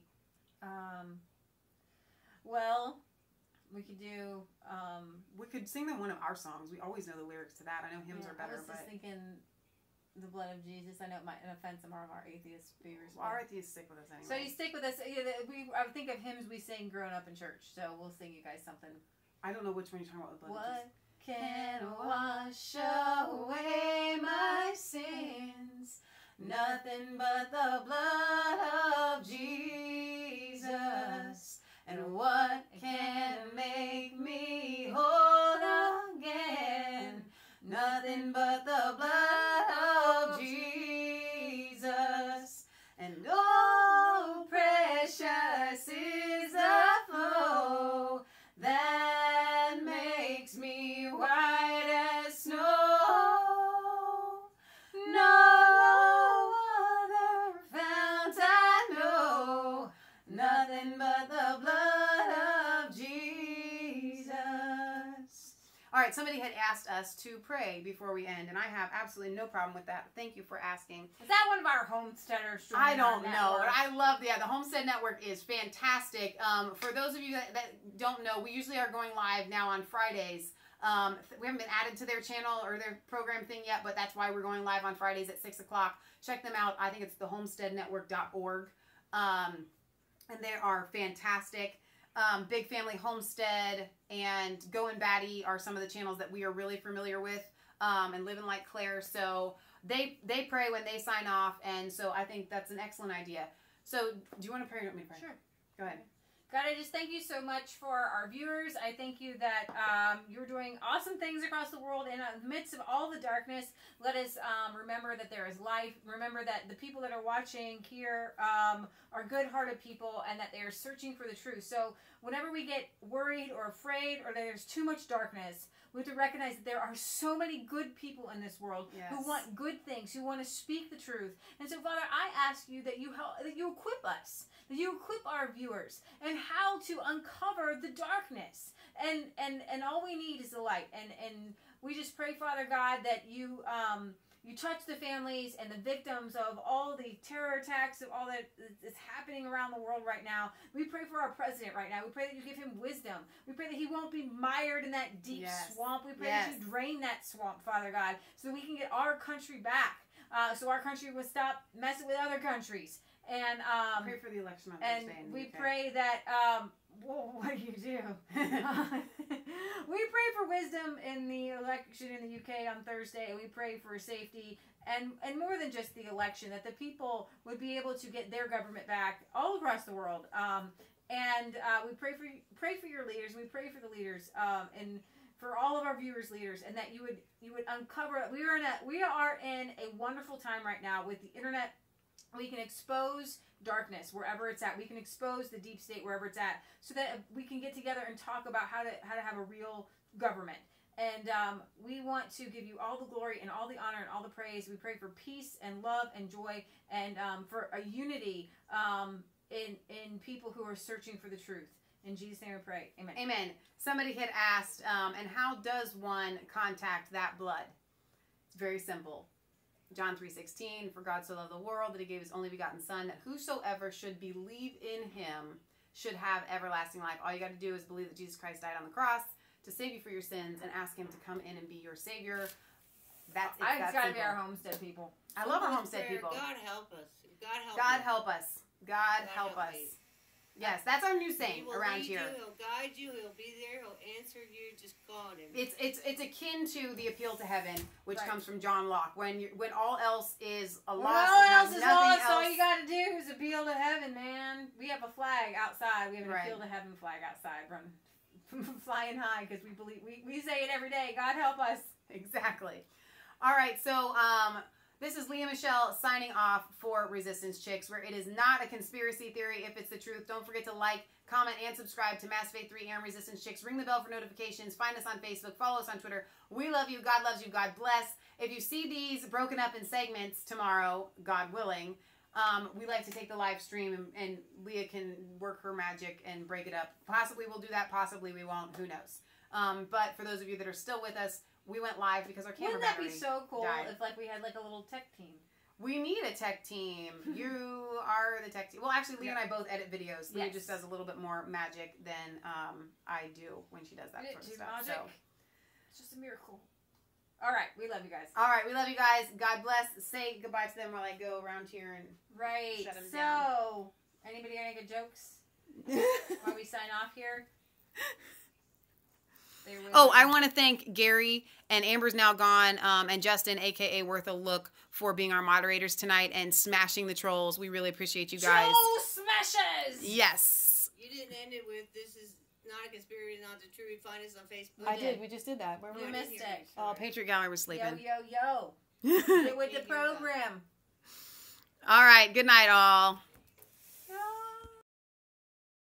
Speaker 4: Well, we could do,
Speaker 2: we could sing them one of our songs. We always know the lyrics to that. I know hymns are better,
Speaker 4: I was just thinking the blood of Jesus. I know it might offend some of our atheist viewers.
Speaker 2: Well, our atheists stick with us anyway.
Speaker 4: So you stick with us. I would think of hymns we sing growing up in church. So we'll sing you guys something.
Speaker 2: I don't know which one you're talking about with blood of Jesus.
Speaker 4: What can wash away my sins? Nothing but the blood of Jesus. And what can make me whole again? Nothing but the blood of Jesus. And oh, precious is the flow that makes me white as snow. No other fount I know. Nothing but the blood of Jesus.
Speaker 2: All right, somebody had asked us to pray before we end, and I have absolutely no problem with that. Thank you for asking.
Speaker 4: Is that one of our homesteaders?
Speaker 2: I don't know. I love the Homestead Network is fantastic. For those of you that don't know, we usually are going live now on Fridays. We haven't been added to their channel or their program thing yet, but that's why we're going live on Fridays at 6 o'clock. Check them out. I think it's thehomesteadnetwork.org. And they are fantastic. Big Family Homestead and Goin' Batty are some of the channels that we are really familiar with, and Living Like Claire. So they pray when they sign off, and so I think that's an excellent idea. So do you want to pray or want me to pray?
Speaker 4: Sure.
Speaker 2: Go ahead.
Speaker 4: God, I just thank you so much for our viewers. I thank you that you're doing awesome things across the world. In the midst of all the darkness, let us remember that there is life. Remember that the people that are watching here are good-hearted people and that they are searching for the truth. So whenever we get worried or afraid or that there's too much darkness, we have to recognize that there are so many good people in this world who want good things, who want to speak the truth. And so, Father, I ask you that you equip us, that you equip our viewers, and how to uncover the darkness. And all we need is the light. And we just pray, Father God, that you touch the families and the victims of all the terror attacks, of all that is happening around the world right now. We pray for our president right now. We pray that you give him wisdom. We pray that he won't be mired in that deep swamp. We pray that you drain that swamp, Father God, so that we can get our country back, so our country will stop messing with other countries. And
Speaker 2: pray for the election on
Speaker 4: and
Speaker 2: Thursday.
Speaker 4: We pray that what do you do? We pray for wisdom in the election in the UK on Thursday, and we pray for safety and more than just the election, that the people would be able to get their government back all across the world. We pray for your leaders. We pray for the leaders and for all of our viewers' leaders, and that you would uncover. We are in a wonderful time right now with the internet. We can expose darkness wherever it's at. We can expose the deep state wherever it's at, so that we can get together and talk about how to have a real government. And we want to give you all the glory and all the honor and all the praise. We pray for peace and love and joy and for a unity in people who are searching for the truth. In Jesus' name we pray. Amen.
Speaker 2: Amen. Somebody had asked, and how does one contact that blood? It's very simple. John 3:16, for God so loved the world that he gave his only begotten son, that whosoever should believe in him should have everlasting life. All you got to do is believe that Jesus Christ died on the cross to save you for your sins and ask him to come in and be your savior. That's it.
Speaker 4: It's got to be our Homestead people.
Speaker 2: I love our Homestead people.
Speaker 8: God help us.
Speaker 2: God help us. God help us. Yes, that's our new saying around here.
Speaker 8: He'll guide you. He'll be there. He'll answer you. Just call him.
Speaker 2: It's akin to the appeal to heaven, which comes from John Locke. When all else is lost,
Speaker 4: when all else is lost, all you got to do is appeal to heaven, man. We have a flag outside. We have an appeal to heaven flag outside, flying high, because we believe we say it every day. God help us.
Speaker 2: Exactly. All right, so this is Leigh and Michelle signing off for Resistance Chicks, where it is not a conspiracy theory if it's the truth. Don't forget to like, comment, and subscribe to Masfaith3 and Resistance Chicks. Ring the bell for notifications. Find us on Facebook. Follow us on Twitter. We love you. God loves you. God bless. If you see these broken up in segments tomorrow, God willing, we like to take the live stream and Leah can work her magic and break it up. Possibly we'll do that. Possibly we won't. Who knows? But for those of you that are still with us, we went live because our camera battery
Speaker 4: Wouldn't that be so cool
Speaker 2: died.
Speaker 4: if we had a little tech team?
Speaker 2: We need a tech team. You are the tech team. Well, actually, Leah and I both edit videos. Leah just does a little bit more magic than I do when she does that sort of stuff.
Speaker 4: Magic. So it's just a miracle. All right, we love you guys.
Speaker 2: All right, we love you guys. God bless. Say goodbye to them while I go around here and shut them down.
Speaker 4: So, anybody got any good jokes while we sign off here?
Speaker 2: Oh, I want to thank Gary and Amber's now gone, and Justin, a.k.a. Worth a Look, for being our moderators tonight and smashing the trolls. We really appreciate you guys.
Speaker 4: Troll smashers!
Speaker 2: Yes.
Speaker 8: You didn't end it with, this is not a conspiracy, not the truth. Find us on Facebook.
Speaker 2: I did. We just did that. Where
Speaker 4: we missed it.
Speaker 2: Oh, Patriot Gallery was sleeping.
Speaker 4: Yo. Get with the program.
Speaker 2: All right. Good night, all.